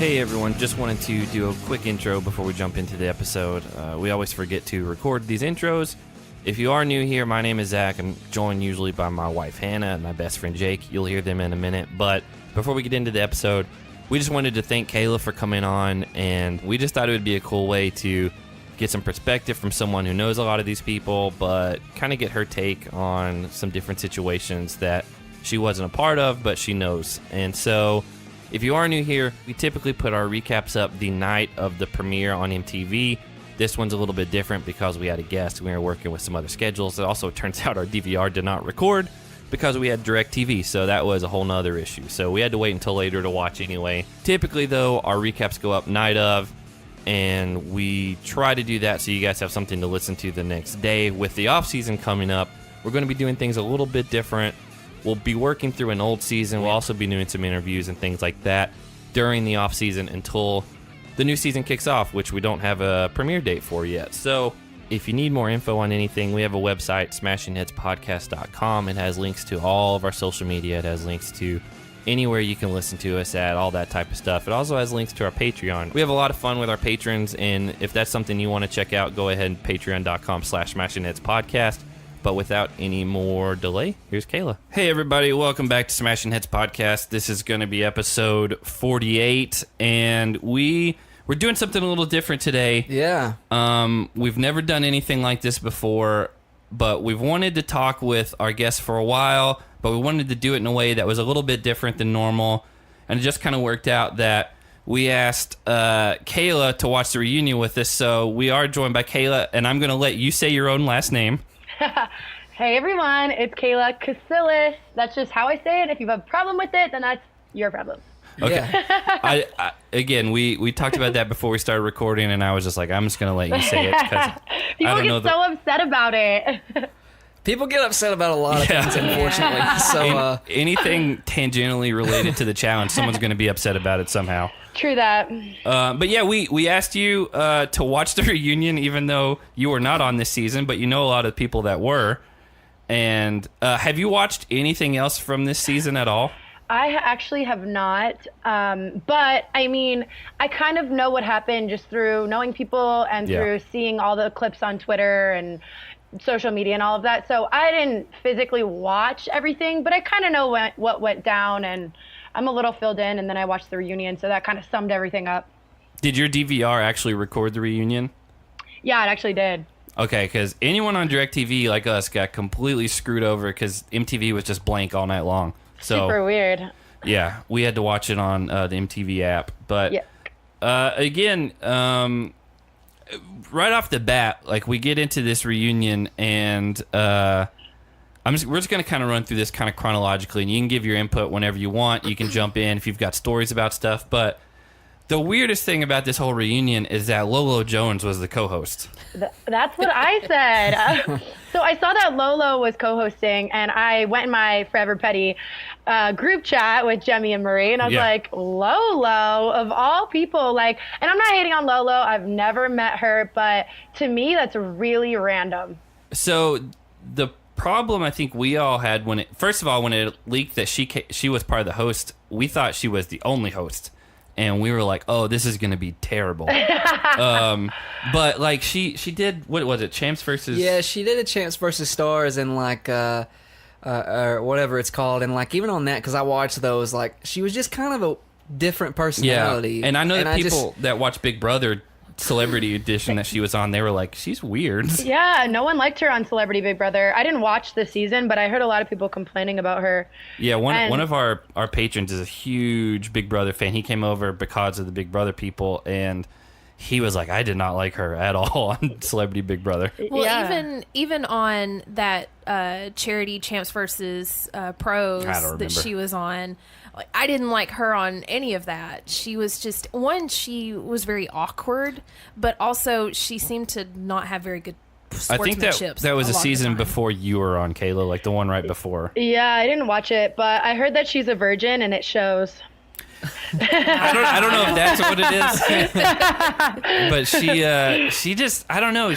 Hey everyone, just wanted to do a quick intro before we jump into the episode. We always forget to record these intros. If you are new here, my name is Zach. I'm joined usually by my wife Hannah and my best friend Jake. You'll hear them in a minute. But before we get into the episode, we just wanted to thank Kailah for coming on, and we just thought it would be a cool way to get some perspective from someone who knows a lot of these people, but kind of get her take on some different situations that she wasn't a part of, but she knows. And so if you are new here, we typically put our recaps up the night of the premiere on MTV. This one's a little bit different because we had a guest. We were working with some other schedules. It also turns out our DVR did not record because we had DirecTV, so that was a whole nother issue. So we had to wait until later to watch anyway. Typically, though, our recaps go up night of, and we try to do that so you guys have something to listen to the next day. With the off-season coming up, we're going to be doing things a little bit different. We'll be working through an old season. We'll also be doing some interviews and things like that during the off-season until the new season kicks off, which we don't have a premiere date for yet. So if you need more info on anything, we have a website, smashingheadspodcast.com. It has links to all of our social media. It has links to anywhere you can listen to us at, all that type of stuff. It also has links to our Patreon. We have a lot of fun with our patrons, and if that's something you want to check out, go ahead and patreon.com/smashingheadspodcast. But without any more delay, here's Kailah. Hey, everybody. Welcome back to Smashing Heads Podcast. This is going to be episode 48, and we're doing something a little different today. Yeah. We've never done anything like this before, but we've wanted to talk with our guests for a while, but we wanted to do it in a way that was a little bit different than normal, and it just kind of worked out that we asked Kailah to watch the reunion with us, so we are joined by Kailah, and I'm going to let you say your own last name. Hey everyone, it's Kailah Casillas. That's just how I say it. If you have a problem with it, then that's your problem. Okay. Yeah. Again, we talked about that before we started recording, and I was just like, I'm just going to let you say it. People get so upset about it. People get upset about a lot of things, unfortunately. Yeah. So anything tangentially related to the challenge, someone's going to be upset about it somehow. True that. But yeah, we asked you to watch the reunion, even though you were not on this season, but you know a lot of people that were. And have you watched anything else from this season at all? I actually have not. But I mean, I kind of know what happened just through knowing people and through seeing all the clips on Twitter and social media and all of that. So I didn't physically watch everything, but I kind of know what went down, and I'm a little filled in, and then I watched the reunion, so that kind of summed everything up. Did your DVR actually record the reunion? Yeah, it actually did. Okay, because anyone on DirecTV like us got completely screwed over because MTV was just blank all night long. So, super weird. Yeah, we had to watch it on the MTV app. But again, right off the bat, like we get into this reunion, and we're just going to kind of run through this kind of chronologically, and you can give your input whenever you want. You can jump in if you've got stories about stuff. But the weirdest thing about this whole reunion is that Lolo Jones was the co-host. That's what I said. So I saw that Lolo was co-hosting, and I went in my Forever Petty group chat with Jemmy and Marie, and I was like, Lolo, of all people, like, and I'm not hating on Lolo. I've never met her, but to me, that's really random. So the problem I think we all had when it leaked that she was part of the host, we thought she was the only host. And we were like, oh, this is going to be terrible. But, like, she did, what was it, Champs versus... Yeah, she did a Champs versus Stars and, like, or whatever it's called. And, like, even on that, because I watched those, like, she was just kind of a different personality. Yeah, and I know that people that watch Big Brother Celebrity Edition that she was on, they were like, she's weird. Yeah, no one liked her on Celebrity Big Brother. I didn't watch the season, but I heard a lot of people complaining about her. Yeah, one of our patrons is a huge Big Brother fan. He came over because of the Big Brother people, and he was like, I did not like her at all on Celebrity Big Brother. Well, even on that charity Champs versus Pros that she was on, like, I didn't like her on any of that. She was just, she was very awkward, but also she seemed to not have very good sportsmanship. I think that was a season before you were on, Kailah, like the one right before. Yeah, I didn't watch it, but I heard that she's a virgin, and it shows. I don't know if that's what it is. But she just, I don't know,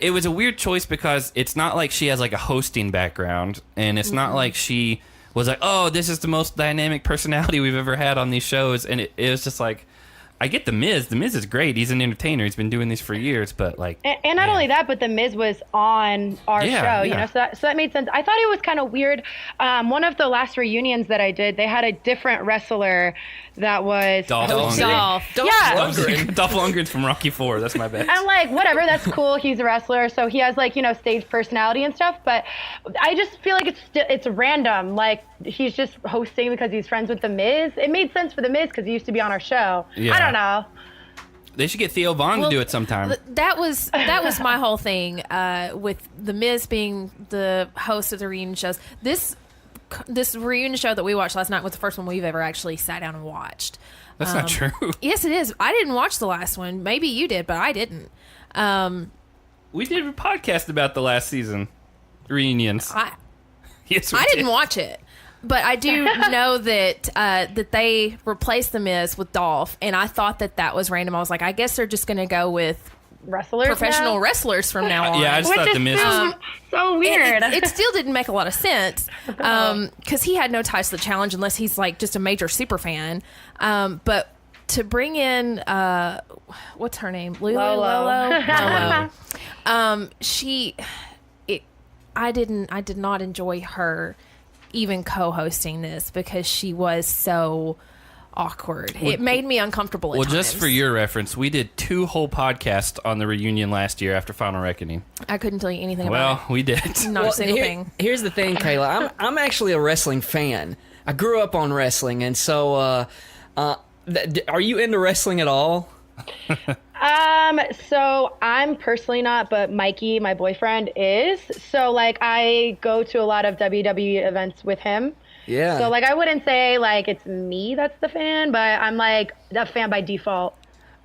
it was a weird choice because it's not like she has like a hosting background, and it's not like she was like, oh, this is the most dynamic personality we've ever had on these shows. And it was just like, I get The Miz. The Miz is great. He's an entertainer. He's been doing this for years, but like... And not only that, but The Miz was on our show, you know, so that made sense. I thought it was kind of weird. One of the last reunions that I did, they had a different wrestler that was... Dolph Lundgren. Yeah. Dolph Lundgren's from Rocky IV. That's my best. I'm like, whatever, that's cool. He's a wrestler, so he has like, you know, stage personality and stuff. But I just feel like it's random. Like he's just hosting because he's friends with The Miz. It made sense for The Miz because he used to be on our show. Yeah. I don't know. They should get Theo Vaughn to do it sometime. That was my whole thing with The Miz being the host of the reunion shows. This reunion show that we watched last night was the first one we've ever actually sat down and watched. That's not true. Yes, it is. I didn't watch the last one. Maybe you did, but I didn't. We did a podcast about the last season reunions. Yes, I didn't watch it, but I do know that that they replaced The Miz with Dolph, and I thought that was random. I was like, I guess they're just going to go with professional wrestlers from now on. Yeah, I just thought The Miz was... so weird. It still didn't make a lot of sense because he had no ties to the challenge unless he's like just a major super fan. But to bring in what's her name, Lolo. I did not enjoy her even co-hosting this because she was so awkward. It made me uncomfortable at times. Just for your reference, we did 2 whole podcasts on the reunion last year after Final Reckoning. I couldn't tell you anything about it. Well, we did. Not a single thing. Here's the thing, Kailah. I'm actually a wrestling fan. I grew up on wrestling, and so are you into wrestling at all? So I'm personally not, but Mikey, my boyfriend, is. So like I go to a lot of WWE events with him. Yeah. So like I wouldn't say like it's me that's the fan, but I'm like a fan by default.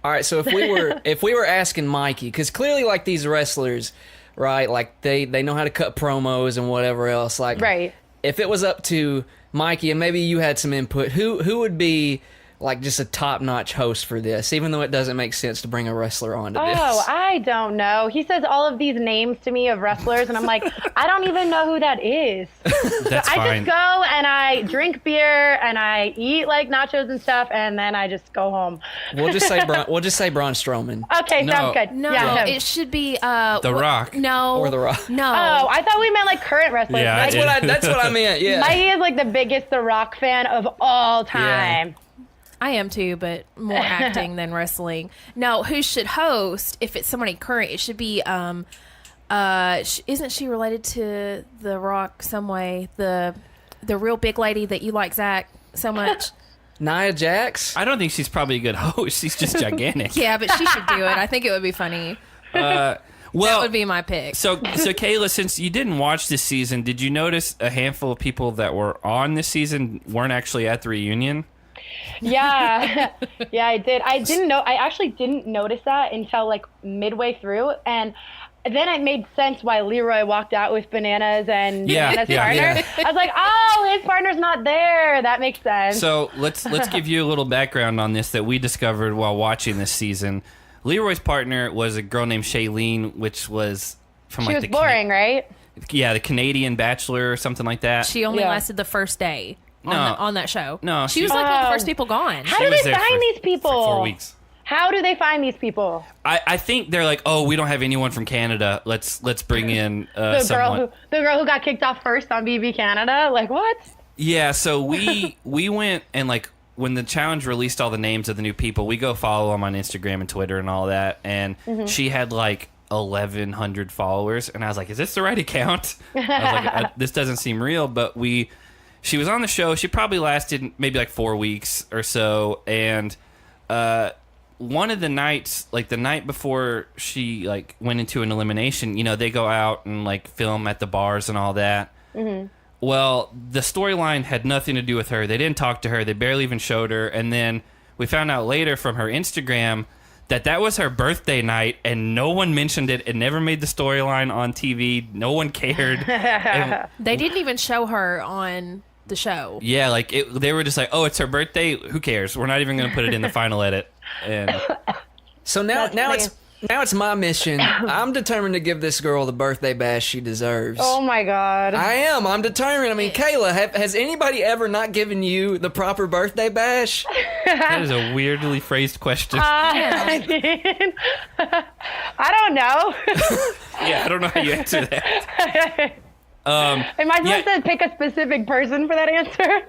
All right, so if we were asking Mikey, because clearly like these wrestlers, right? Like they know how to cut promos and whatever else. Like, right. If it was up to Mikey and maybe you had some input, who would be like just a top-notch host for this, even though it doesn't make sense to bring a wrestler onto this? Oh, I don't know. He says all of these names to me of wrestlers, and I'm like, I don't even know who that is. That's I fine. just go and I drink beer and I eat like nachos and stuff, and then I just go home. We'll just say Braun Strowman. Okay, sounds good. No, yeah, it should be The Rock. No, Or The Rock. No. Oh, I thought we meant like current wrestlers. Yeah, That's what I meant. Yeah. Mikey is like the biggest The Rock fan of all time. Yeah. I am too, but more acting than wrestling. No, who should host? If it's somebody current, it should be. Isn't she related to The Rock some way? The real big lady that you like, Zach, so much. Nia Jax? I don't think she's probably a good host. She's just gigantic. Yeah, but she should do it. I think it would be funny. Well, that would be my pick. So Kailah, since you didn't watch this season, did you notice a handful of people that were on this season weren't actually at the reunion? Yeah, I did. I actually didn't notice that until like midway through, and then it made sense why Leroy walked out with Bananas and Bananas' partner. Yeah. I was like, oh, his partner's not there. That makes sense. So let's give you a little background on this that we discovered while watching this season. Leroy's partner was a girl named Shailene, which was from she was boring, right? Yeah, the Canadian Bachelor or something like that. She only lasted the first day. On that show. No, she was like one of the first people gone. How do they find these people? For 4 weeks. How do they find these people? I think they're like, oh, we don't have anyone from Canada. Let's bring in someone. The girl who got kicked off first on BB Canada. Like what? Yeah, so we went and like when the challenge released all the names of the new people, we go follow them on Instagram and Twitter and all that, and she had like 1,100 followers, and I was like, is this the right account? I was like, this doesn't seem real, but she was on the show. She probably lasted maybe like 4 weeks or so. And one of the nights, like the night before she like went into an elimination, you know, they go out and like film at the bars and all that. Mm-hmm. Well, the storyline had nothing to do with her. They didn't talk to her. They barely even showed her. And then we found out later from her Instagram that was her birthday night, and no one mentioned it. It never made the storyline on TV. No one cared. They didn't even show her on the show. Yeah, like they were just like, oh, it's her birthday. Who cares? We're not even going to put it in the final edit. And so now Now it's my mission. I'm determined to give this girl the birthday bash she deserves. Oh my God. I am. I'm determined. I mean, Kailah, has anybody ever not given you the proper birthday bash? That is a weirdly phrased question. I mean, I don't know. Yeah, I don't know how you answer that. Am I supposed to pick a specific person for that answer?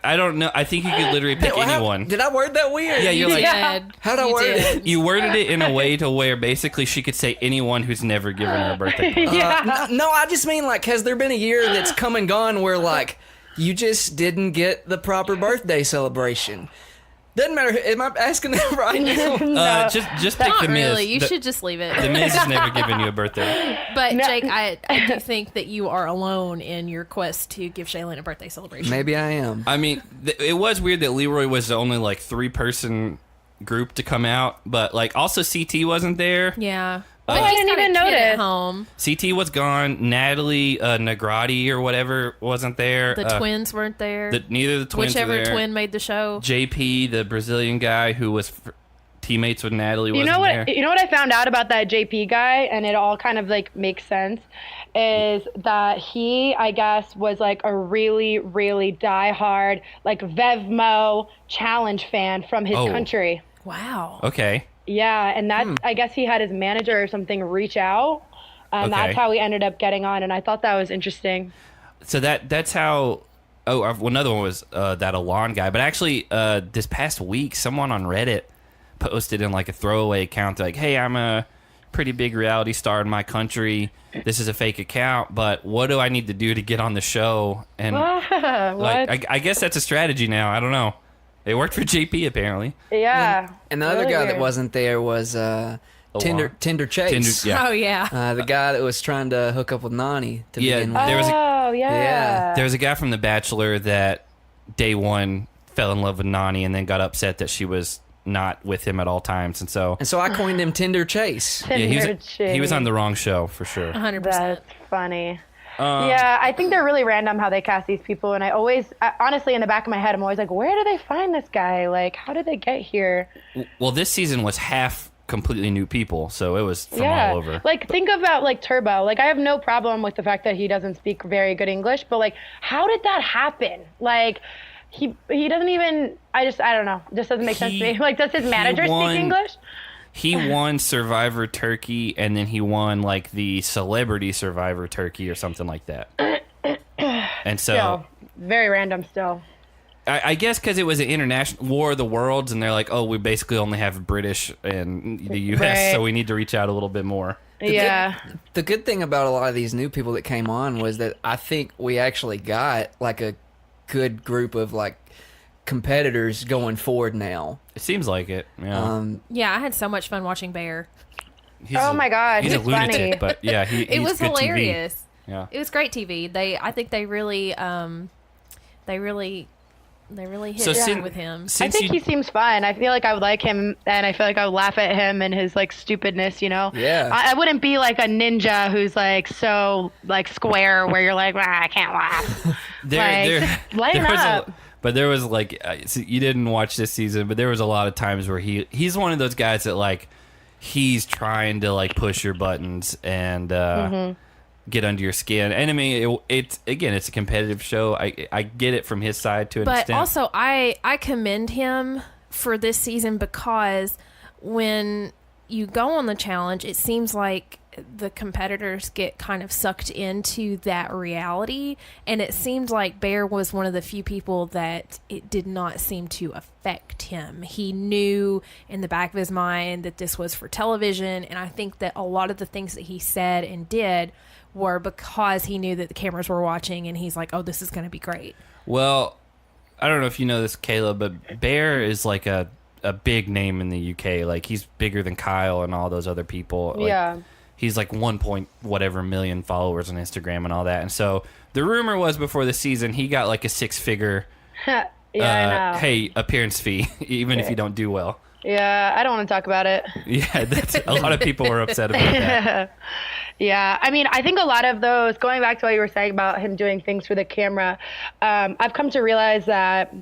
I don't know. I think you could literally pick anyone. Did I word that weird? Yeah, you're like, how'd I word it? You worded it in a way to where basically she could say anyone who's never given her a birthday present. No, I just mean, like, has there been a year that's come and gone where, like, you just didn't get the proper birthday celebration? Doesn't matter. Am I asking that right now? No. Just pick Not the Miz. really. You should just leave it. The Miz has never given you a birthday. But Jake, I do think that you are alone in your quest to give Shaylin a birthday celebration. Maybe I am. I mean, it was weird that Leroy was the only like 3-person group to come out, but like also CT wasn't there. Yeah. I didn't even notice. Home. CT was gone. Natalie Nagrati or whatever wasn't there. The twins weren't there. Neither of the twins Whichever were there. twin made the show. JP, the Brazilian guy who was teammates with Natalie, wasn't there. You know what I found out about that JP guy, and it all kind of like makes sense, is that he, I guess, was like a really, really diehard like Vevmo challenge fan from his country. Wow. Okay. Yeah, and that's I guess he had his manager or something reach out, and that's how he ended up getting on. And I thought that was interesting. So that's how. Oh, another one was that Alon guy. But actually, this past week, someone on Reddit posted in like a throwaway account like, "Hey, I'm a pretty big reality star in my country. This is a fake account, but what do I need to do to get on the show?" And like, I guess that's a strategy now. I don't know. It worked for JP apparently. Yeah. And the other guy that wasn't there was Tinder Chase. Yeah. Oh yeah. The guy that was trying to hook up with Nani to begin with. There was yeah. There was a guy from The Bachelor that day one fell in love with Nani and then got upset that she was not with him at all times, and so I coined him Tinder Chase. He was on the wrong show for sure. 100%. That's funny. Yeah, I think they're really random how they cast these people, and honestly, in the back of my head, I'm always like, where do they find this guy? Like, how did they get here? Well, this season was half completely new people, so it was from all over. Like, think about like Turbo. Like, I have no problem with the fact that he doesn't speak very good English, but like, how did that happen? Like, he doesn't even. I don't know. It just doesn't make sense to me. Like, does his manager speak English? He won Survivor Turkey, and then he won like the Celebrity Survivor Turkey or something like that. And so, still, very random. Still, I guess because it was an international War of the Worlds, and they're like, oh, we basically only have British and the U.S., so we need to reach out a little bit more. The good thing about a lot of these new people that came on was that I think we actually got like a good group of like competitors going forward now. It seems like it. Yeah. Yeah, I had so much fun watching Bear. My God, he's a lunatic, funny. but yeah, it was good hilarious. TV. Yeah, it was great TV. I think they really hit with him. I think he seems fun. I feel like I would like him, and I feel like I would laugh at him and his like stupidness. You know? Yeah. I wouldn't be like a ninja who's like so like square where you're like, I can't laugh. Lighten up. But there was like, you didn't watch this season, but there was a lot of times where he's one of those guys that like, he's trying to like push your buttons and get under your skin. And I mean, it's a competitive show. I get it from his side to an extent. But also, I commend him for this season because when you go on the challenge, it seems like the competitors get kind of sucked into that reality, and it seemed like Bear was one of the few people that it did not seem to affect him. He knew in the back of his mind that this was for television, and I think that a lot of the things that he said and did were because he knew that the cameras were watching, and he's like, oh, this is going to be great. Well, I don't know if you know this, Kailah, but Bear is like a big name in the UK. Like, he's bigger than Kyle and all those other people. Like, yeah. He's like 1 point whatever million followers on Instagram and all that. And so the rumor was before the season, he got like a 6-figure I know. appearance fee, even if you don't do well. Yeah, I don't want to talk about it. Yeah, a lot of people were upset about that. Yeah, I mean, I think a lot of those, going back to what you were saying about him doing things for the camera, I've come to realize that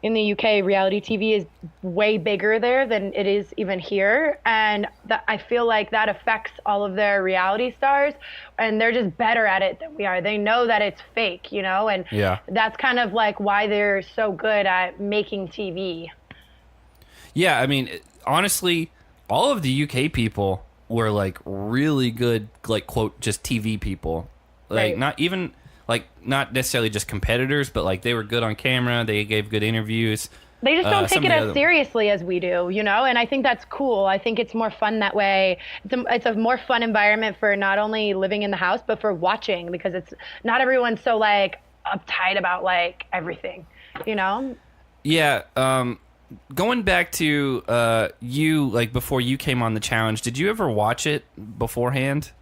in the UK, reality TV is way bigger there than it is even here. And I feel like that affects all of their reality stars, and they're just better at it than we are. They know that it's fake, you know, and that's kind of like why they're so good at making TV. Yeah, I mean, honestly, all of the UK people were like really good, like, quote, just TV people. Like, not even, like, not necessarily just competitors, but like they were good on camera. They gave good interviews. They just don't take it as seriously as we do, you know? And I think that's cool. I think it's more fun that way. It's a more fun environment for not only living in the house, but for watching, because it's not everyone's so like uptight about like everything, you know? Yeah. Going back to you, like before you came on the challenge, did you ever watch it beforehand?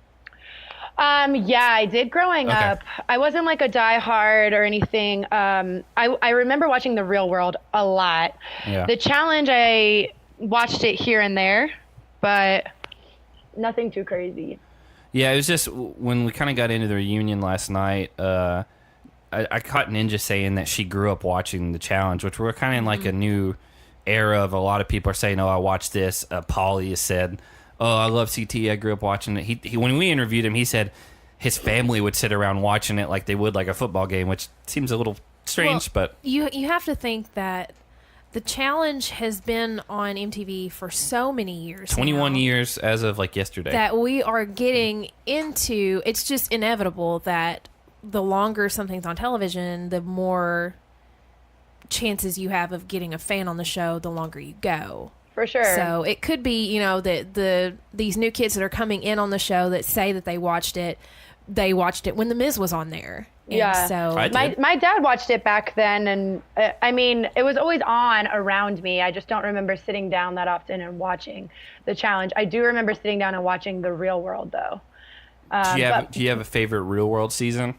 Yeah, I did growing up. I wasn't like a diehard or anything. I remember watching The Real World a lot. Yeah. The challenge, I watched it here and there, but nothing too crazy. Yeah, it was just when we kind of got into the reunion last night, I caught Ninja saying that she grew up watching the challenge, which we're kind of in like a new era of a lot of people are saying, oh, I watched this. Paulie has said, oh, I love CT. I grew up watching it. He when we interviewed him, he said his family would sit around watching it like they would like a football game, which seems a little strange, but you have to think that the challenge has been on MTV for so many years. 21 years as of like yesterday. That we are getting into, it's just inevitable that the longer something's on television, the more chances you have of getting a fan on the show, the longer you go. For sure. So it could be, you know, that these new kids that are coming in on the show that say that they watched it when The Miz was on there. And yeah. So my dad watched it back then, and I mean, it was always on around me. I just don't remember sitting down that often and watching the challenge. I do remember sitting down and watching The Real World, though. Do you have a favorite Real World season?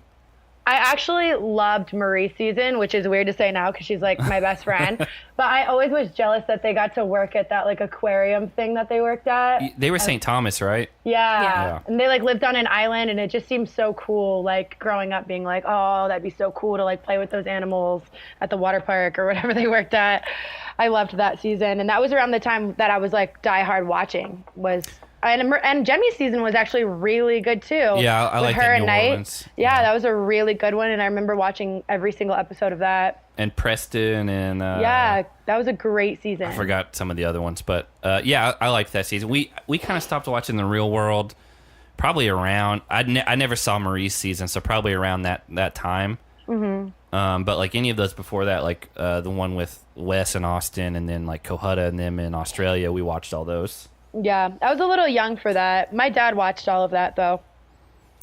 I actually loved Marie's season, which is weird to say now because she's like my best friend. But I always was jealous that they got to work at that like aquarium thing that they worked at. They were St. Thomas, right? Yeah. And they like lived on an island, and it just seemed so cool, like growing up being like, oh, that'd be so cool to like play with those animals at the water park or whatever they worked at. I loved that season. And that was around the time that I was like diehard watching and Jemmy's season was actually really good too. Yeah, I like her that at New night. Orleans. Yeah, that was a really good one, and I remember watching every single episode of that. And Preston and yeah, that was a great season. I forgot some of the other ones, but yeah, I liked that season. We kind of stopped watching The Real World probably around. I never saw Marie's season, so probably around that time. Mm-hmm. But like any of those before that, like the one with Wes and Austin, and then like Cohutta and them in Australia, we watched all those. Yeah, I was a little young for that. My dad watched all of that, though.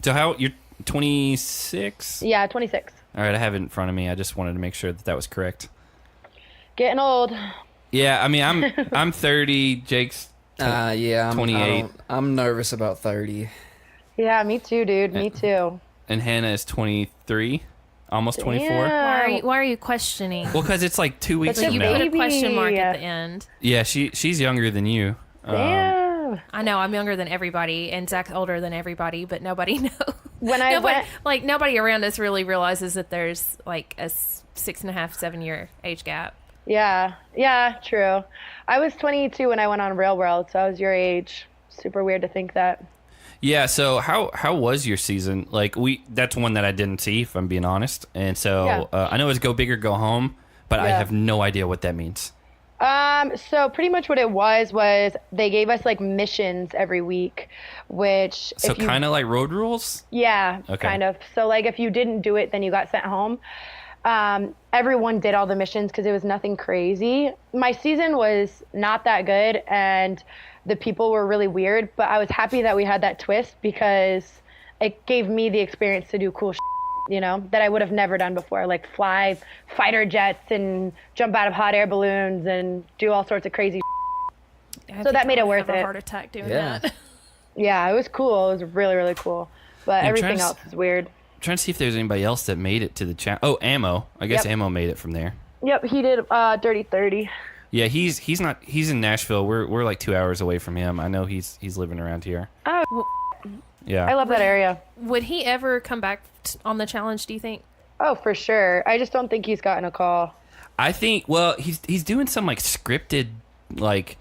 So you're 26? Yeah, 26. All right, I have it in front of me. I just wanted to make sure that was correct. Getting old. Yeah, I mean, I'm 30. Jake's 28. I'm nervous about 30. Yeah, me too, dude. Me too. And Hannah is 23, almost 24. Why are you questioning? Well, because it's like 2 weeks from you now. put a question mark at the end. Yeah, she's younger than you. Damn. I know I'm younger than everybody, and Zach's older than everybody, but nobody knows. Nobody around us really realizes that there's like a 6.5, 7 year age gap. Yeah, true. I was 22 when I went on Real World, so I was your age. Super weird to think that. Yeah. So how was your season? Like that's one that I didn't see, if I'm being honest. And so I know it's go big or go home, but I have no idea what that means. So pretty much what it was they gave us like missions every week, which so kind of like road rules. Yeah, okay. Kind of. So like if you didn't do it, then you got sent home. Everyone did all the missions because it was nothing crazy. My season was not that good, and the people were really weird, but I was happy that we had that twist because it gave me the experience to do cool shit, you know, that I would have never done before, like fly fighter jets and jump out of hot air balloons and do all sorts of crazy shit. So that made it worth it. A heart attack doing that. Yeah, it was cool. It was really, really cool. But everything else is weird. I'm trying to see if there's anybody else that made it to the chat. Oh, Ammo. I guess Ammo made it from there. Yep, he did Dirty 30. Yeah, he's in Nashville. We're like 2 hours away from him. I know he's living around here. Oh, yeah. I love that area. Would he ever come back on the challenge, do you think? Oh, for sure. I just don't think he's gotten a call. I think. Well, he's doing some like scripted like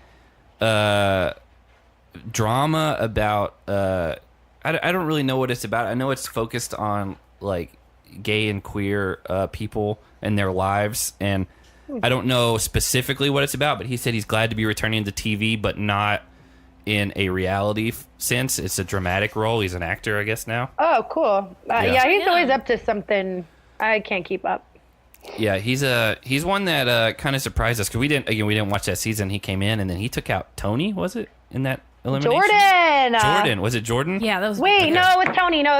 drama about. I don't really know what it's about. I know it's focused on like gay and queer people and their lives, and I don't know specifically what it's about. But he said he's glad to be returning to TV, but not in a reality sense. It's a dramatic role. He's an actor, I guess, now. Oh, cool. He's always up to something. I can't keep up. Yeah, he's one that kind of surprised us because we didn't watch that season. He came in and then he took out Tony. Was it in that elimination? Jordan. Was it Jordan? Yeah, that was. Wait, no, it was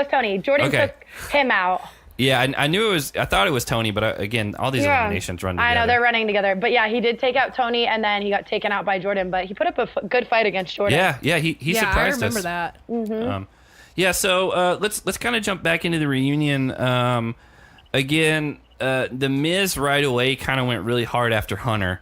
Tony. Jordan took him out. Yeah, I knew it was. I thought it was Tony, but again, all these eliminations run together. I know they're running together, but yeah, he did take out Tony, and then he got taken out by Jordan. But he put up a good fight against Jordan. Yeah, he surprised us. I remember that. Mm-hmm. So let's kind of jump back into the reunion. Again, the Miz right away kind of went really hard after Hunter.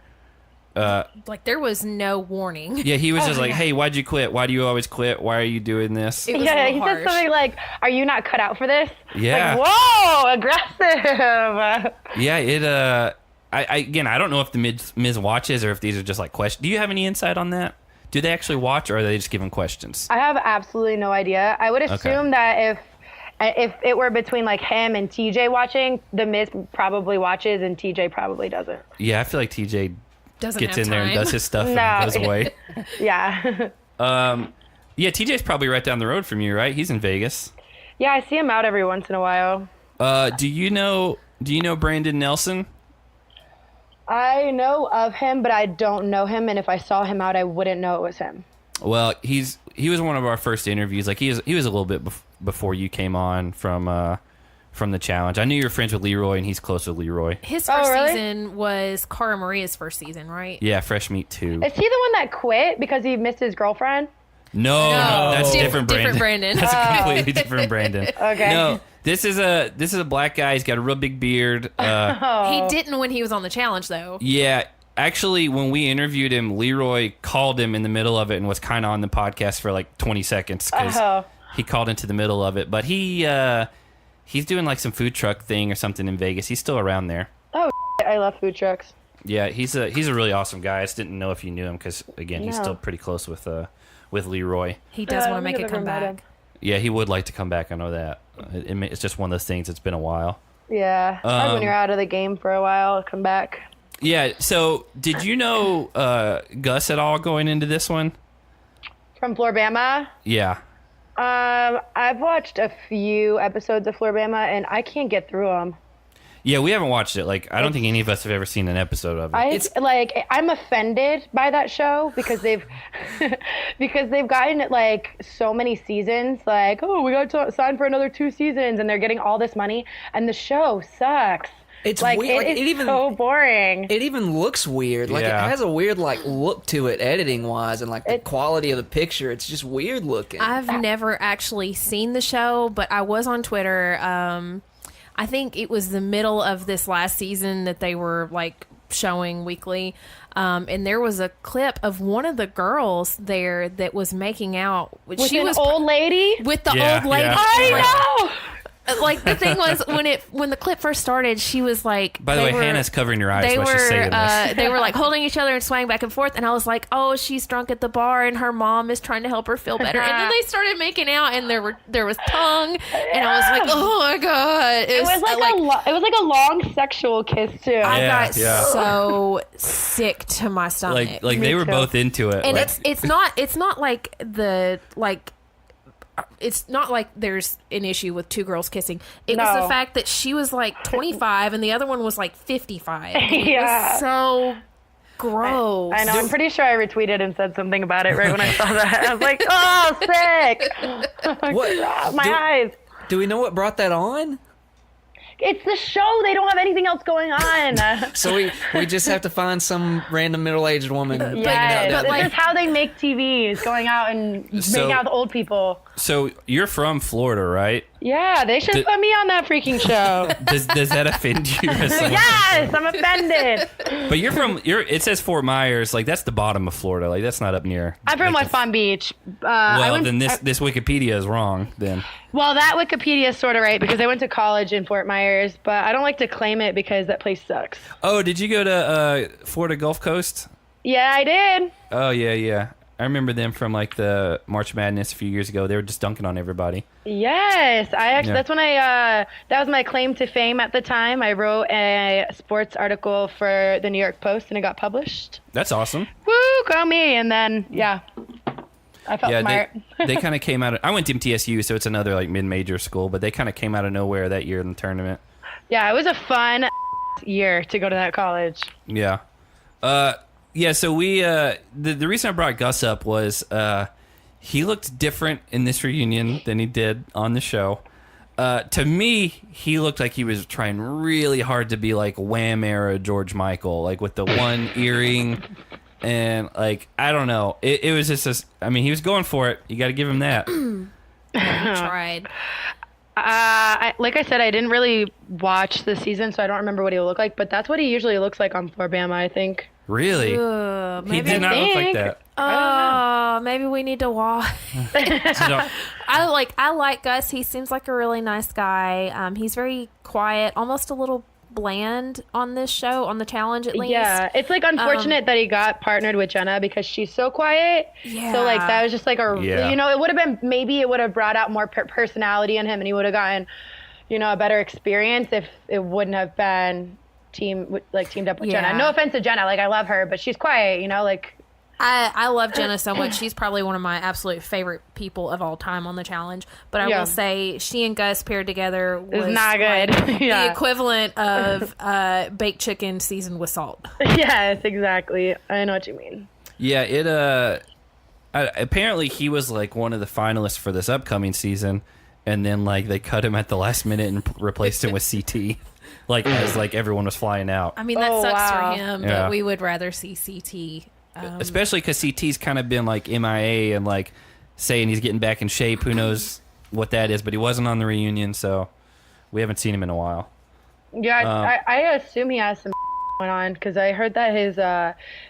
Like there was no warning. Yeah, he was just like, "Hey, why'd you quit? Why do you always quit? Why are you doing this?" He said something like, "Are you not cut out for this?" Yeah. Like, whoa, aggressive. Yeah, I don't know if the Miz watches or if these are just like questions. Do you have any insight on that? Do they actually watch, or are they just giving questions? I have absolutely no idea. I would assume that if it were between like him and TJ watching, the Miz probably watches and TJ probably doesn't. Yeah, I feel like TJ gets in there and does his stuff No. and goes away. Yeah. Yeah, TJ's probably right down the road from you, right? He's in Vegas. Yeah, I see him out every once in a while. Do you know Brandon Nelson? I know of him, but I don't know him, and if I saw him out, I wouldn't know it was him. Well, he was one of our first interviews. Like he was a little bit before you came on from the challenge. I knew you were friends with Leroy, and he's close with Leroy. His first season was Cara Maria's first season, right? Yeah, Fresh Meat 2. Is he the one that quit because he missed his girlfriend? No, that's different Brandon. Different Brandon. That's a completely different Brandon. Okay. No, this is a black guy. He's got a real big beard. He didn't when he was on the challenge, though. Yeah. Actually, when we interviewed him, Leroy called him in the middle of it and was kind of on the podcast for like 20 seconds because he called into the middle of it. But he's doing like some food truck thing or something in Vegas. He's still around there. Oh, I love food trucks. Yeah, he's a really awesome guy. I just didn't know if you knew him because again, he's still pretty close with Leroy. He does want to make a comeback. Yeah, he would like to come back. I know that. It's just one of those things. It's been a while. Yeah, like when you're out of the game for a while, come back. Yeah. So, did you know Gus at all going into this one? From Floribama? Yeah. I've watched a few episodes of Floribama, and I can't get through them. Yeah, we haven't watched it. Like, I don't think any of us have ever seen an episode of it. I'm offended by that show because they've gotten like so many seasons. Like, oh, we got to sign for another 2 seasons, and they're getting all this money, and the show sucks. It's like, weird. It is so boring. It even looks weird. Like it has a weird like look to it, editing wise, and like the quality of the picture. It's just weird looking. I've never actually seen the show, but I was on Twitter. I think it was the middle of this last season that they were like showing weekly, and there was a clip of one of the girls there that was making out. With an old lady. With the old lady. Yeah. I know. Like the thing was when the clip first started, she was like. By the way, Hannah's covering her eyes while she's saying this. They were like holding each other and swaying back and forth, and I was like, "Oh, she's drunk at the bar, and her mom is trying to help her feel better." And then they started making out, and there was tongue, and I was like, "Oh my god!" It was like a long sexual kiss too. I got so sick to my stomach. Like they were both into it, and it's not like the like. It's not like there's an issue with 2 girls kissing. It was the fact that she was like 25 and the other one was like 55. It was so gross. I know. I'm pretty sure I retweeted and said something about it right when I saw that. I was like, oh, sick. What? My eyes. Do we know what brought that on? It's the show. They don't have anything else going on. So we just have to find some random middle-aged woman. Yeah, this is how they make TV, is going out and making out with old people. So you're from Florida, right? Yeah, they should put me on that freaking show. Does that offend you? Yes, I'm offended. But it says Fort Myers, like that's the bottom of Florida. Like that's not up near. I'm from West Palm Beach. Then this Wikipedia is wrong then. Well, that Wikipedia is sort of right because I went to college in Fort Myers, but I don't like to claim it because that place sucks. Oh, did you go to Florida Gulf Coast? Yeah, I did. Oh, yeah. I remember them from like the March Madness a few years ago. They were just dunking on everybody. Yes, that's when that was my claim to fame at the time. I wrote a sports article for the New York Post and it got published. That's awesome. Woo, go me. And then, I felt smart. They kind of came out of, I went to MTSU, so it's another like mid-major school, but they kind of came out of nowhere that year in the tournament. Yeah, it was a fun year to go to that college. Yeah. So we the reason I brought Gus up was he looked different in this reunion than he did on the show. To me, he looked like he was trying really hard to be like Wham era George Michael, like with the one earring, and like I don't know, it was just this. I mean, he was going for it. You got to give him that. He tried. Like I said, I didn't really watch the season, so I don't remember what he looked like. But that's what he usually looks like on Floribama, I think. Really? He did not look like that. Oh, maybe we need to watch. I like Gus. He seems like a really nice guy. He's very quiet, almost a little bland on this show, on the challenge at least. Yeah, it's like unfortunate that he got partnered with Jenna because she's so quiet. Yeah. So like that was just like it would have been, maybe it would have brought out more personality in him and he would have gotten, a better experience if it wouldn't have been teamed up with Jenna. No offense to Jenna, like I love her, but she's quiet, like. I love Jenna so much. She's probably one of my absolute favorite people of all time on the challenge. But I will say she and Gus paired together was not good. Like the equivalent of baked chicken seasoned with salt. Yes, exactly. I know what you mean. Yeah, apparently he was like one of the finalists for this upcoming season, and then like they cut him at the last minute and replaced him with CT. Like as like everyone was flying out. I mean that sucks for him, but we would rather see CT. Especially because CT's kind of been like MIA and like saying he's getting back in shape. Who knows what that is? But he wasn't on the reunion, so we haven't seen him in a while. Yeah, I assume he has some going on because I heard that his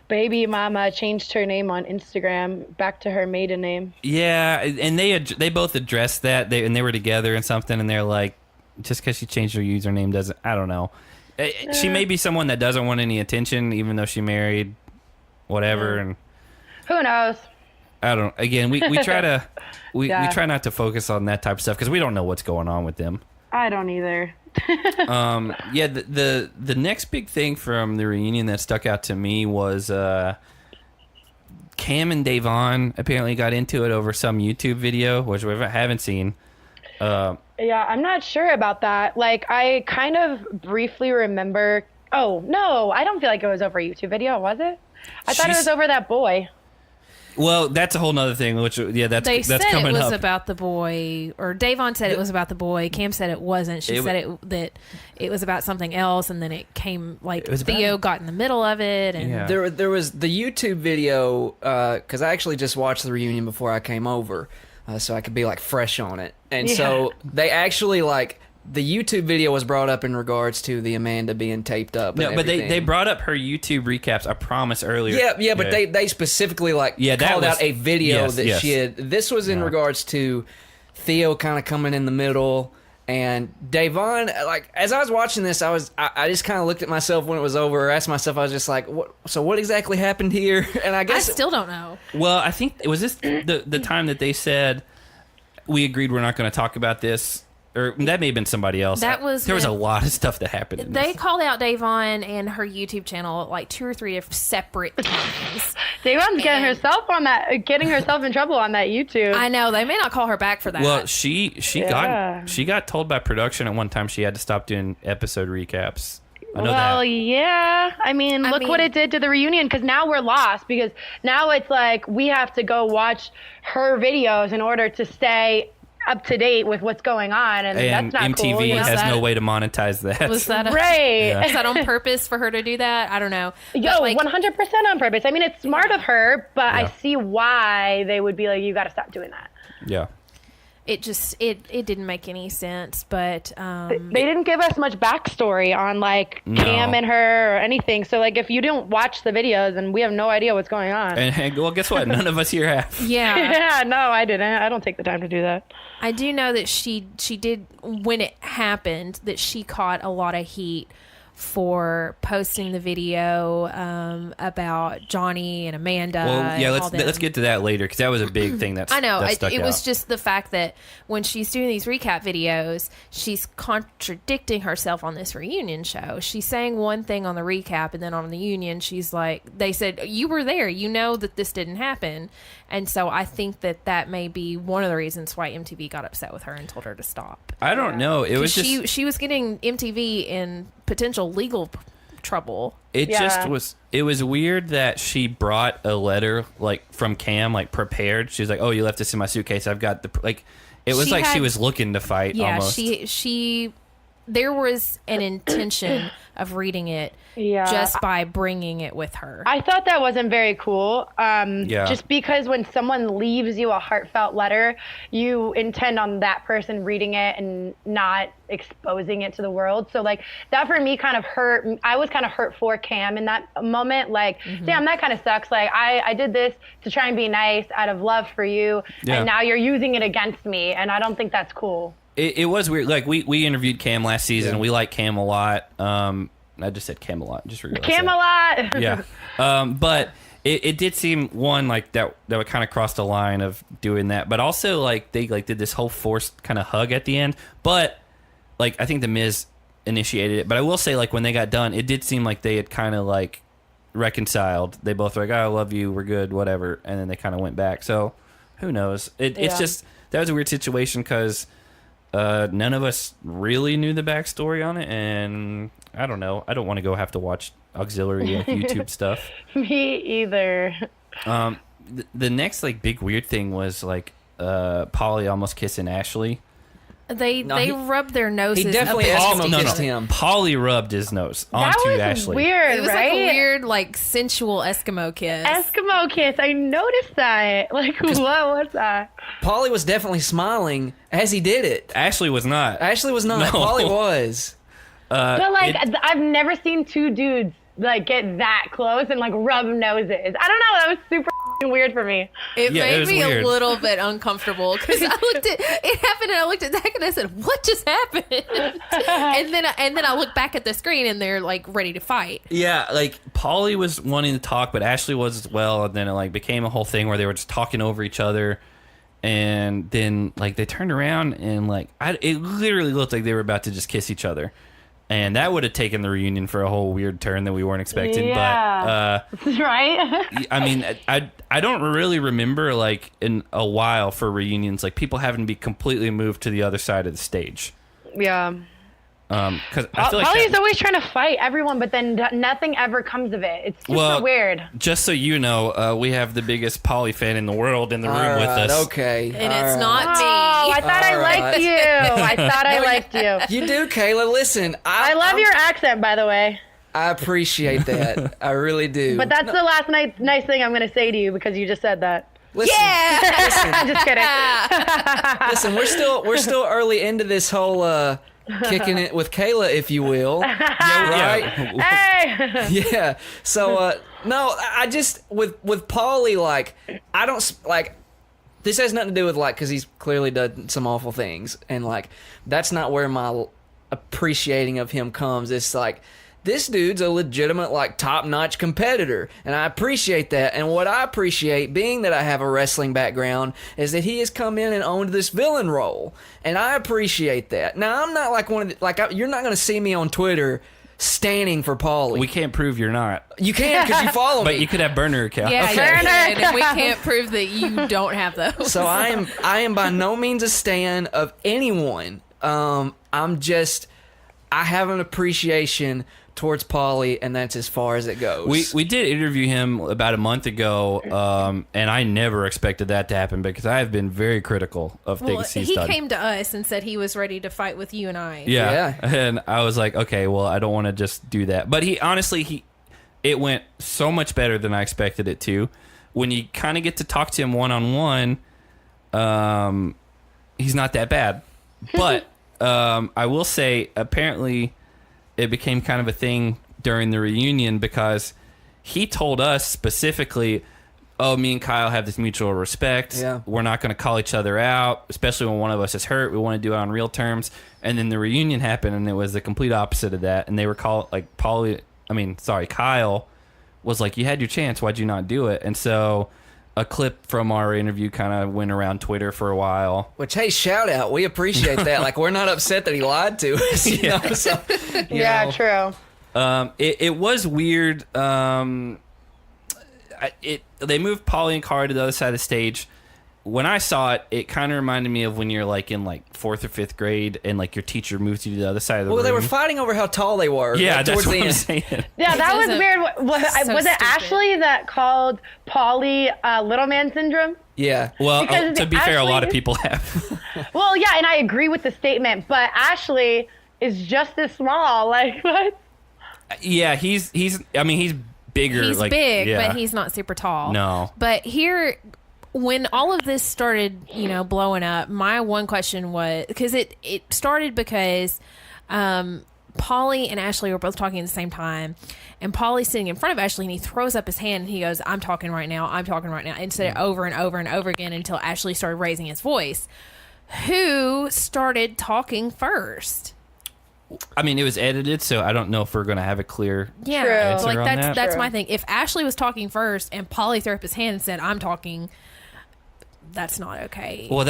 baby mama changed her name on Instagram back to her maiden name. Yeah, and they both addressed that. They were together and something, and they're like, just because she changed her username doesn't. I don't know. She may be someone that doesn't want any attention, even though she married. Whatever, and who knows? I don't. Again, we try to we try not to focus on that type of stuff because we don't know what's going on with them. I don't either. The next big thing from the reunion that stuck out to me was Cam and Davon apparently got into it over some YouTube video, which we haven't seen. Yeah, I'm not sure about that. Like, I kind of briefly remember. Oh no, I don't feel like it was over a YouTube video, was it? I thought it was over that boy. Well, that's a whole nother thing. Which, that's coming up. They said it was about the boy, or Davon said it was about the boy. Cam said it wasn't. She said that it was about something else, and then it came like Theo got in the middle of it. And there was the YouTube video because I actually just watched the reunion before I came over, so I could be like fresh on it. And so they actually like. The YouTube video was brought up in regards to the Amanda being taped up. No, but they brought up her YouTube recaps, I promise, earlier. Yeah, but they specifically called out a video that she had. This was in regards to Theo kind of coming in the middle, and Davon. Like as I was watching this, I just kind of looked at myself when it was over. Asked myself, I was just like, what exactly happened here? And I guess I still don't know. Well, I think was this the time that they said we agreed we're not going to talk about this. Or that may have been somebody else. There was a lot of stuff that happened. They called out Davon and her YouTube channel like 2 or 3 separate times. Davon's getting herself in trouble on that YouTube. I know they may not call her back for that. Well, she got told by production at one time she had to stop doing episode recaps. I know that. Yeah. I mean, look what it did to the reunion because now we're lost because now it's like we have to go watch her videos in order to stay up to date with what's going on, and that's not MTV cool. has no way to monetize that. Was that right? Is that on purpose for her to do that? I don't know. 100% on purpose. I mean, it's smart of her, but I see why they would be like, you got to stop doing that. Yeah. it just it didn't make any sense. But they didn't give us much backstory on like Cam and her or anything. So like if you didn't watch the videos, and we have no idea what's going on. And well, guess what? None of us here have. Yeah. No, I didn't. I don't take the time to do that. I do know that she did, when it happened, that she caught a lot of heat for posting the video about Johnny and Amanda. Well, yeah, let's get to that later, because that was a big thing that I know. That stuck it out. was just the fact that when she's doing these recap videos, she's contradicting herself on this reunion show. She's saying one thing on the recap, and then on the union, she's like, they said, you were there. You know that this didn't happen. And so I think that may be one of the reasons why MTV got upset with her and told her to stop. I don't know. It was just... She was getting MTV in potential legal trouble. It was weird that she brought a letter like from Cam, like prepared. She was like, "Oh, you left this in my suitcase. I've got the like." It was like she was looking to fight. Yeah, almost. she there was an intention of reading it just by bringing it with her. I thought that wasn't very cool. Just because when someone leaves you a heartfelt letter, you intend on that person reading it and not exposing it to the world. So like that for me kind of hurt. I was kind of hurt for Cam in that moment. Like, damn, that kind of sucks. Like I did this to try and be nice out of love for you. And now you're using it against me. And I don't think that's cool. It was weird. Like we interviewed Cam last season. We like Cam a lot. I just said Camelot. Just realized Camelot. Yeah. But it did seem one like that would kind of cross the line of doing that. But also like they like did this whole forced kind of hug at the end. But like I think the Miz initiated it. But I will say like when they got done, it did seem like they had kind of like reconciled. They both were like, "I love you. We're good. Whatever." And then they kind of went back. So who knows? It's just that was a weird situation because. None of us really knew the backstory on it, and I don't know. I don't want to go have to watch auxiliary YouTube stuff. Me either. The next like big weird thing was like Polly almost kissing Ashley. They rubbed their noses. He definitely kissed him. Polly rubbed his nose onto Ashley. That was weird, It was right? like a weird, like sensual Eskimo kiss. Eskimo kiss. I noticed that. Like, what was that? Polly was definitely smiling as he did it. Ashley was not. Ashley was not. No. Polly was. But like, I've never seen two dudes like get that close and like rub noses. I don't know. That was super weird for me. It made me weird. a little bit uncomfortable because I looked at it happened and I looked at Zach and I said, "What just happened?" and then I looked back at the screen and they're like ready to fight. Yeah, like Polly was wanting to talk, but Ashley was as well. And then it like became a whole thing where they were just talking over each other. And then like they turned around and like it literally looked like they were about to just kiss each other. And that would have taken the reunion for a whole weird turn that we weren't expecting. Yeah. But right? I mean, I don't really remember like in a while for reunions like people having to be completely moved to the other side of the stage. Yeah. Because I feel like Polly's always trying to fight everyone, but then nothing ever comes of it. It's super weird. Just so you know, we have the biggest Polly fan in the world in the room with us. Okay. And it's not me. Oh, I thought I liked you. I thought I liked you. You do, Kayla. Listen, I love your accent, by the way. I appreciate that. I really do. But that's the last nice thing I'm going to say to you because you just said that. Listen, I'm just kidding. listen, we're still early into this whole kicking it with Kayla, if you will. Right? Hey! Yeah. So no, I just with Paulie, like I don't like. This has nothing to do with like because he's clearly done some awful things, and like that's not where my appreciating of him comes. It's like this dude's a legitimate like top-notch competitor, and I appreciate that. And what I appreciate, being that I have a wrestling background, is that he has come in and owned this villain role, and I appreciate that. Now I'm not like one of the, you're not going to see me on Twitter standing for Paulie. We can't prove you're not. You can because you follow me. But you could have burner account. Yeah, Okay. you can, and we can't prove that you don't have those. So I am by no means a stan of anyone. I have an appreciation towards Paulie, and that's as far as it goes. We did interview him about a month ago, and I never expected that to happen because I have been very critical of things he's done. He came to us and said he was ready to fight with you and I. Yeah. And I was like, okay, well, I don't want to just do that. But it went so much better than I expected it to. When you kind of get to talk to him one-on-one, he's not that bad. But I will say, apparently, it became kind of a thing during the reunion because he told us specifically, oh, me and Kyle have this mutual respect. Yeah. We're not going to call each other out, especially when one of us is hurt. We want to do it on real terms. And then the reunion happened, and it was the complete opposite of that. And they were Kyle was like, you had your chance. Why'd you not do it? And so a clip from our interview kind of went around Twitter for a while. Which, hey, shout out. We appreciate that. Like, we're not upset that he lied to us. You know? So, yeah, true. It was weird. They moved Pauly and Cara to the other side of the stage. When I saw it, it kind of reminded me of when you're like in like 4th or 5th grade and like your teacher moves you to the other side of the room. Well, they were fighting over how tall they were. Yeah, like, that's what I'm saying. Yeah, that was weird. Was it Ashley that called Pauly little man syndrome? Yeah. Well, to be fair, a lot of people have. Well, yeah, and I agree with the statement, but Ashley is just as small. Like, what? Yeah, he's bigger. He's like, big, yeah. but he's not super tall. No. But here, when all of this started, blowing up, my one question was, because it started because Pauly and Ashley were both talking at the same time, and Pauly's sitting in front of Ashley, and he throws up his hand, and he goes, I'm talking right now, and said it over and over and over again until Ashley started raising his voice. Who started talking first? I mean, it was edited, so I don't know if we're going to have a clear answer on that. That's my thing. If Ashley was talking first and Pauly threw up his hand and said, I'm talking, that's not okay. Well,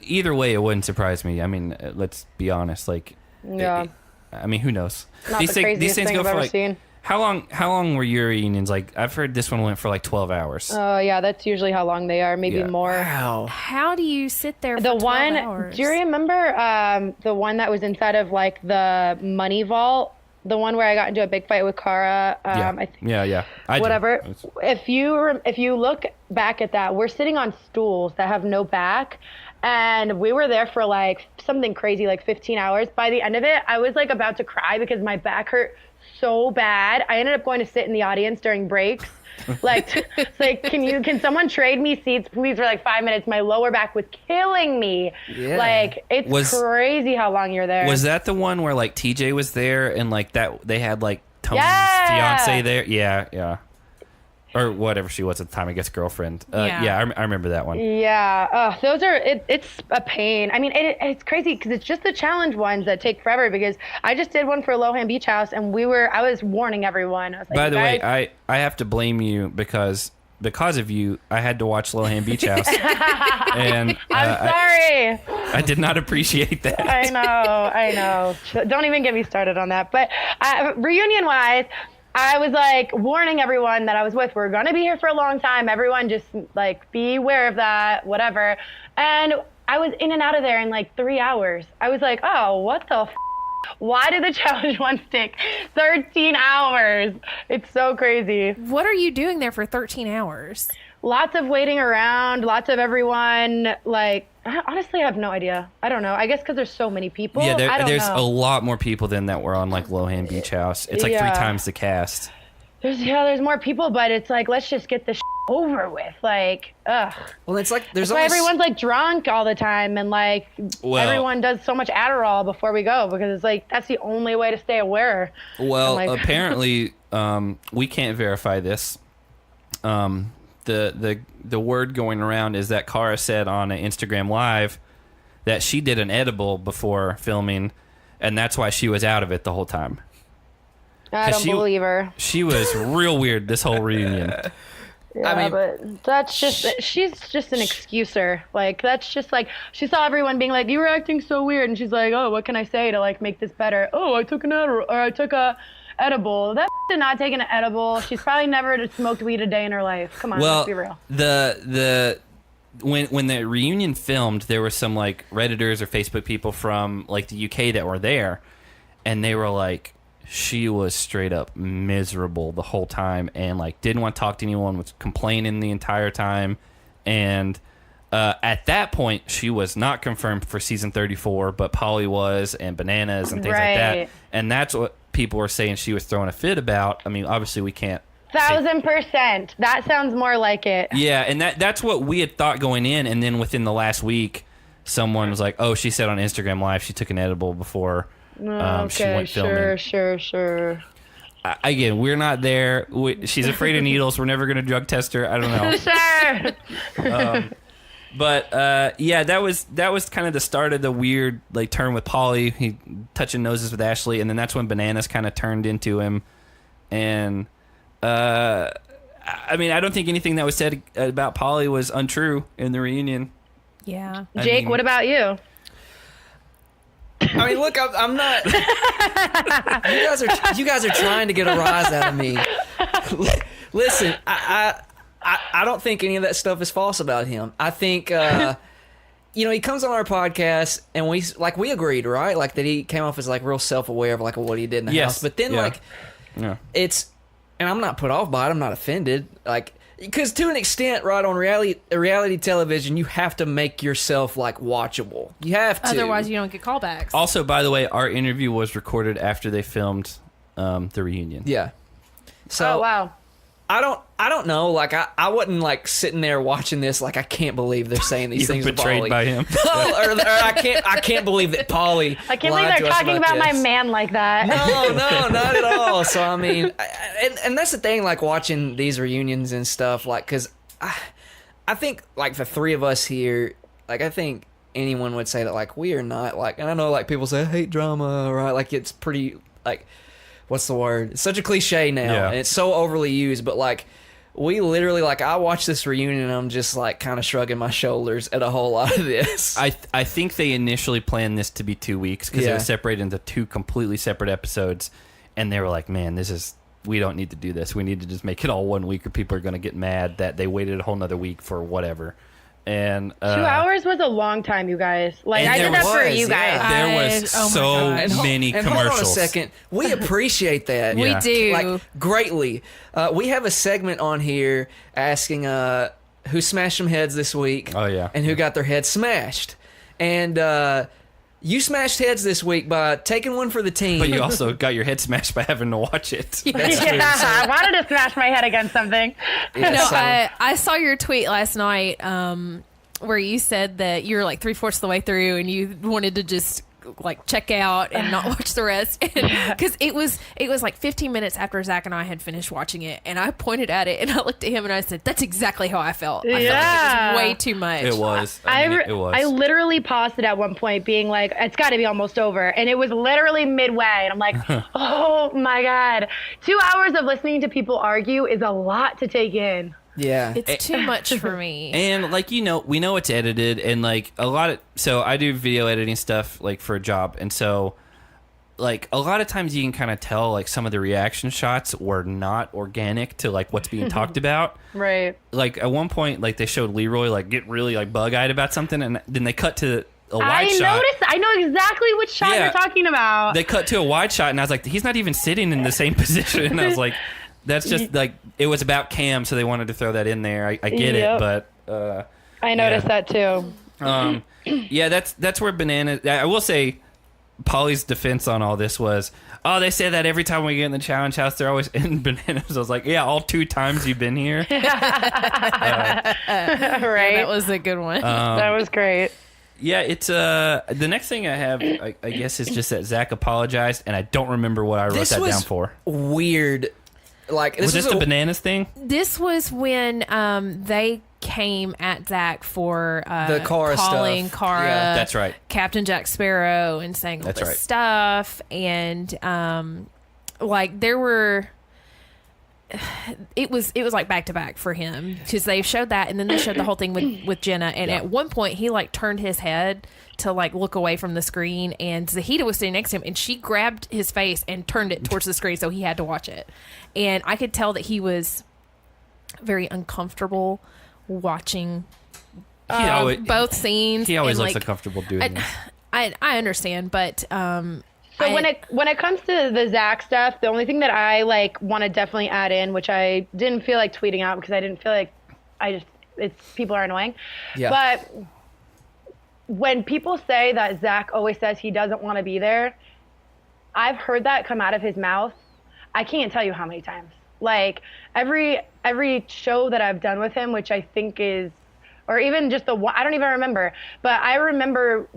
either way, it wouldn't surprise me. I mean, let's be honest. Like, yeah. Who knows? Not these things go for like. Seen. How long were your reunions? Like, I've heard this one went for like 12 hours. Oh, yeah, that's usually how long they are, maybe more. Wow. How do you sit there for 12 hours? Do you remember the one that was inside of like the money vault? The one where I got into a big fight with Cara? Yeah. I think, yeah. Whatever. If you look back at that, we're sitting on stools that have no back. And we were there for like something crazy, like 15 hours. By the end of it, I was like about to cry because my back hurt so bad. I ended up going to sit in the audience during breaks. Like, it's like, can someone trade me seats, please, for like 5 minutes? My lower back was killing me. Yeah. Like, it's crazy how long you're there. Was that the one where like TJ was there and like that they had like Tony's fiance there? Yeah. Or whatever she was at the time, I guess girlfriend. I remember that one. Yeah, those are, it's a pain. I mean, it's crazy because it's just the challenge ones that take forever, because I just did one for Lohan Beach House and I was warning everyone. I was like, by the way, I have to blame you because of you, I had to watch Lohan Beach House. And I'm sorry. I did not appreciate that. I know. Don't even get me started on that. But reunion-wise, I was like warning everyone that I was with, we're going to be here for a long time. Everyone just like be aware of that, whatever. And I was in and out of there in like 3 hours. I was like, oh, what the why did the challenge ones take 13 hours? It's so crazy. What are you doing there for 13 hours? Lots of waiting around, lots of everyone, like, honestly, I have no idea. I don't know. I guess because there's so many people. Yeah, there's a lot more people than that were on like Lohan Beach House. It's like 3 times the cast. There's more people, but it's like, let's just get this over with. Like, ugh. Well, it's like that's why everyone's like drunk all the time, and like everyone does so much Adderall before we go, because it's like that's the only way to stay aware. Well, like, apparently, we can't verify this. The word going around is that Cara said on an Instagram Live that she did an edible before filming, and that's why she was out of it the whole time. I don't believe her. She was real weird this whole reunion. Yeah, but that's just, she's just an excuser. Like, that's just like, she saw everyone being like, you were acting so weird, and she's like, oh, what can I say to like make this better? Oh, I took an edible, or I took a edible. That did not take an edible. She's probably never smoked weed a day in her life. Come on, let's be real. When the reunion filmed, there were some like Redditors or Facebook people from like the UK that were there, and they were like, she was straight up miserable the whole time and like didn't want to talk to anyone, was complaining the entire time. And at that point, she was not confirmed for season 34, but Pauly was, and Bananas and things like that. And that's what people were saying she was throwing a fit about. I mean, obviously we can't. 1000%. That sounds more like it. Yeah, and that's what we had thought going in, and then within the last week, someone was like, oh, she said on Instagram Live she took an edible before she went filming. Sure. Again, we're not there. She's afraid of needles. We're never going to drug test her. I don't know. Sure. But that was kind of the start of the weird like turn with Pauly. He touching noses with Ashley, and then that's when Bananas kind of turned into him. And I mean, I don't think anything that was said about Pauly was untrue in the reunion. Yeah. Jake, what about you? I mean, look, I'm not. You guys are trying to get a rise out of me. Listen, I don't think any of that stuff is false about him. I think, he comes on our podcast and we agreed, right? Like that he came off as like real self-aware of like what he did in the house. But then it's, and I'm not put off by it. I'm not offended. Like, because to an extent, right, on reality television, you have to make yourself like watchable. You have to. Otherwise, you don't get callbacks. Also, by the way, our interview was recorded after they filmed the reunion. Yeah. So, oh, wow. I don't know. Like I wasn't like sitting there watching this. Like I can't believe they're saying these things. Betrayed by him. No, or I can't believe that Pauly. I can't believe they're talking about my man like that. No, not at all. So I mean, and that's the thing. Like watching these reunions and stuff. Like, because I think like the three of us here. Like I think anyone would say that like we are not like. And I know like people say I hate drama, right? Like it's pretty like. What's the word? It's such a cliche now, and it's so overly used. But like, we literally like I watch this reunion, and I'm just like kind of shrugging my shoulders at a whole lot of this. I think they initially planned this to be 2 weeks because it was separated into 2 completely separate episodes, and they were like, "Man, we don't need to do this. We need to just make it all 1 week, or people are going to get mad that they waited a whole nother week for whatever." And 2 hours was a long time, you guys. Like I did that for you guys. There was so many commercials. Hold on a second. We appreciate that. We do, like greatly. We have a segment on here asking who smashed some heads this week. Oh yeah, and who got their heads smashed. And you smashed heads this week by taking one for the team. But you also got your head smashed by having to watch it. I wanted to smash my head against something. I saw your tweet last night where you said that you were like 3/4 of the way through and you wanted to just like check out and not watch the rest, because it was like 15 minutes after Zach and I had finished watching it, and I pointed at it and I looked at him and I said, that's exactly how I felt. I felt like it was way too much. It was. It was. I literally paused it at one point being like, it's got to be almost over, and it was literally midway, and I'm like, oh my god, 2 hours of listening to people argue is a lot to take in. Yeah, it's too much for me. And like, we know it's edited, and like so I do video editing stuff like for a job, and so like a lot of times you can kind of tell like some of the reaction shots were not organic to like what's being talked about. Right. Like at one point, like they showed Leroy like get really like bug-eyed about something, and then they cut to a wide shot. I know exactly which shot you're talking about. They cut to a wide shot, and I was like, he's not even sitting in the same position. And I was like, that's just like, it was about Cam, so they wanted to throw that in there. I get it, but I noticed that too. That's where Bananas. I will say, Pauly's defense on all this was, oh, they say that every time we get in the challenge house, they're always in Bananas. I was like, yeah, all 2 times you've been here. Right. Yeah, that was a good one. That was great. Yeah, it's the next thing I have, I guess, is just that Zach apologized, and I don't remember what I wrote that down for. Weird. Like, was this the Bananas thing? This was when they came at Zach for the Cara calling stuff. Cara, that's right, Captain Jack Sparrow, and saying all this stuff, and like there were. It was like back to back for him, because they showed that, and then they showed the whole thing with Jenna, and at one point he like turned his head to like look away from the screen, and Zahida was sitting next to him, and she grabbed his face and turned it towards the screen, so he had to watch it, and I could tell that he was very uncomfortable watching both scenes. He always looks like, uncomfortable doing this. I understand, but so when it comes to the Zach stuff, the only thing that I like want to definitely add in, which I didn't feel like tweeting out because I didn't feel like people are annoying. Yeah. But when people say that Zach always says he doesn't want to be there, I've heard that come out of his mouth. I can't tell you how many times. Like every show that I've done with him, which I think is or even just the one, I don't even remember, but I remember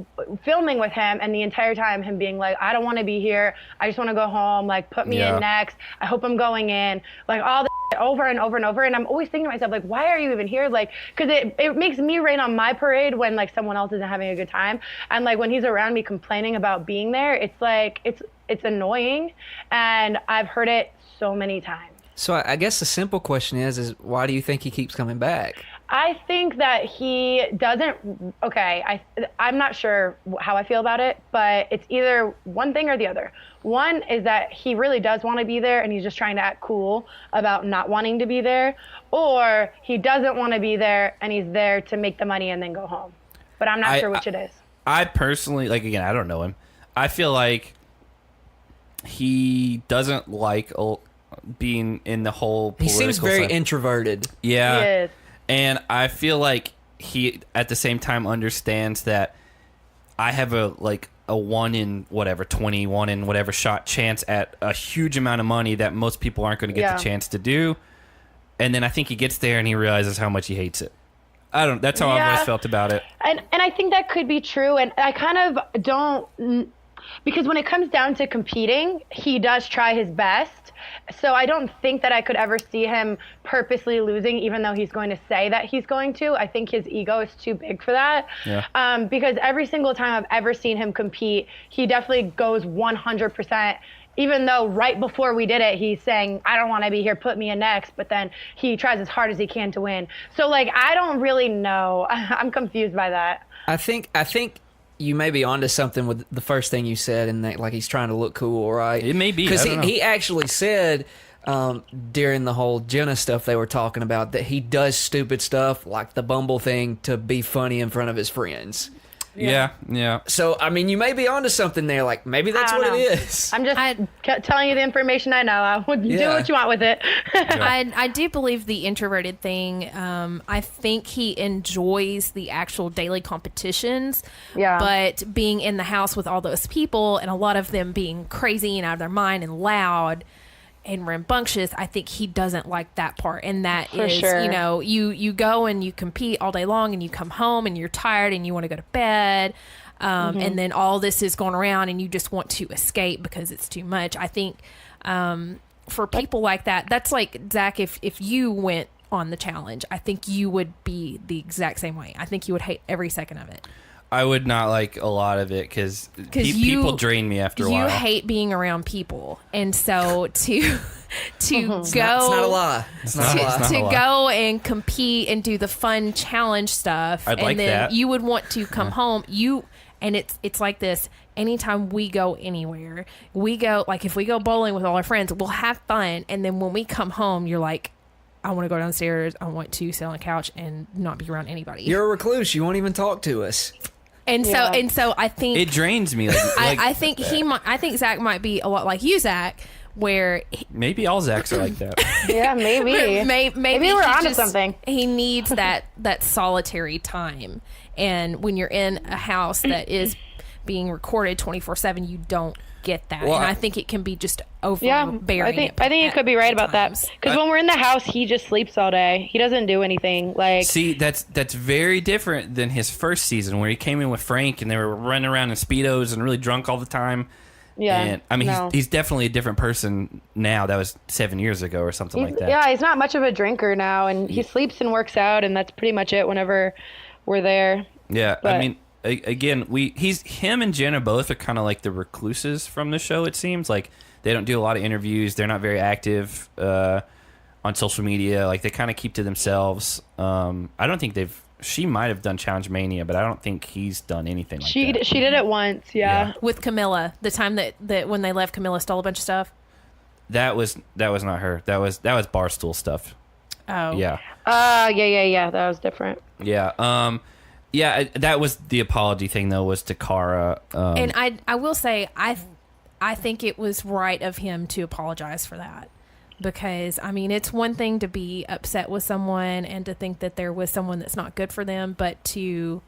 filming with him, and the entire time him being like, I don't want to be here. I just want to go home. Like, put me in next. I hope I'm going in. Like, all this over and over and over. And I'm always thinking to myself, like, why are you even here? Like, because it makes me rain on my parade when like someone else isn't having a good time. And like when he's around me complaining about being there, it's like, it's annoying. And I've heard it so many times. So I guess the simple question is why do you think he keeps coming back? I think that he doesn't, I'm not sure how I feel about it, but it's either one thing or the other. One is that he really does want to be there and he's just trying to act cool about not wanting to be there, or he doesn't want to be there and he's there to make the money and then go home. But I'm not sure which it is. I personally, like, again, I don't know him. I feel like he doesn't like being in the whole political He seems very introverted. Yeah. He is. And I feel like he, at the same time, understands that I have a 1 in whatever, 21 in whatever shot chance at a huge amount of money that most people aren't going to get the chance to do. And then I think he gets there and he realizes how much he hates it. That's how I've always felt about it. And I think that could be true. And I kind of don't, because when it comes down to competing, he does try his best. So I don't think that I could ever see him purposely losing, even though he's going to say that he's going to. I think his ego is too big for that. Yeah. Because every single time I've ever seen him compete, he definitely goes 100%. Even though right before we did it, he's saying, I don't want to be here, put me in next. But then he tries as hard as he can to win. So, like, I don't really know. I'm confused by that. I think you may be onto something with the first thing you said, and that, like, he's trying to look cool, right? It may be. Because he actually said during the whole Jenna stuff they were talking about that he does stupid stuff like the Bumble thing to be funny in front of his friends. Yeah. So, I mean, you may be onto something there. Like, maybe that's what it is. I'm just telling you the information I know. I would do what you want with it. I do believe the introverted thing. I think he enjoys the actual daily competitions. Yeah. But being in the house with all those people and a lot of them being crazy and out of their mind and loud and rambunctious, I think he doesn't like that part. And that is, you know, you go and you compete all day long and you come home and you're tired and you want to go to bed. And then all this is going around and you just want to escape because it's too much. I think for people like that, that's like, Zach, if you went on the challenge, I think you would be the exact same way. I think you would hate every second of it. I would not like a lot of it because people drain me after a while. You hate being around people, and so to go, it's not a lie. To go and compete and do the fun challenge stuff, you would want to come home. And it's like this. Anytime we go anywhere, like if we go bowling with all our friends, we'll have fun, and then when we come home, you're like, I want to go downstairs. I want to sit on the couch and not be around anybody. You're a recluse. You won't even talk to us. And so I think it drains me. I think Zach might be a lot like you, Zach, where maybe all Zachs are like that. Yeah, maybe. Maybe we're onto something. He needs that solitary time, and when you're in a house that is being recorded 24/7, you don't get that. Well, and I think it can be just overbearing. I think you could be right about that. Because when we're in the house, he just sleeps all day. He doesn't do anything. Like, see, that's very different than his first season where he came in with Frank and they were running around in Speedos and really drunk all the time. Yeah, and I mean, he's definitely a different person now. That was 7 years ago or something like that. Yeah, he's not much of a drinker now, and he sleeps and works out, and that's pretty much it whenever we're there. Yeah, but, I mean, again, him and Jenna both are kind of like the recluses from the show. It seems like they don't do a lot of interviews. They're not very active on social media. Like, they kind of keep to themselves. I don't think she might have done Challenge Mania, but I don't think he's done anything like that. She did it once, yeah. With Camilla, the time that when they left, Camilla stole a bunch of stuff. That was not her. That was Barstool stuff. Oh. Yeah. Yeah. That was different. Yeah. Yeah, that was the apology thing, though, was to Cara. And I will say, I think it was right of him to apologize for that. Because, I mean, it's one thing to be upset with someone and to think that there was someone that's not good for them, but to,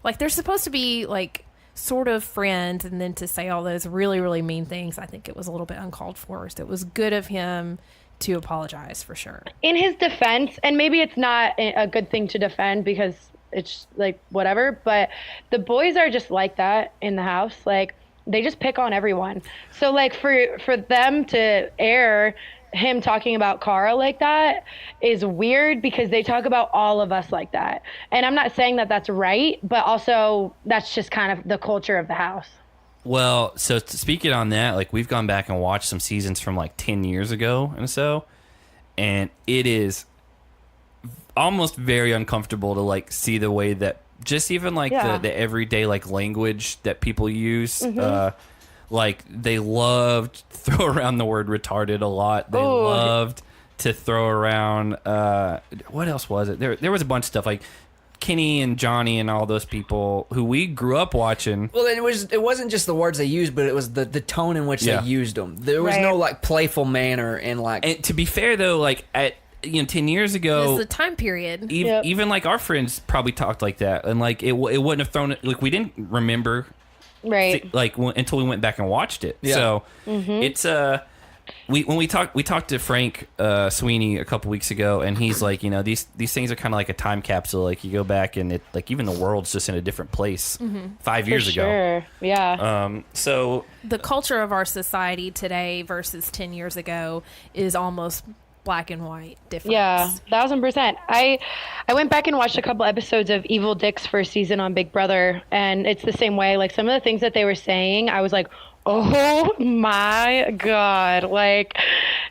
like, they're supposed to be, like, sort of friends, and then to say all those really, really mean things, I think it was a little bit uncalled for. So it was good of him to apologize, for sure. In his defense, and maybe it's not a good thing to defend because it's like whatever. But the boys are just like that in the house. Like they just pick on everyone. So like for them to air him talking about Cara like that is weird because they talk about all of us like that. And I'm not saying that that's right, but also that's just kind of the culture of the house. Well, so speaking on that, like we've gone back and watched some seasons from like 10 years ago and so, and it is almost very uncomfortable to like see the way that just even like the everyday like language that people use. Like they loved to throw around the word retarded a lot. They loved to throw around what else was it? There was a bunch of stuff like Kenny and Johnny and all those people who we grew up watching. Well, it wasn't just the words they used, but it was the tone in which they used them. There was no like playful manner and like. And to be fair though, like at 10 years ago, it's the time period. Even like our friends probably talked like that, and like it wouldn't have thrown it. Like we didn't remember. Right. Like until we went back and watched it. Yeah. So it's we talked to Frank Sweeney a couple weeks ago, and he's like, these things are kind of like a time capsule. Like you go back and it like even the world's just in a different place 5 years ago. Sure. Yeah. So the culture of our society today versus 10 years ago is almost black and white difference. Yeah, 1000%. I went back and watched a couple episodes of Evil Dick's first season on Big Brother, and it's the same way. Like some of the things that they were saying, I was like, oh my God. Like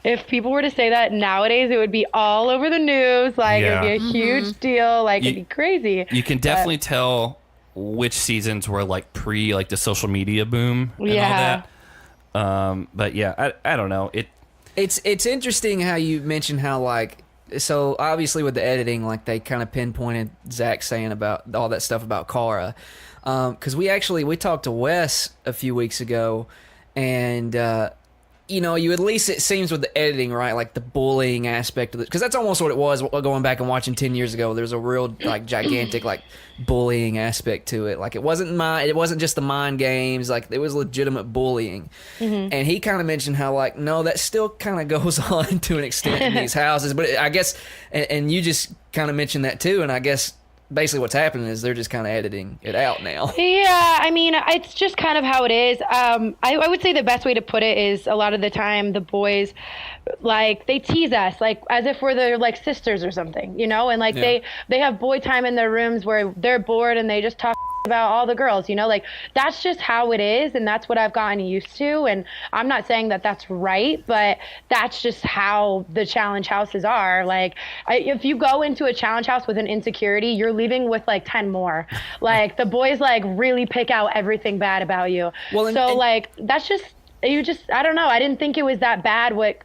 if people were to say that nowadays, it would be all over the news. Like it would be a huge deal. Like it'd be crazy. You can definitely tell which seasons were like pre like the social media boom and all that. But yeah, I don't know. It's interesting how you mentioned how like so obviously with the editing like they kind of pinpointed Zach saying about all that stuff about Cara because we talked to Wes a few weeks ago and you at least it seems with the editing right like the bullying aspect of it because that's almost what it was going back and watching 10 years ago. There's a real like gigantic like bullying aspect to it. Like it wasn't just the mind games, like it was legitimate bullying. And he kind of mentioned how like no, that still kind of goes on to an extent in these houses, but I guess and you just kind of mentioned that too, and I guess basically what's happening is they're just kind of editing it out now. Yeah, I mean, it's just kind of how it is. I would say the best way to put it is a lot of the time the boys, like, they tease us, like, as if we're their, like, sisters or something, And, like, they have boy time in their rooms where they're bored and they just talk about all the girls, like that's just how it is, and that's what I've gotten used to. And I'm not saying that that's right, but that's just how the challenge houses are. Like if you go into a challenge house with an insecurity, you're leaving with like 10 more. Like the boys like really pick out everything bad about you. Well, like that's just I don't know. I didn't think it was that bad what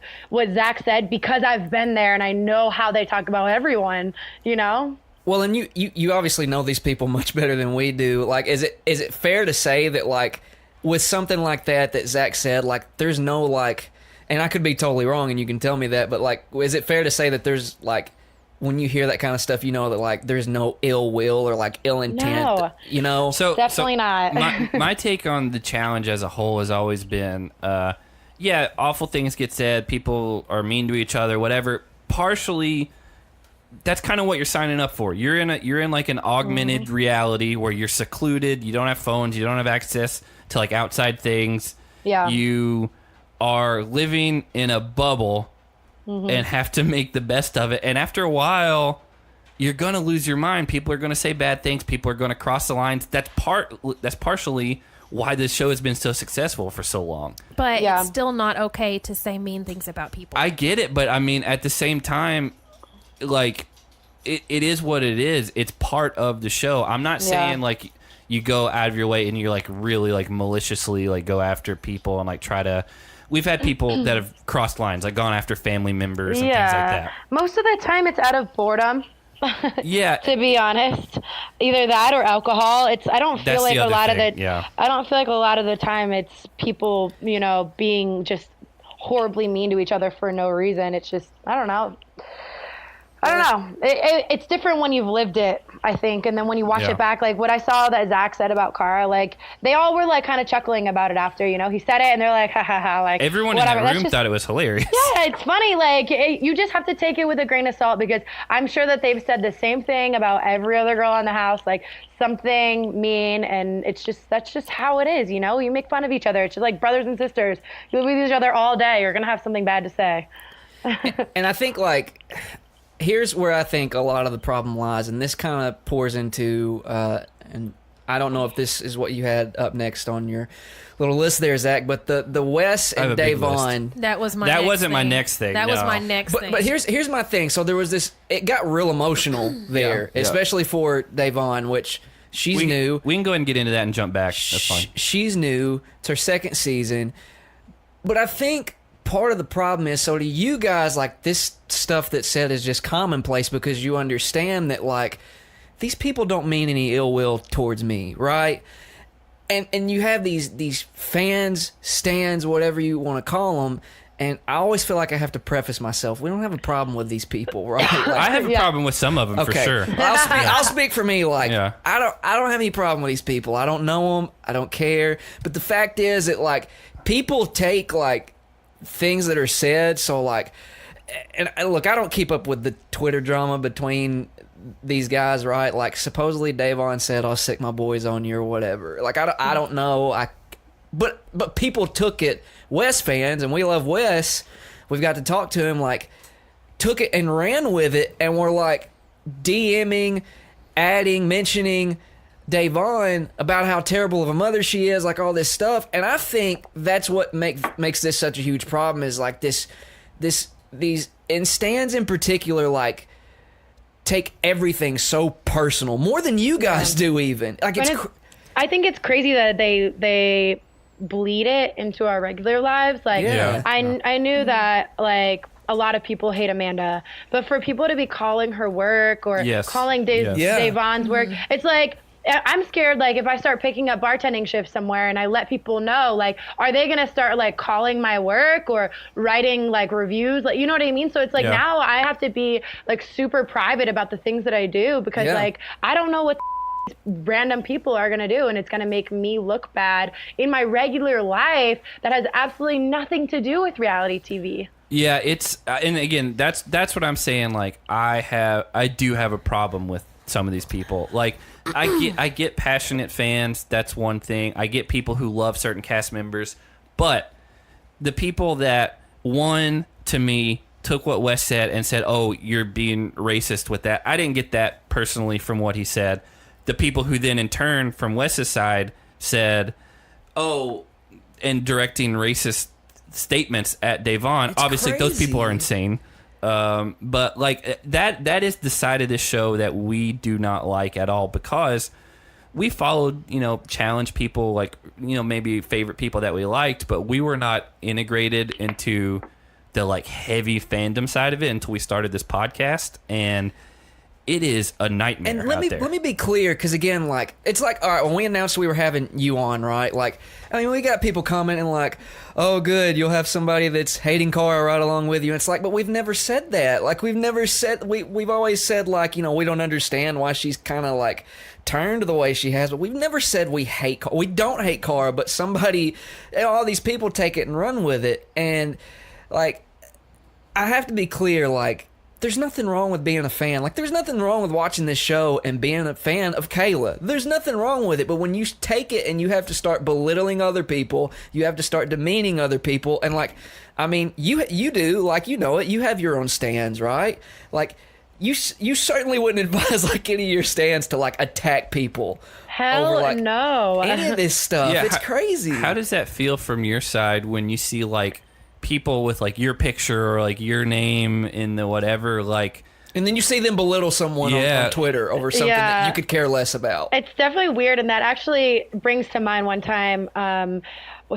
Zach said because I've been there and I know how they talk about everyone, Well, and you obviously know these people much better than we do. Like, is it fair to say that, like, with something like that Zach said, like, there's no, like, and I could be totally wrong and you can tell me that, but, like, is it fair to say that there's, like, when you hear that kind of stuff, that, like, there's no ill will or, like, ill intent, No, definitely not. my take on the challenge as a whole has always been, awful things get said, people are mean to each other, whatever, partially that's kind of what you're signing up for. You're in like an augmented reality where you're secluded. You don't have phones. You don't have access to like outside things. Yeah. You are living in a bubble and have to make the best of it. And after a while, you're gonna lose your mind. People are gonna say bad things. People are gonna cross the lines. That's partially why this show has been so successful for so long. But it's still not okay to say mean things about people. I get it, but I mean, at the same time, like it is what it is. It's part of the show. I'm not saying like you go out of your way and you're like really like maliciously like go after people and like try to. We've had people that have crossed lines, like gone after family members and things like that. Most of the time it's out of boredom. Yeah. To be honest, either that or alcohol. I don't feel like a lot of the time it's people, being just horribly mean to each other for no reason. It's just, I don't know. It's different when you've lived it. I think. And then when you watch it back, like what I saw that Zach said about Cara, like they all were like kind of chuckling about it after, you know, he said it and they're like, ha ha ha, like everyone whatever. in that room thought it was hilarious. Yeah, it's funny. Like you just have to take it with a grain of salt, because I'm sure that they've said the same thing about every other girl in the house, like something mean, and that's just how it is, you know. You make fun of each other. It's just like brothers and sisters. You live with each other all day. You're gonna have something bad to say. And I think like here's where I think a lot of the problem lies, and this kind of pours into and I don't know if this is what you had up next on your little list there, Zach, but the Wes and Davon. That was my. That next wasn't thing. my next thing. That was my next thing. But here's my thing. So there was this. It got real emotional there, especially for Davon, which she's new. We can go ahead and get into that and jump back. That's fine. She's new. It's her second season, but I think part of the problem is, so to you guys, like this stuff that's said is just commonplace because you understand that like these people don't mean any ill will towards me, right? And you have these fans, stans, whatever you want to call them, and I always feel like I have to preface myself. We don't have a problem with these people, right? Like, I have a problem with some of them for sure. I'll speak for me. Like I don't have any problem with these people. I don't know them. I don't care. But the fact is that like people take like things that are said, so like, and look, I don't keep up with the Twitter drama between these guys, right? Like supposedly Davon said, "I'll sick my boys on you" or whatever. Like I don't know. But people took it. Wes fans, and we love Wes. We've got to talk to him. Like took it and ran with it, and we're like DMing, mentioning Davon about how terrible of a mother she is, like all this stuff. And I think that's what makes this such a huge problem, is like these and Stans in particular, like take everything so personal, more than you guys do even. Like I think it's crazy that they bleed it into our regular lives. Like I knew that like a lot of people hate Amanda, but for people to be calling her work or calling Davon's work, it's like, I'm scared, like, if I start picking up bartending shifts somewhere and I let people know, like, are they going to start, like, calling my work or writing, like, reviews? Like, you know what I mean? So it's like now I have to be, like, super private about the things that I do because, like, I don't know what random people are going to do, and it's going to make me look bad in my regular life that has absolutely nothing to do with reality TV. Yeah, it's and again, that's what I'm saying. Like, I do have a problem with some of these people. Like, I get passionate fans. That's one thing. I get people who love certain cast members, but the people that to me took what Wes said and said, "Oh, you're being racist with that." I didn't get that personally from what he said. The people who then in turn from Wes's side said, "Oh," and directing racist statements at Davon. It's obviously crazy. Those people are insane. But like that is the side of this show that we do not like at all, because we followed, challenge people, like, maybe favorite people that we liked, but we were not integrated into the like heavy fandom side of it until we started this podcast, and it is a nightmare. And let me be clear, because again, like, it's like, all right, when we announced we were having you on, right? Like, I mean, we got people commenting like, "Oh, good, you'll have somebody that's hating Cara right along with you." And it's like, but we've never said that. Like, we've always said, like, we don't understand why she's kind of like turned the way she has, but we've never said we hate Cara. We don't hate Cara, but all these people take it and run with it. And like, I have to be clear, like, there's nothing wrong with being a fan. Like, there's nothing wrong with watching this show and being a fan of Kailah. There's nothing wrong with it. But when you take it and you have to start belittling other people, you have to start demeaning other people. And, like, I mean, you do, like, it. You have your own stands, right? Like, you certainly wouldn't advise, like, any of your stands to, like, attack people. Hell over, like, no. any of this stuff. Yeah, it's crazy. How does that feel from your side when you see, like, people with like your picture or like your name in the whatever, like, and then you see them belittle someone on Twitter over something that you could care less about? It's definitely weird, and that actually brings to mind one time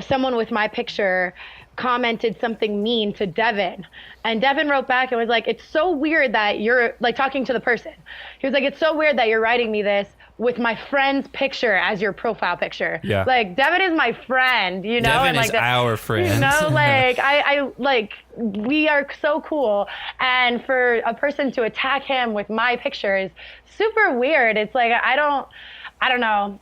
someone with my picture commented something mean to Devin, and Devin wrote back and was like, "It's so weird that you're like," talking to the person, he was like, "It's so weird that you're writing me this with my friend's picture as your profile picture. Yeah. Like, Devin is my friend, you know? Devin and like is our friend. You know, like, I like, we are so cool. And for a person to attack him with my picture is super weird. It's like, I don't know.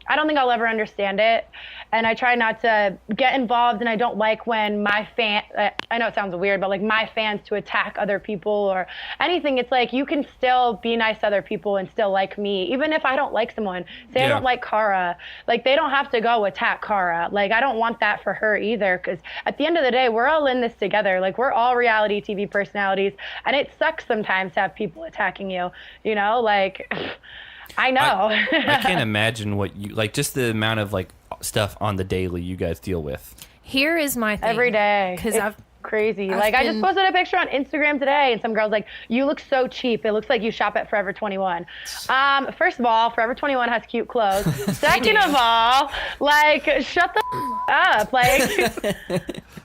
I don't think I'll ever understand it. And I try not to get involved, and I don't like when my I know it sounds weird, but like my fans to attack other people or anything. It's like, you can still be nice to other people and still like me. Even if I don't like someone, say I don't like Cara, like they don't have to go attack Cara. Like, I don't want that for her either, because at the end of the day, we're all in this together. Like, we're all reality TV personalities, and it sucks sometimes to have people attacking you, you know, like... I know. I can't imagine what you like. Just the amount of like stuff on the daily you guys deal with. Here is my thing. Every day, because I've crazy. Like, I just posted a picture on Instagram today, and some girl's like, "You look so cheap. It looks like you shop at Forever 21." First of all, Forever 21 has cute clothes. Second of all, like, shut the up. Like,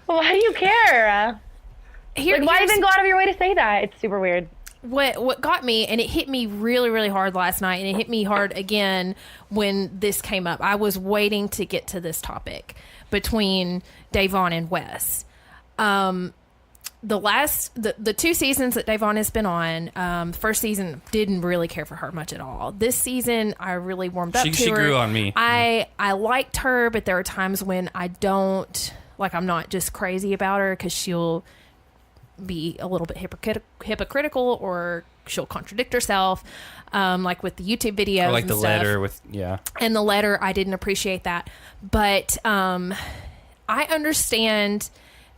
why do you care? Like, why even go out of your way to say that? It's super weird. What got me, and it hit me really, really hard last night, and it hit me hard again when this came up. I was waiting to get to this topic between Davon and Wes. The 2 seasons that Davon has been on, the first season didn't really care for her much at all. This season, I really warmed up to her. She grew on me. I liked her, but there are times when I don't, like, I'm not just crazy about her, because she'll be a little bit hypocritical, or she'll contradict herself, like with the YouTube videos, or like the stuff. letter with and the letter, I didn't appreciate that, but I understand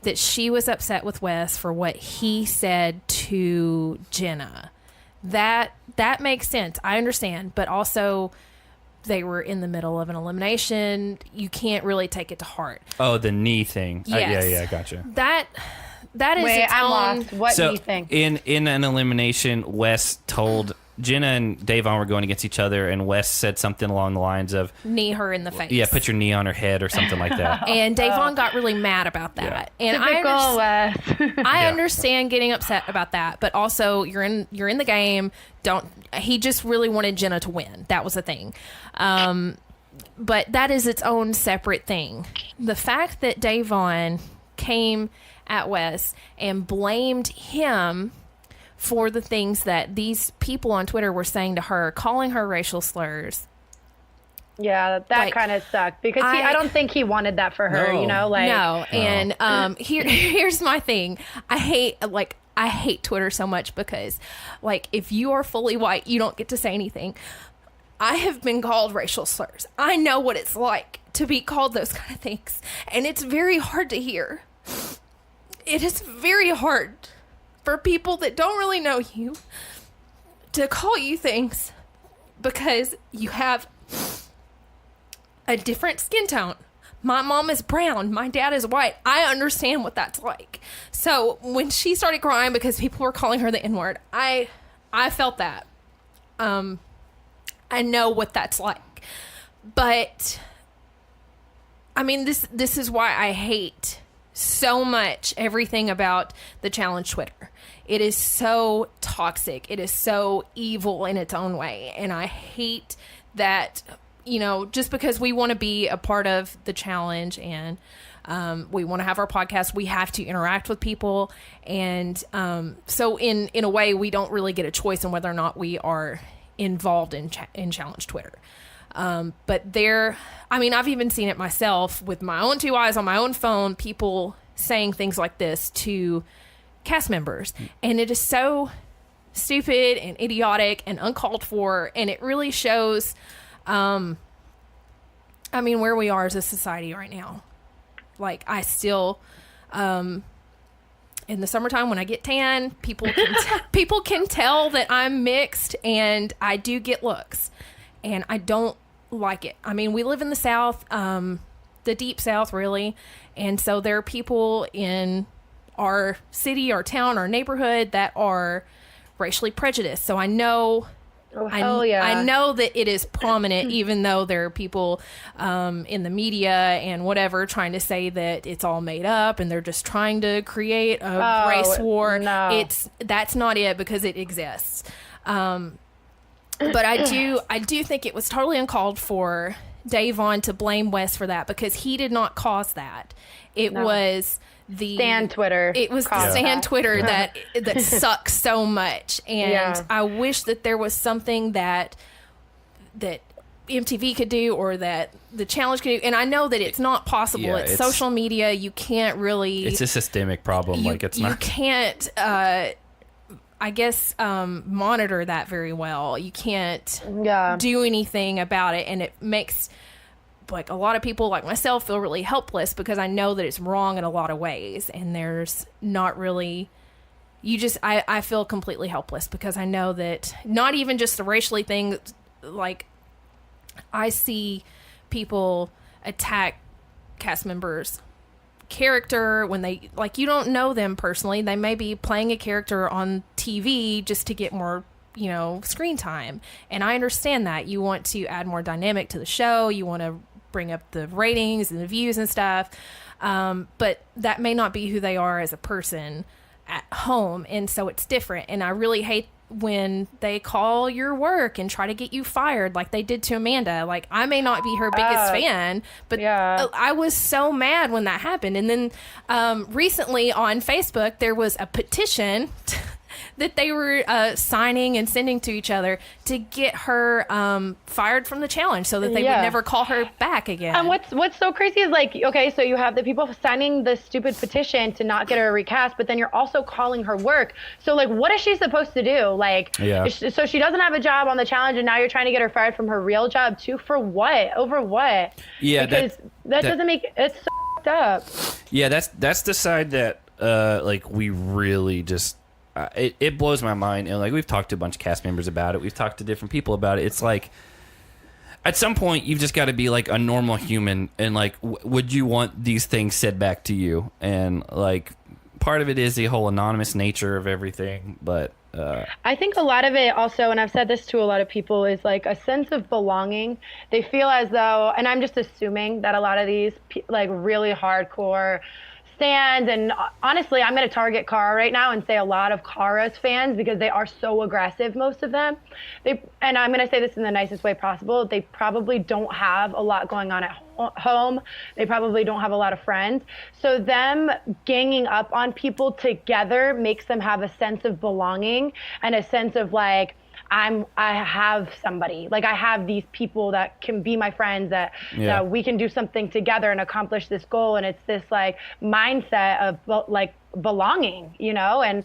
that she was upset with Wes for what he said to Jenna. That makes sense. I understand, but also they were in the middle of an elimination. You can't really take it to heart. Oh, the knee thing. Yes. Yeah, gotcha. That is its I'm own... lost. What do you think? In an elimination, Wes told Jenna and Davon were going against each other, and Wes said something along the lines of, knee her in the face. Yeah, put your knee on her head or something like that. And Davon got really mad about that. Yeah. And Typical I understand getting upset about that, but also you're in the game. He just really wanted Jenna to win. That was the thing. But that is its own separate thing. The fact that Davon came at Wes and blamed him for the things that these people on Twitter were saying to her, calling her racial slurs. Yeah, that kind of sucked, because I don't think he wanted that for her, you know? Like, no. And here's my thing. I hate Twitter so much, because, like, if you are fully white, you don't get to say anything. I have been called racial slurs. I know what it's like to be called those kind of things, and it's very hard to hear. It is very hard for people that don't really know you to call you things because you have a different skin tone. My mom is brown. My dad is white. I understand what that's like. So when she started crying because people were calling her the N-word, I felt that. I know what that's like. But, I mean, this is why I hate so much everything about the challenge Twitter. It is so toxic. It is so evil in its own way. And I hate that, you know, just because we want to be a part of the challenge and we want to have our podcast, we have to interact with people. And so in a way, we don't really get a choice in whether or not we are involved in challenge Twitter. But I've even seen it myself with my own 2 eyes on my own phone, people saying things like this to cast members. And it is so stupid and idiotic and uncalled for. And it really shows, where we are as a society right now. Like, I still, in the summertime when I get tan, people can tell that I'm mixed, and I do get looks. And I don't like it. I mean, we live in the South, the deep South, really. And so there are people in our city, our town, our neighborhood that are racially prejudiced. So I know, I know that it is prominent, even though there are people in the media and whatever trying to say that it's all made up and they're just trying to create a race war. No. That's not it, because it exists. But I do think it was totally uncalled for Davon to blame Wes for that, because he did not cause that. It was the Stan Twitter. It was the Stan Twitter that sucks so much. And I wish that there was something that MTV could do, or that the challenge could do. And I know that it's not possible. Yeah, it's social media. You can't really. It's a systemic problem. You can't. I guess monitor that very well. You can't do anything about it, and it makes like a lot of people like myself feel really helpless, because I know that it's wrong in a lot of ways, and there's not really. I feel completely helpless, because I know that not even just the racially thing, like I see people attack cast members' character when they, like, you don't know them personally. They may be playing a character on TV just to get more, screen time. And I understand that. You want to add more dynamic to the show. You want to bring up the ratings and the views and stuff. But that may not be who they are as a person at home. And so it's different. And I really hate when they call your work and try to get you fired like they did to Amanda. Like, I may not be her biggest fan, but I was so mad when that happened. And then recently on Facebook, there was a petition that they were signing and sending to each other to get her fired from the challenge, so that they would never call her back again. And what's so crazy is, like, okay, so you have the people signing the stupid petition to not get her recast, but then you're also calling her work. So, like, what is she supposed to do? Like, so she doesn't have a job on the challenge, and now you're trying to get her fired from her real job too? For what? Over what? Yeah, because that doesn't make it's so f***ed up. Yeah, that's the side that like we really just. It blows my mind, and like we've talked to a bunch of cast members about it. We've talked to different people about it. It's like, at some point, you've just got to be like a normal human, and like, would you want these things said back to you? And like, part of it is the whole anonymous nature of everything, but I think a lot of it also, and I've said this to a lot of people, is like a sense of belonging. They feel as though, and I'm just assuming that a lot of these like really hardcore stands, and honestly, I'm going to target Cara right now and say a lot of Cara's fans, because they are so aggressive, most of them. And I'm going to say this in the nicest way possible. They probably don't have a lot going on at home. They probably don't have a lot of friends. So them ganging up on people together makes them have a sense of belonging and a sense of like, I have somebody, like I have these people that can be my friends, that we can do something together and accomplish this goal. And it's this like mindset of like belonging, and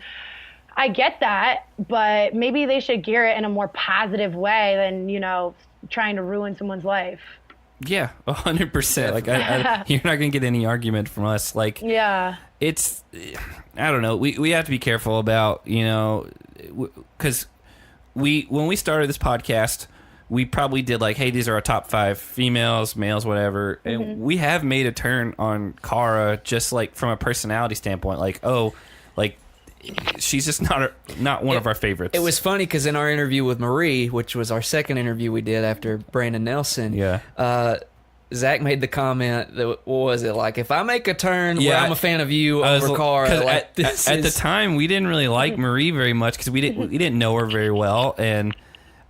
I get that, but maybe they should gear it in a more positive way than, trying to ruin someone's life. Yeah, 100%. Like you're not going to get any argument from us. Like, it's, I don't know. We have to be careful about, because when we started this podcast, we probably did like, hey, these are our top 5 females, males, whatever. And we have made a turn on Cara, just like from a personality standpoint. Like, oh, like she's just not one of our favorites. It was funny because in our interview with Marie, which was our second interview we did after Brandon Nelson, Zach made the comment that, what was it, like, if I make a turn where I'm a fan of you over Cara, like, at the time we didn't really like Marie very much because we didn't know her very well, and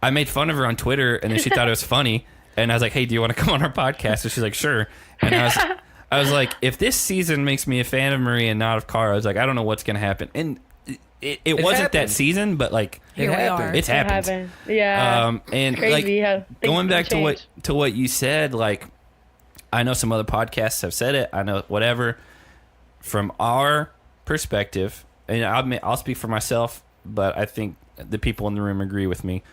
I made fun of her on Twitter, and then she thought it was funny, and I was like, hey, do you want to come on our podcast? And she's like, sure. And I was like, if this season makes me a fan of Marie and not of Cara, I was like, I don't know what's gonna happen. And it wasn't happened. That season, but like it happened. It's happened. Yeah. And crazy like going back to what you said, like, I know some other podcasts have said it. I know whatever. From our perspective, and I'll speak for myself, but I think the people in the room agree with me.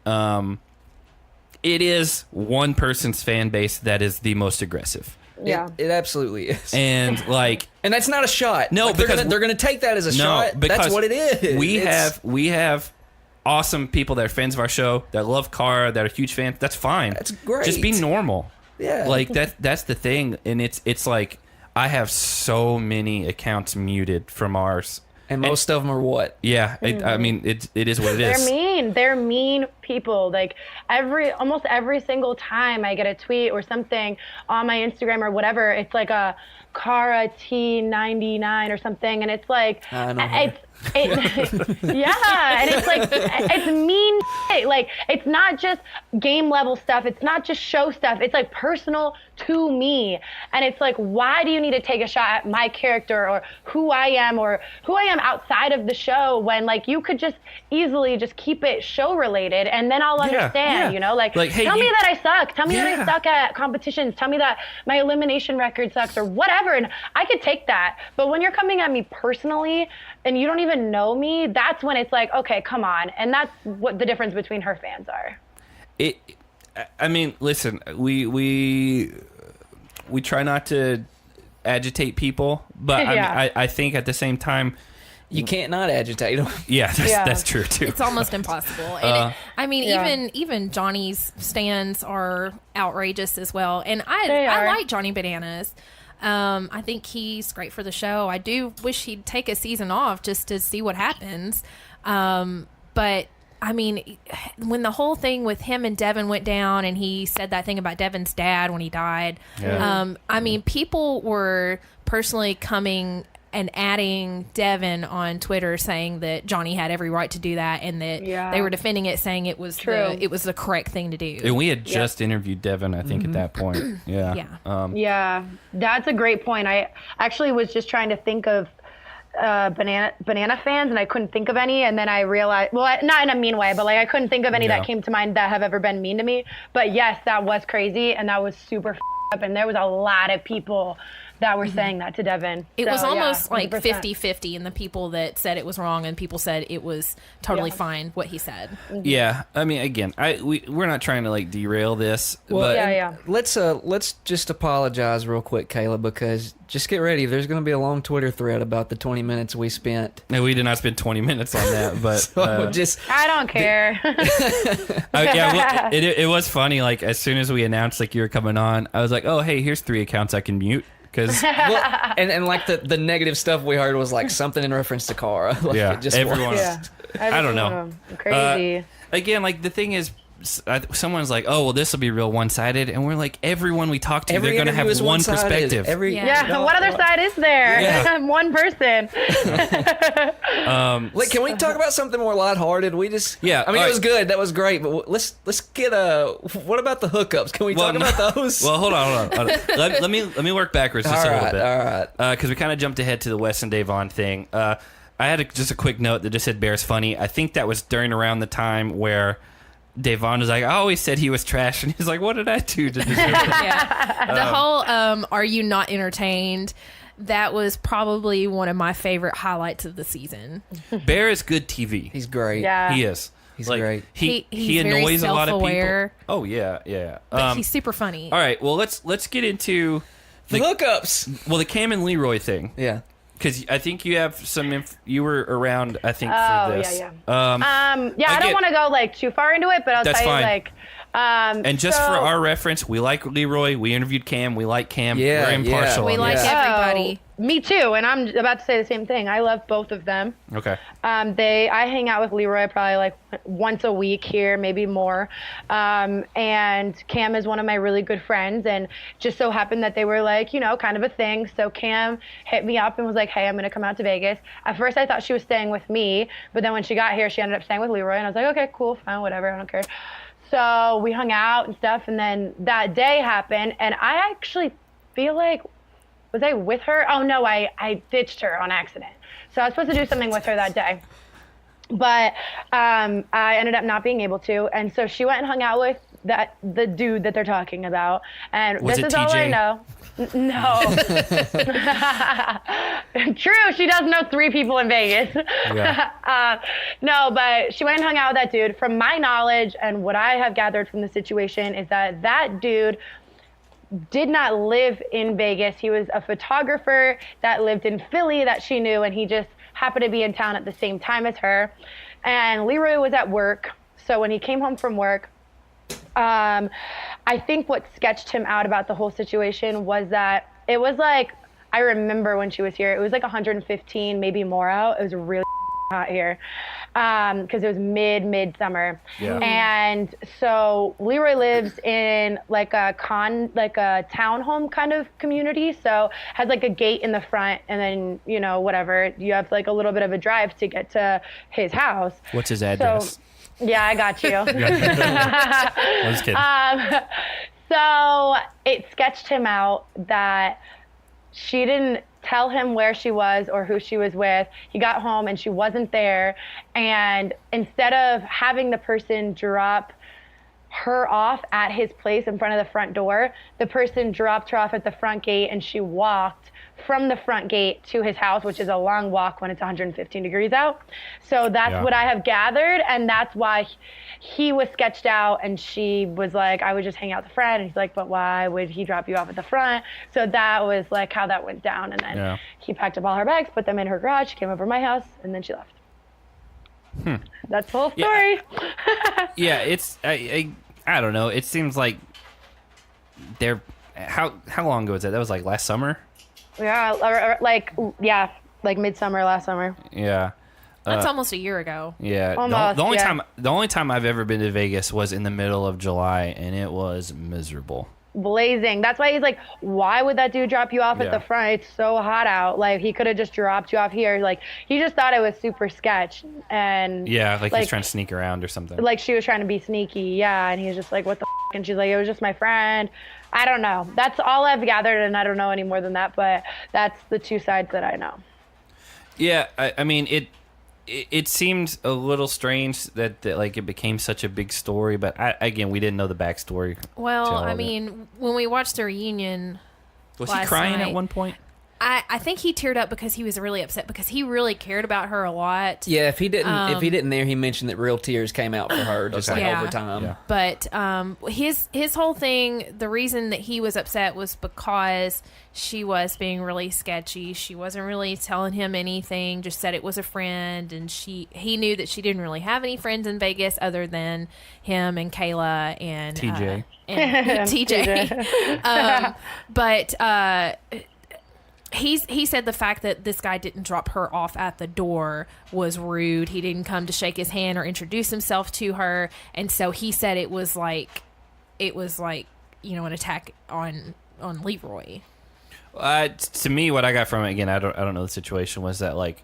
It is one person's fan base that is the most aggressive. Yeah, it absolutely is. And like, and that's not a shot. No, like, because they're gonna take that as a shot. That's what it is. We have awesome people that are fans of our show that love Cara, that are huge fans. That's fine. That's great. Just be normal. Yeah, like that's the thing, and it's like I have so many accounts muted from ours, and most of them are what? Yeah, I mean it is what it is. They're mean people. Like almost every single time I get a tweet or something on my Instagram or whatever, it's like a Cara T99 or something, and it's like yeah, and it's like it's mean shit. Like, it's not just game level stuff, it's not just show stuff, it's like personal to me, and it's like, why do you need to take a shot at my character or who I am outside of the show, when like you could just easily just keep it show related, and then I'll understand. You know, like hey, tell me that I suck, tell me that I suck at competitions, tell me that my elimination record sucks or whatever, and I could take that. But when you're coming at me personally and you don't even know me, that's when it's like, okay, come on. And that's what the difference between her fans are. I mean, listen, we try not to agitate people, but I think at the same time, you can't not agitate them. Yeah, that's true too. It's almost impossible. And even Johnny's stands are outrageous as well. And I like Johnny Bananas. I think he's great for the show. I do wish he'd take a season off just to see what happens. But I mean, when the whole thing with him and Devin went down, and he said that thing about Devin's dad when he died, I mean, people were personally coming and adding Devin on Twitter, saying that Johnny had every right to do that, and that they were defending it, saying it was the correct thing to do. And we had just interviewed Devin, I think, at that point. Yeah, that's a great point. I actually was just trying to think of banana fans, and I couldn't think of any, and then I realized, well, not in a mean way, but like I couldn't think of any that came to mind that have ever been mean to me. But yes, that was crazy, and that was super up, and there was a lot of people that were saying that to Devin. It was almost like 50-50 in the people that said it was wrong and people said it was totally fine what he said. Yeah, I mean, again, we're not trying to like derail this. Well, but let's just apologize real quick, Kailah, because just get ready. There's going to be a long Twitter thread about the 20 minutes we spent. No, we did not spend 20 minutes on that, but so I don't care. It was funny. Like, as soon as we announced like you were coming on, I was like, oh, hey, here's 3 accounts I can mute. And like the negative stuff we heard was like something in reference to Cara. Like everyone. I don't know. Crazy. Again, like the thing is, someone's like, "Oh, well, this will be real one-sided," and we're like, everyone we talk to, they're going to have one perspective. What other side is there? Yeah. One person. Like, can we talk about something more lighthearted? I mean, it was good. That was great. But let's get what about the hookups? Can we talk about those? Well, hold on. let me work backwards just a little bit. All right. Because we kind of jumped ahead to the Wes and Davon thing. I had just a quick note that just said Bear's funny. I think that was during around the time where Davon was like, I always said he was trash, and he's like, what did I do to deserve it? The whole are you not entertained, that was probably one of my favorite highlights of the season. Bear is good TV. He's great. Yeah. He is. He's great. He annoys a lot of people. Oh yeah. But he's super funny. All right, well let's get into the hookups. Well, the Cam and Leroy thing. Yeah. Because I think you have some. You were around, I think, for this. Yeah. I don't want to go like too far into it, but I'll tell you like. And just for our reference, we like Leroy. We interviewed Cam. We like Cam. We're impartial. We like everybody. Me too, and I'm about to say the same thing. I love both of them. Okay. I hang out with Leroy probably like once a week here, maybe more. And Cam is one of my really good friends, and just so happened that they were like, kind of a thing. So Cam hit me up and was like, hey, I'm gonna come out to Vegas. At first I thought she was staying with me, but then when she got here, she ended up staying with Leroy, and I was like, okay, cool, fine, whatever, I don't care. So we hung out and stuff, and then that day happened, and I actually feel like, was I with her? Oh no, I ditched her on accident. So I was supposed to do something with her that day, but I ended up not being able to, and so she went and hung out with the dude that they're talking about, and was this is TJ? all I know. No. True, she does know 3 people in Vegas. Yeah. No, but she went and hung out with that dude. From my knowledge and what I have gathered from the situation is that dude did not live in Vegas. He was a photographer that lived in Philly that she knew, and he just happened to be in town at the same time as her. And Leroy was at work, so when he came home from work, I think what sketched him out about the whole situation was that it was like, I remember when she was here, it was like 115, maybe more out. It was really hot here, because it was midsummer. Yeah. And so Leroy lives in like a townhome kind of community, so has like a gate in the front, and then whatever, you have like a little bit of a drive to get to his house. What's his address? So, yeah, I got you. I was kidding. So it sketched him out that she didn't tell him where she was or who she was with. He got home and she wasn't there. And instead of having the person drop her off at his place in front of the front door, the person dropped her off at the front gate, and she walked from the front gate to his house, which is a long walk when it's 115 degrees out. So that's what I have gathered, and that's why he was sketched out, and she was like, I would just hang out with a friend. And he's like, but why would he drop you off at the front? So that was like how that went down. And then he packed up all her bags, put them in her garage, she came over to my house, and then she left. That's the whole story. Yeah, it's I don't know. It seems like they're how long ago was that? That was like last summer. Yeah, like midsummer last summer. Yeah. That's almost a year ago. Yeah. Almost, the only time I've ever been to Vegas was in the middle of July, and it was miserable. Blazing. That's why he's like, why would that dude drop you off at the front? It's so hot out. Like, he could have just dropped you off here. Like, he just thought it was super sketch. And like he's trying to sneak around or something. Like, she was trying to be sneaky. Yeah. And he's just like, what the f? And she's like, it was just my friend. I don't know. That's all I've gathered, and I don't know any more than that. But that's the two sides that I know. Yeah. I mean, it seemed a little strange that like it became such a big story, but again, we didn't know the backstory. Well, I mean, when we watched the reunion, was he crying night, at one point? I think he teared up because he was really upset because he really cared about her a lot. Yeah, if he didn't there, he mentioned that real tears came out for her just over time. Yeah. But his whole thing, the reason that he was upset was because she was being really sketchy. She wasn't really telling him anything, just said it was a friend, and he knew that she didn't really have any friends in Vegas other than him and Kailah and TJ. TJ. But he said the fact that this guy didn't drop her off at the door was rude. He didn't come to shake his hand or introduce himself to her, and so he said it was like an attack on Leroy. To me, what I got from it, again, I don't know the situation, was that like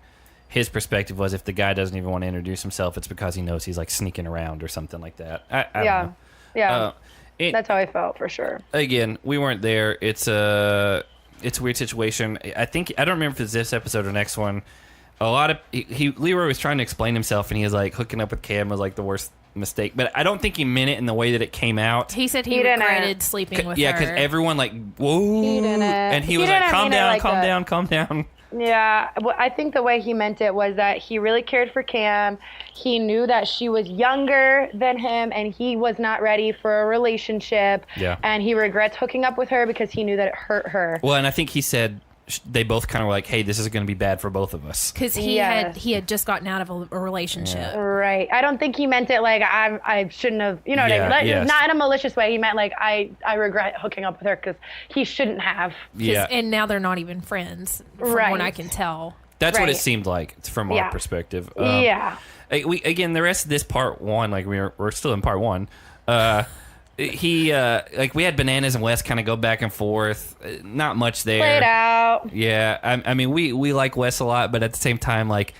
his perspective was if the guy doesn't even want to introduce himself, it's because he knows he's like sneaking around or something like that. I don't know. Yeah. That's how I felt for sure. Again, we weren't there. It's a weird situation. I don't remember if it's this episode or next one. A lot of Leroy was trying to explain himself, and he was like, hooking up with Cam was like the worst mistake, but I don't think he meant it in the way that it came out. He said he regretted sleeping with her. Yeah, because everyone like, whoa, and he was like, calm down. Yeah, well, I think the way he meant it was that he really cared for Cam. He knew that she was younger than him, and he was not ready for a relationship. Yeah. And he regrets hooking up with her because he knew that it hurt her. Well, and I think he said they both kind of were like, hey, this is going to be bad for both of us. Because he had just gotten out of a relationship. Yeah. Right. I don't think he meant it like I shouldn't have, what I mean? Yes. Not in a malicious way. He meant like I regret hooking up with her because he shouldn't have. Yeah. And now they're not even friends from what I can tell. That's what it seemed like from our perspective. Yeah. Again, the rest of this part one, like we're still in part one. We had Bananas and Wes kind of go back and forth. Not much there. Played out. Yeah, I mean, we like Wes a lot, but at the same time, like,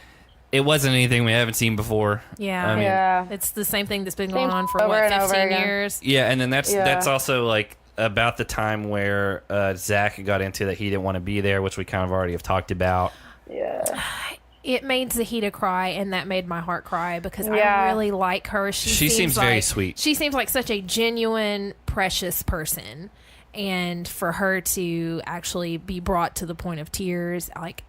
it wasn't anything we haven't seen before. Yeah, it's the same thing that's been going on for 15 years. Yeah, and then that's also like about the time where Zach got into that he didn't want to be there, which we kind of already have talked about. Yeah. It made Zahida cry, and that made my heart cry because I really like her. She seems very sweet. She seems like such a genuine, precious person. And for her to actually be brought to the point of tears, like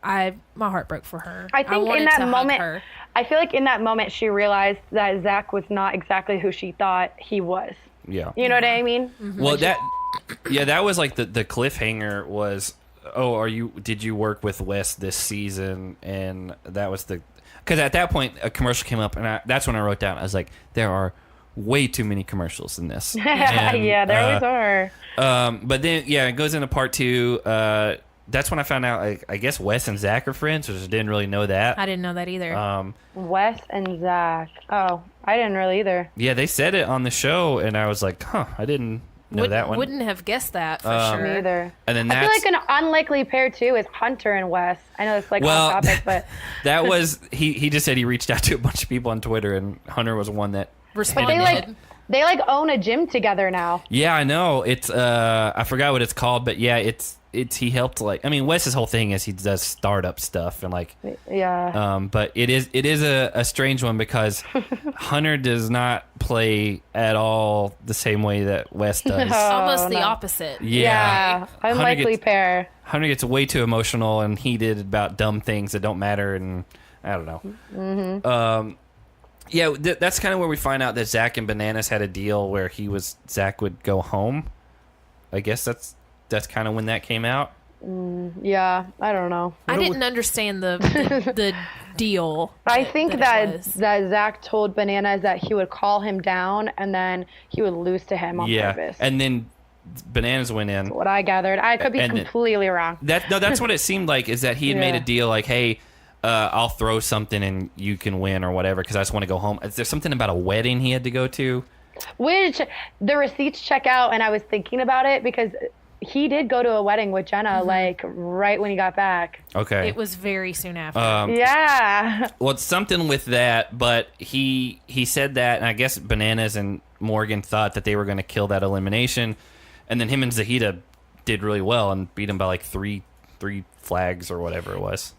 my heart broke for her. I think in that moment, I feel like in that moment she realized that Zach was not exactly who she thought he was. Yeah. You know what I mean? Mm-hmm. Well, that was like the cliffhanger was, did you work with Wes this season? And that was because at that point a commercial came up, and that's when I wrote down, I was like, there are way too many commercials in this. And, yeah, there always are. But then, it goes into part two. that's when I found out, I guess Wes and Zach are friends, which I didn't really know that. I didn't know that either. Wes and Zach. Oh, I didn't really either. Yeah, they said it on the show, and I was like, I didn't know that one. Wouldn't have guessed that for sure. Me either. And then I feel like an unlikely pair, too, is Hunter and Wes. I know it's like off topic, but... that was... He just said he reached out to a bunch of people on Twitter, and Hunter was one that responded. They own a gym together now. Yeah, I know. It's I forgot what it's called, but yeah, it's he helped Wes's whole thing is he does startup stuff and but it is a strange one because Hunter does not play at all the same way that Wes does. Almost the opposite. Yeah. Unlikely pair. Hunter gets way too emotional and heated about dumb things that don't matter, and I don't know. Mm-hmm. Yeah, that's kind of where we find out that Zach and Bananas had a deal where Zach would go home. I guess that's kind of when that came out. Yeah, I don't know. I didn't understand the deal. I think that Zach told Bananas that he would call him down and then he would lose to him on purpose. And then Bananas went in. That's what I gathered. I could be completely wrong. That's what it seemed like, is that he had made a deal like, hey, I'll throw something and you can win or whatever because I just want to go home. Is there something about a wedding he had to go to? Which the receipts check out, and I was thinking about it because he did go to a wedding with Jenna right when he got back. Okay. It was very soon after. Yeah. Well, it's something with that, but he said that, and I guess Bananas and Morgan thought that they were going to kill that elimination, and then him and Zahida did really well and beat him by like three flags or whatever it was.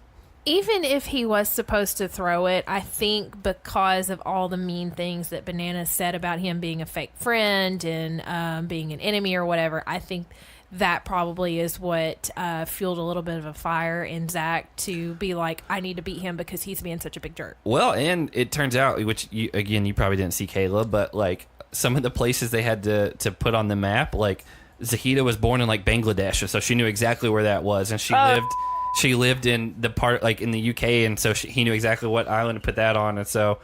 Even if he was supposed to throw it, I think because of all the mean things that Banana said about him being a fake friend and being an enemy or whatever, I think that probably is what fueled a little bit of a fire in Zach to be like, I need to beat him because he's being such a big jerk. Well, and it turns out, which you probably didn't see, Kayla, but like some of the places they had to put on the map, like Zahida was born in like Bangladesh, so she knew exactly where that was, and she lived in the part like in the UK, and so he knew exactly what island to put that on, and so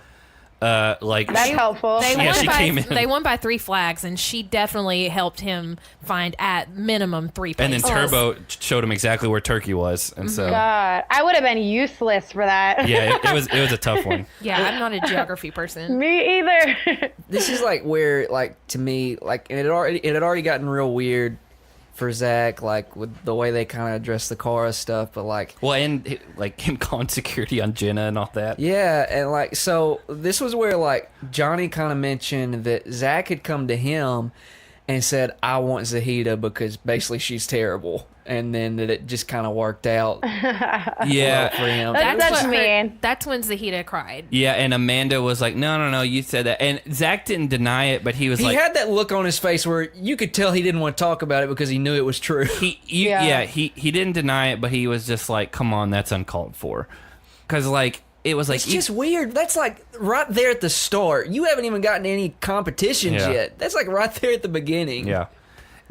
that's helpful. They won by 3 flags, and she definitely helped him find at minimum 3 places. And then Turbo showed him exactly where Turkey was, and so God, I would have been useless for that. Yeah, it was a tough one. Yeah, I'm not a geography person. Me either. This is like where, like, to me, like, and it had already gotten real weird for Zach, like with the way they kind of address the Cara stuff, but like, well, and like him calling security on Jenna and all that. Yeah, and like, so this was where like Johnny kind of mentioned that Zach had come to him and said, "I want Zahida because basically she's terrible," and then that it just kind of worked out. Yeah, for him. That's mean. That's when Zahida cried. Yeah, and Amanda was like, "No, you said that," and Zach didn't deny it, but he was he had that look on his face where you could tell he didn't want to talk about it because he knew it was true. He didn't deny it, but he was just like, "Come on, that's uncalled for," because like. It was like... It's just weird. That's like right there at the start. You haven't even gotten any competitions yet. That's like right there at the beginning. Yeah.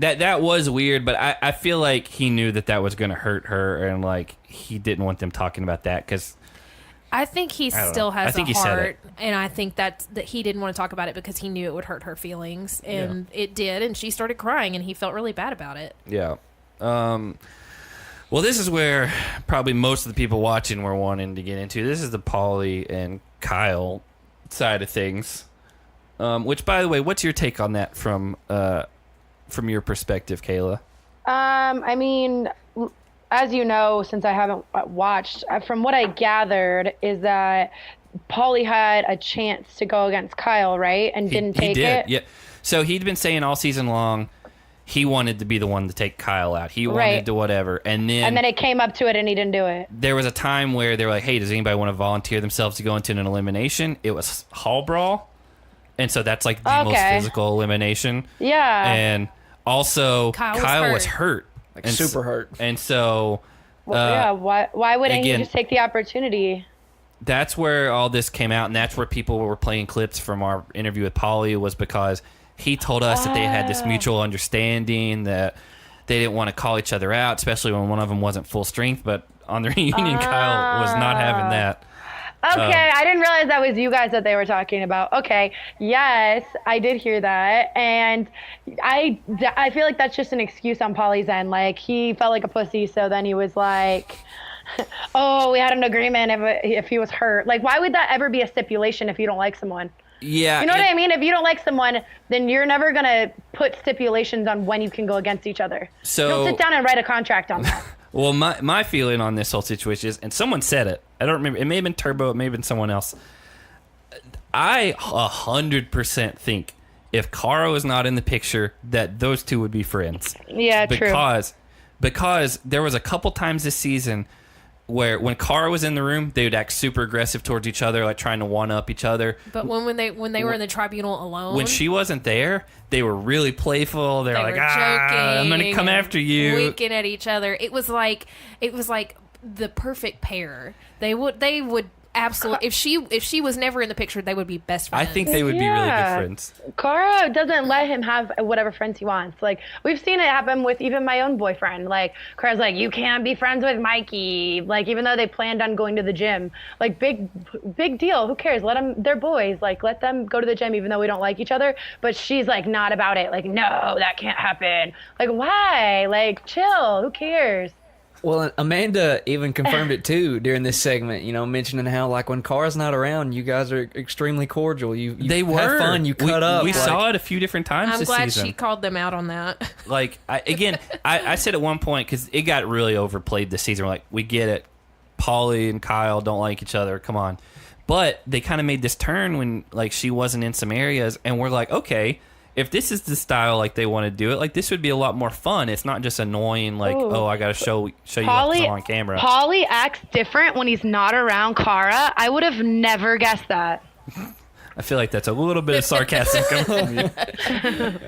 That was weird, but I feel like he knew that was going to hurt her, and like he didn't want them talking about that because... I think he still has a heart, and I think that he didn't want to talk about it because he knew it would hurt her feelings, and it did, and she started crying, and he felt really bad about it. Yeah. Well, this is where probably most of the people watching were wanting to get into. This is the Pauly and Kyle side of things. Which, by the way, what's your take on that from your perspective, Kayla? I mean, as you know, since I haven't watched, from what I gathered is that Pauly had a chance to go against Kyle, right? And didn't take it? Yeah. So he'd been saying all season long, he wanted to be the one to take Kyle out. He wanted to whatever. And then it came up to it and he didn't do it. There was a time where they were like, hey, does anybody want to volunteer themselves to go into an elimination? It was Hall Brawl. And so that's like the most physical elimination. Yeah. And also Kyle was hurt. Like super hurt. And so... why wouldn't he just take the opportunity? That's where all this came out, and that's where people were playing clips from our interview with Pauly, was because... He told us that they had this mutual understanding that they didn't want to call each other out, especially when one of them wasn't full strength. But on the reunion, Kyle was not having that. Okay, I didn't realize that was you guys that they were talking about. Okay, yes, I did hear that, and I feel like that's just an excuse on Paulie's end. Like, he felt like a pussy, so then he was like, "Oh, we had an agreement if he was hurt." Like, why would that ever be a stipulation if you don't like someone? Yeah, you know what I mean? If you don't like someone, then you're never gonna put stipulations on when you can go against each other. So don't sit down and write a contract on that. Well, my feeling on this whole situation is, and someone said it, I don't remember, it may have been Turbo, it may have been someone else. I 100% think if Cara is not in the picture, that those two would be friends. Yeah, true. Because there was a couple times this season where when Cara was in the room, they would act super aggressive towards each other, like trying to one-up each other. But when they were in the tribunal alone, when she wasn't there, they were really playful. They were like, I'm going to come after you. Winking at each other. It was like the perfect pair. They would absolutely, if she was never in the picture, they would be best friends. I think they would be really good friends. Cara doesn't let him have whatever friends he wants. Like, we've seen it happen with even my own boyfriend. Like, Cara's like, you can't be friends with Mikey. Like, even though they planned on going to the gym. Like, big deal. Who cares? Let them, they're boys. Like, let them go to the gym even though we don't like each other. But she's like, not about it. Like, no, that can't happen. Like, why? Like, chill. Who cares? Well, Amanda even confirmed it too during this segment, mentioning how, like, when Cara's not around, you guys are extremely cordial. They have fun, you cut up. We saw it a few different times this season. I'm glad she called them out on that. Like, I said at one point, because it got really overplayed this season, we're like, we get it. Paulie and Kyle don't like each other, come on. But they kind of made this turn when, like, she wasn't in some areas, and we're like, okay, if this is the style, like, they want to do it, like, this would be a lot more fun. It's not just annoying, like, oh, I got to show you what's on camera. Paulie acts different when he's not around Cara. I would have never guessed that. I feel like that's a little bit of sarcasm coming from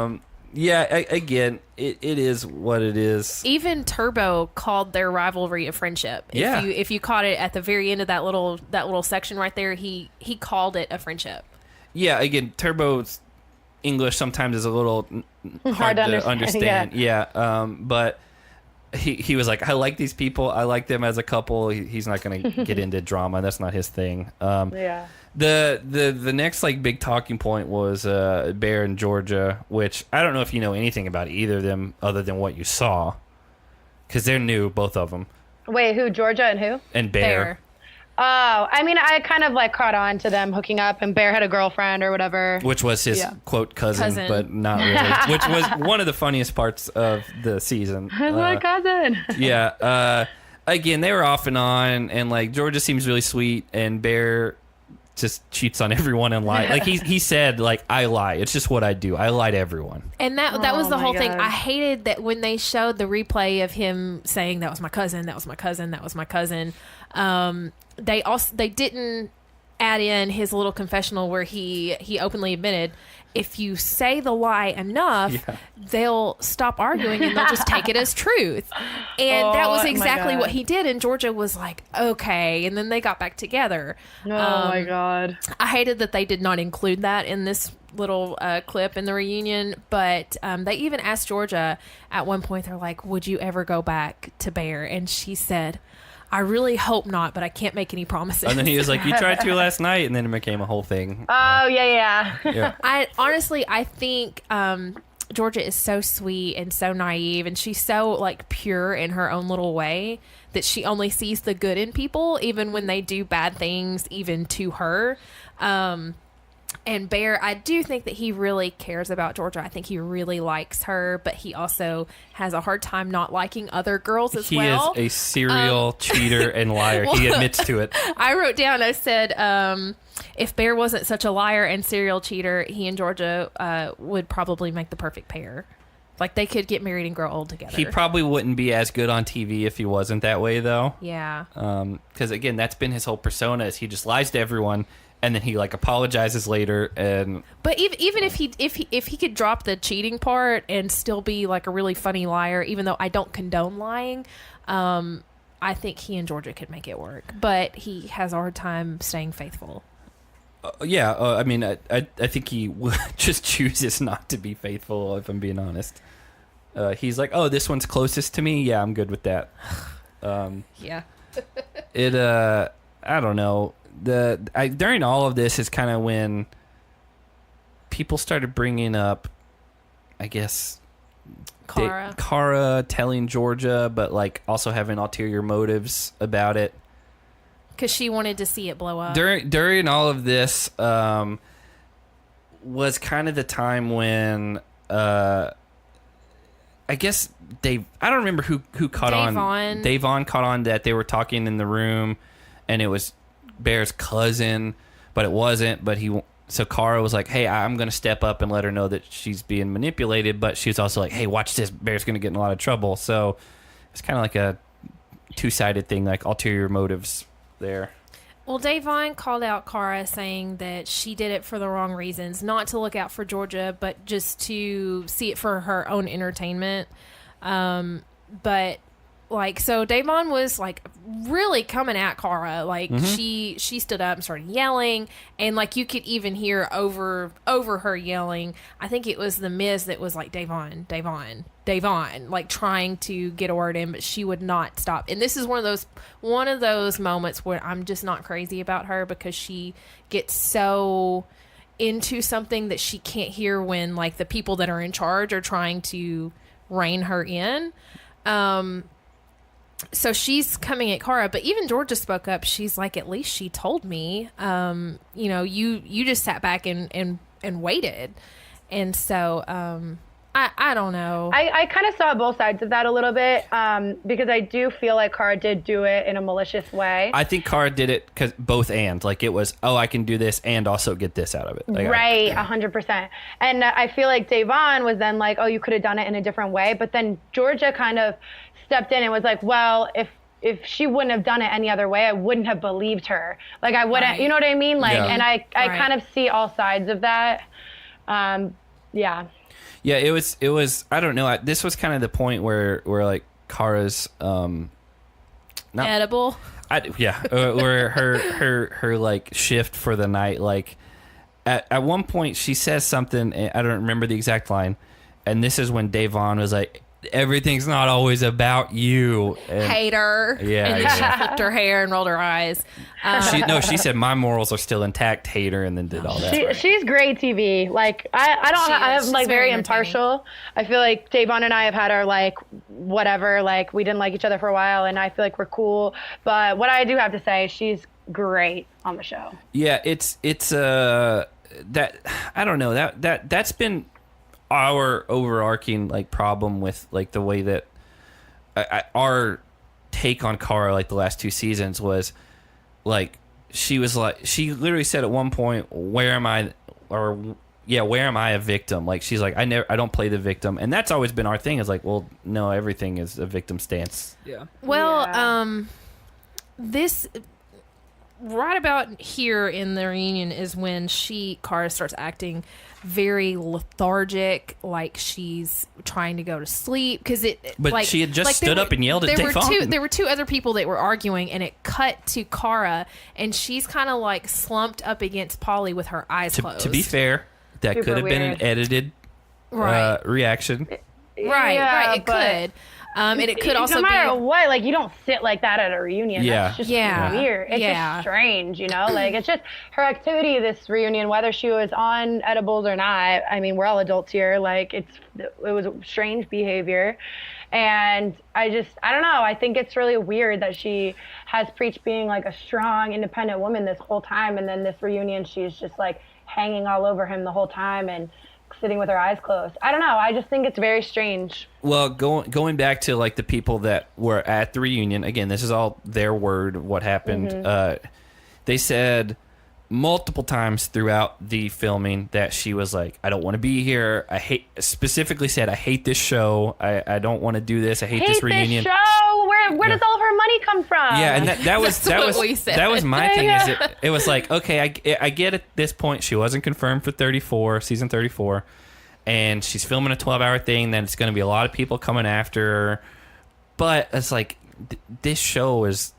you. Yeah, again, it is what it is. Even Turbo called their rivalry a friendship. If you caught it at the very end of that little section right there, he called it a friendship. Yeah, again, Turbo's English sometimes is a little hard to understand. Yeah, but he was like, I like these people. I like them as a couple. He's not going to get into drama. That's not his thing. Yeah. The next, like, big talking point was Bear and Georgia, which I don't know if you know anything about either of them other than what you saw, because they're new, both of them. Wait, who? Georgia and who? And Bear. Oh, I mean, I kind of, like, caught on to them hooking up, and Bear had a girlfriend or whatever. Which was his, quote, cousin, but not really. Which was one of the funniest parts of the season. My cousin. Yeah. Again, they were off and on, and, like, Georgia seems really sweet, and Bear just cheats on everyone and lies. Like, he said, like, I lie. It's just what I do. I lie to everyone. And that was the whole thing. I hated that when they showed the replay of him saying, that was my cousin, that was my cousin, that was my cousin. They didn't add in his little confessional where he openly admitted, if you say the lie enough, they'll stop arguing and they'll just take it as truth. And that was exactly what he did. And Georgia was like, okay. And then they got back together. Oh, my God. I hated that they did not include that in this little clip in the reunion. But they even asked Georgia at one point, they're like, would you ever go back to Bear? And she said, I really hope not, but I can't make any promises. And then he was like, you tried to last night, and then it became a whole thing. Oh, yeah. I think Georgia is so sweet and so naive, and she's so, like, pure in her own little way that she only sees the good in people, even when they do bad things, even to her. And Bear, I do think that he really cares about Georgia. I think he really likes her, but he also has a hard time not liking other girls as well. He is a serial cheater and liar. He admits to it. I wrote down, I said, if Bear wasn't such a liar and serial cheater, he and Georgia would probably make the perfect pair. Like, they could get married and grow old together. He probably wouldn't be as good on TV if he wasn't that way, though. Yeah. Because, again, that's been his whole persona, is he just lies to everyone. And then he, like, apologizes later, and but even if he could drop the cheating part and still be, like, a really funny liar, even though I don't condone lying, I think he and Georgia could make it work. But he has a hard time staying faithful. I mean, I think he just chooses not to be faithful. If I'm being honest, he's like, oh, this one's closest to me. Yeah, I'm good with that. Yeah. I don't know. During all of this is kind of when people started bringing up, I guess, Cara telling Georgia, but like also having ulterior motives about it. Because she wanted to see it blow up. During all of this was kind of the time when I guess I don't remember who caught on. Davon caught on that they were talking in the room, and it was Bear's cousin, but it wasn't. So Cara was like, "Hey, I'm going to step up and let her know that she's being manipulated," but she was also like, "Hey, watch this. Bear's going to get in a lot of trouble." So it's kind of like a two-sided thing, like ulterior motives there. Well, Davon called out Cara saying that she did it for the wrong reasons, not to look out for Georgia, but just to see it for her own entertainment. But like, so Davon was like really coming at Cara. Like she stood up and started yelling, and like you could even hear over her yelling. I think it was the Miz that was like Davon, like trying to get a word in, but she would not stop. And this is one of those moments where I'm just not crazy about her, because she gets so into something that she can't hear when like the people that are in charge are trying to rein her in. So she's coming at Cara, but even Georgia spoke up. She's like, at least she told me, you just sat back and waited. And so, I don't know. I kind of saw both sides of that a little bit, because I do feel like Cara did do it in a malicious way. I think Cara did it because both and. Like it was, I can do this and also get this out of it. Like, right, 100%. And I feel like Davon was then like, oh, you could have done it in a different way. But then Georgia kind of stepped in and was like, well, if she wouldn't have done it any other way, I wouldn't have believed her. Like I wouldn't, right. You know what I mean? Like, yeah. And I kind of see all sides of that. Yeah. Yeah, it was. I don't know. This was kind of the point where like Cara's not edible. Where her like shift for the night. Like at one point she says something. I don't remember the exact line, and this is when Davon was like, "Everything's not always about you." And, hater. Yeah. And then she flipped her hair and rolled her eyes. She said my morals are still intact, hater, and then did all that. She's great TV. Like I'm like very impartial. I feel like Davon and I have had our like whatever, like we didn't like each other for a while, and I feel like we're cool. But what I do have to say, she's great on the show. Yeah, it's that I don't know, that's been our overarching like problem with like the way that our take on Cara like the last two seasons was like she literally said at one point, where am I a victim? Like she's like, I don't play the victim, and that's always been our thing, is like, well, no, everything is a victim stance. Yeah. Well, this right about here in the reunion is when Cara starts acting very lethargic, like she's trying to go to sleep, because she had just stood up and yelled at Davon. There were two other people that were arguing, and it cut to Cara, and she's kind of like slumped up against Pauly with her eyes closed. To be fair, that could have been an edited reaction. Right, it could. And it could also no matter what, like you don't sit like that at a reunion. Yeah. That's just weird. It's just strange, you know? Like it's just her activity this reunion, whether she was on edibles or not. I mean, we're all adults here. Like it was strange behavior. And I don't know. I think it's really weird that she has preached being like a strong, independent woman this whole time. And then this reunion, she's just like hanging all over him the whole time and sitting with her eyes closed. I don't know. I just think it's very strange. Well, going back to like the people that were at the reunion, again, this is all their word, what happened. Mm-hmm. They said multiple times throughout the filming that she was like, I don't want to be here. I hate this show. I don't want to do this. I hate this reunion. This show. Where does all of her money come from? Yeah, and that was my thing. Is it was like, okay, I get at this point she wasn't confirmed for season 34, and she's filming a 12-hour thing. Then it's going to be a lot of people coming after her, but it's like this show is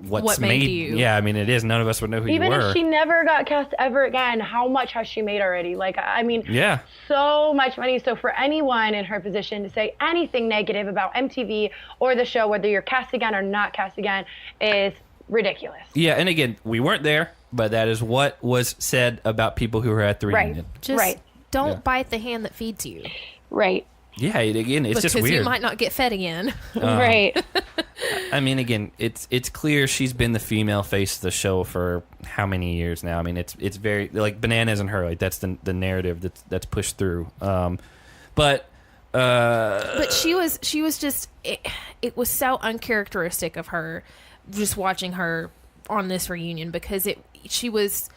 what made you. Yeah, I mean it is. None of us would know who you were. Even if she never got cast ever again, how much has she made already? Like, I mean, so much money. So for anyone in her position to say anything negative about MTV or the show, whether you're cast again or not cast again, is ridiculous. Yeah, and again, we weren't there, but that is what was said about people who were at the reunion. Just don't bite the hand that feeds you. Right. Yeah, again, it's just weird. Because you might not get fed again. Right. I mean, again, it's clear she's been the female face of the show for how many years now? I mean, it's very, like, Bananas and her, like, that's the narrative that's pushed through. But she was just, it was so uncharacteristic of her, just watching her on this reunion, because she was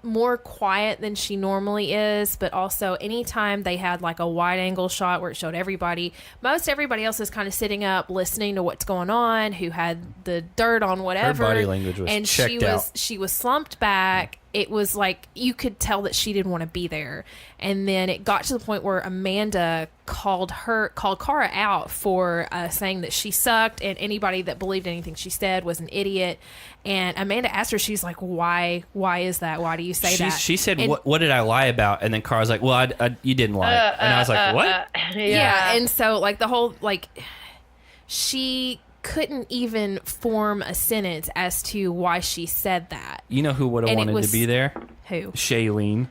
more quiet than she normally is, but also anytime they had like a wide angle shot where it showed everybody else is kind of sitting up listening to what's going on, who had the dirt on whatever. Her body language was and checked out. She was slumped back. It was like you could tell that she didn't want to be there. And then it got to the point where Amanda called Cara out for saying that she sucked, and anybody that believed anything she said was an idiot. And Amanda asked her, she's like, why is that? Why do you say that? She said, what did I lie about? And then Cara's like, well, you didn't lie. And I was like, what? Yeah. And so like the whole, like, she couldn't even form a sentence as to why she said that. You know who would have wanted to be there? Who? Shailene.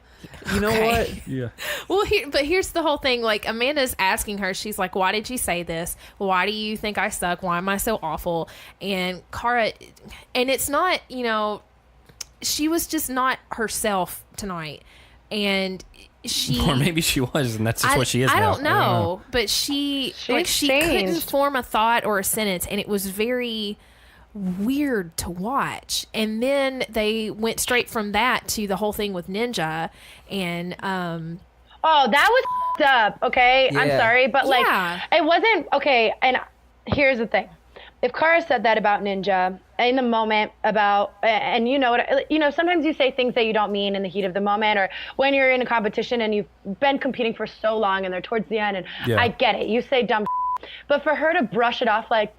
You know what? Yeah. Well, but here's the whole thing. Like, Amanda's asking her, she's like, why did you say this? Why do you think I suck? Why am I so awful? And Cara, and it's not, she was just not herself tonight. And or maybe she was, and that's just what she is now. I don't know. But she couldn't form a thought or a sentence, and it was very weird to watch. And then they went straight from that to the whole thing with Ninja, and oh, that was up. Okay, yeah. I'm sorry, but like, it wasn't okay. And here's the thing: if Cara said that about Ninja in the moment, and sometimes you say things that you don't mean in the heat of the moment, or when you're in a competition and you've been competing for so long and they're towards the end, and I get it, you say dumb shit. But for her to brush it off like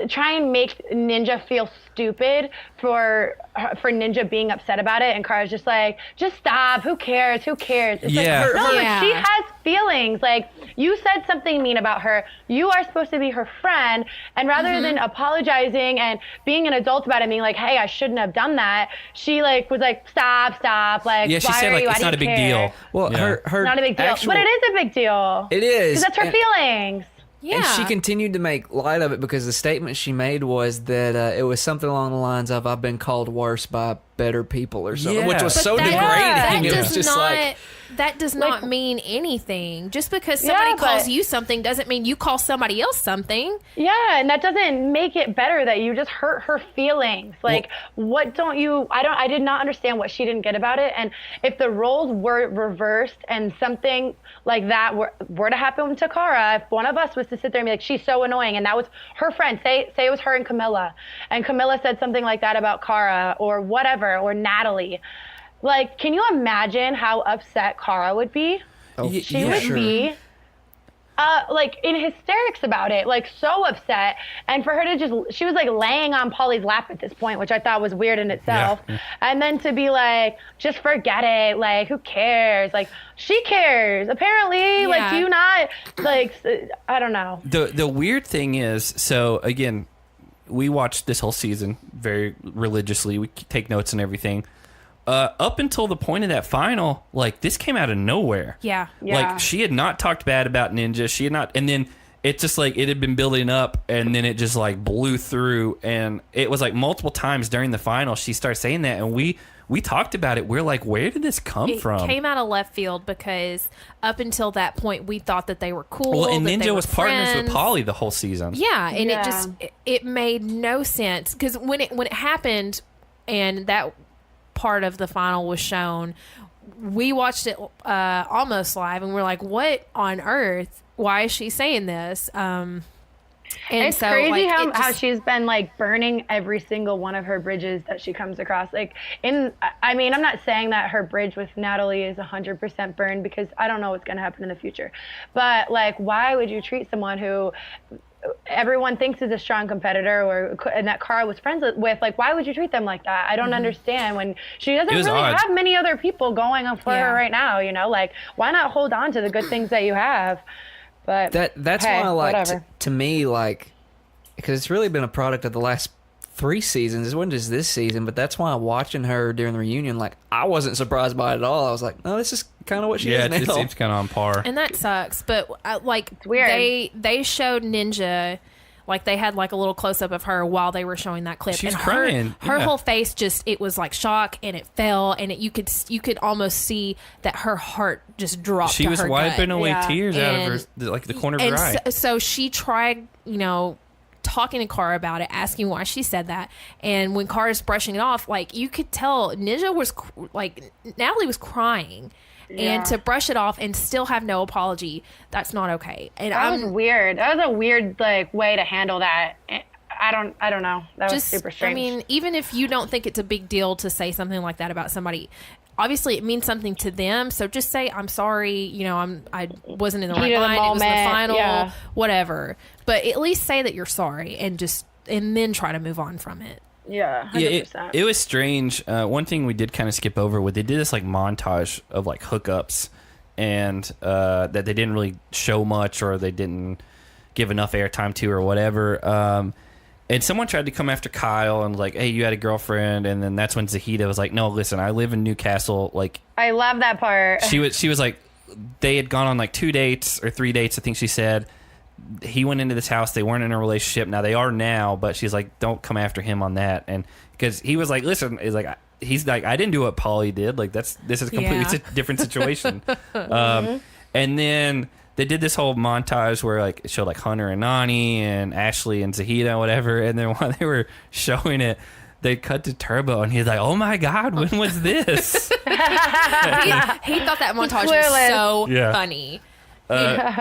try and make Ninja feel stupid for Ninja being upset about it, and Cara's just like, just stop, who cares? It's like, she has feelings. Like, you said something mean about her, you are supposed to be her friend, and rather than apologizing and being an adult about it, being like, hey, I shouldn't have done that, she like was like, stop, like, she said like, it's not a big deal. Well, her not a big deal, but it is a big deal. It is, because that's her feelings. Yeah. And she continued to make light of it, because the statement she made was that it was something along the lines of, I've been called worse by better people or something, which was so degrading. It was just like... That does not mean anything. Just because somebody calls you something doesn't mean you call somebody else something. Yeah, and that doesn't make it better that you just hurt her feelings. Like, I did not understand what she didn't get about it. And if the roles were reversed and something like that were to happen to Cara, if one of us was to sit there and be like, she's so annoying, and that was her friend, say it was her and Camilla said something like that about Cara or whatever, or Natalie. Like, can you imagine how upset Cara would be? She would be like in hysterics about it, like so upset. And for her to she was like laying on Polly's lap at this point, which I thought was weird in itself. Yeah. And then to be like, just forget it. Like, who cares? Like, she cares. Apparently, like, do you not, like, I don't know. The weird thing is, so again, we watched this whole season very religiously. We take notes and everything. Up until the point of that final, like, this came out of nowhere. Yeah. Like, she had not talked bad about Ninja. She had not, and then it's just like it had been building up, and then it just like blew through, and it was like multiple times during the final she started saying that, and we talked about it. We're like, where did this come from? It came out of left field, because up until that point we thought that they were cool. Well, and Ninja was partners with Polly the whole season. Yeah, and it made no sense, because when it happened, and that part of the final was shown, we watched it almost live, and we're like, what on earth? Why is she saying this? And it's so crazy how she's been like burning every single one of her bridges that she comes across. Like, I'm not saying that her bridge with Natalie is 100% burned, because I don't know what's going to happen in the future. But like, why would you treat someone who everyone thinks is a strong competitor, and that Cara was friends with, like, why would you treat them like that? I don't understand, when she doesn't really have many other people going on for her right now, like, why not hold on to the good things that you have? But that's why, like, to me, like, because it's really been a product of the last 3 seasons. It wasn't just this season, but that's why watching her during the reunion, like, I wasn't surprised by it at all. I was like, no, this is kind of what she is now. Yeah, it seems kind of on par. And that sucks. But, like, it's weird. They showed Ninja... Like, they had, like, a little close-up of her while they were showing that clip. She's and crying. Her whole face just, it was, like, shock, and it fell, and you could almost see that her heart just dropped to her gut. She was wiping away tears out of her, like, the corner of her eye. So she tried, talking to Cara about it, asking why she said that. And when Cara's brushing it off, like, you could tell Ninja was, Natalie was crying. Yeah. And to brush it off and still have no apology, that's not okay. And that was weird. That was a weird way to handle that. I don't know. That was super strange. I mean, even if you don't think it's a big deal to say something like that about somebody, obviously it means something to them. So just say, I'm sorry, I wasn't in the right mind. It was in the final, whatever. But at least say that you're sorry and then try to move on from it. Yeah, 100%. Yeah, it was strange. One thing we did kind of skip over they did this like montage of like hookups, and that they didn't really show much, or they didn't give enough airtime to, or whatever. And someone tried to come after Kyle and like, hey, you had a girlfriend, and then that's when Zahida was like, no, listen, I live in Newcastle. Like, I love that part. She was like, they had gone on like 2 dates or 3 dates, I think she said. He went into this house. They weren't in a relationship. Now they are now, but she's like, don't come after him on that. And because he was like, listen, he's like, I didn't do what Pauly did. Like this is completely a different situation. And then they did this whole montage where like it showed like Hunter and Nani and Ashley and Zahida and whatever. And then while they were showing it, they cut to Turbo, and he's like, oh my God, when was this? he thought that montage was so funny.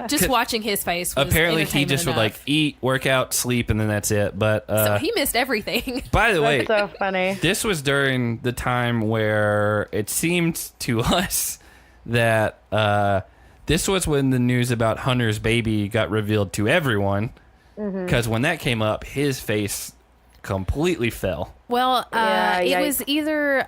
Just watching his face was apparently he just would like eat, work out, sleep, and then that's it. But so he missed everything. By the way, that's so funny. This was during the time where it seemed to us that this was when the news about Hunter's baby got revealed to everyone, because when that came up, his face completely fell. Well, it was either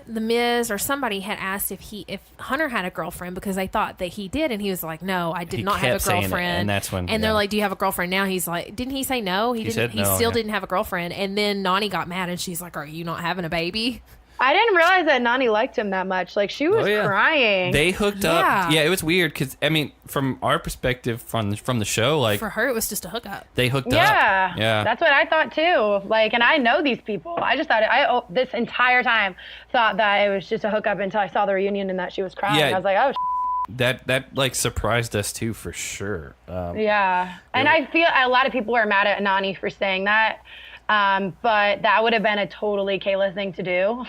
The Miz or somebody had asked if Hunter had a girlfriend, because they thought that he did, and he was like, no, I did not have a girlfriend. And that's when, they're like, do you have a girlfriend now? He's like, didn't he say no? He still didn't have a girlfriend. And then Nani got mad, and she's like, are you not having a baby? I didn't realize that Nani liked him that much. Like, she was crying. They hooked up. Yeah, it was weird because, I mean, from our perspective from the show, like... For her, it was just a hookup. They hooked up. Yeah. That's what I thought, too. Like, and I know these people. I just thought... this entire time thought that it was just a hookup until I saw the reunion and that she was crying. I was like, oh, That like, surprised us, too, for sure. Yeah. And I feel a lot of people were mad at Nani for saying that. But that would have been a totally Kailah thing to do.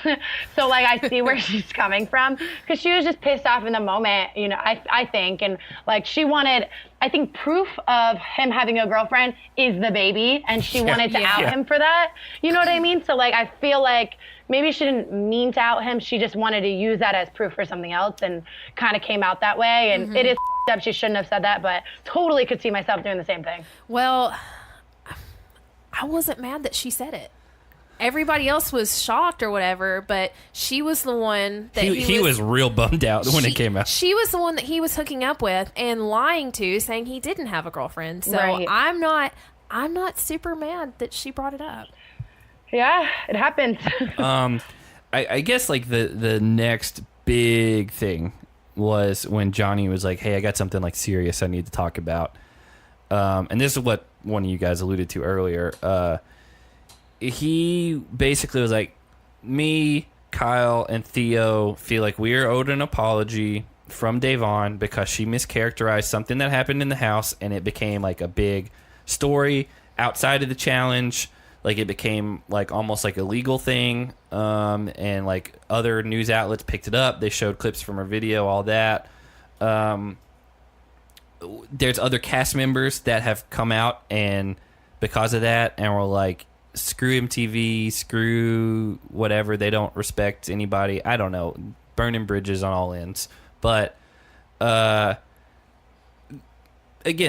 So like, I see where she's coming from, because she was just pissed off in the moment, I think. And like, she wanted, I think, proof of him having a girlfriend is the baby. And she wanted to out him for that. You know what I mean? So like, I feel like maybe she didn't mean to out him. She just wanted to use that as proof for something else, and kind of came out that way. And it is up. She shouldn't have said that, but totally could see myself doing the same thing. Well, I wasn't mad that she said it. Everybody else was shocked or whatever, but she was the one that he was real bummed out when it came out. She was the one that he was hooking up with and lying to, saying he didn't have a girlfriend. So I'm not super mad that she brought it up. Yeah, it happens. I guess like the next big thing was when Johnny was like, hey, I got something like serious I need to talk about. And this is what one of you guys alluded to earlier. He basically was like, me, Kyle, and Theo feel like we are owed an apology from Devon because she mischaracterized something that happened in the house, and it became like a big story outside of the challenge. Like, it became like almost like a legal thing, and like other news outlets picked it up. They showed clips from her video, all that. There's other cast members that have come out and because of that, and were like, screw MTV, screw whatever. They don't respect anybody. I don't know, burning bridges on all ends. But again,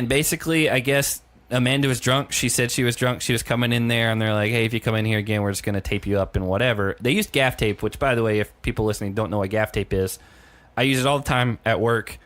basically, I guess Amanda was drunk. She said she was drunk. She was coming in there, and they're like, hey, if you come in here again, we're just going to tape you up and whatever. They used gaff tape, which, by the way, if people listening don't know what gaff tape is, I use it all the time at work.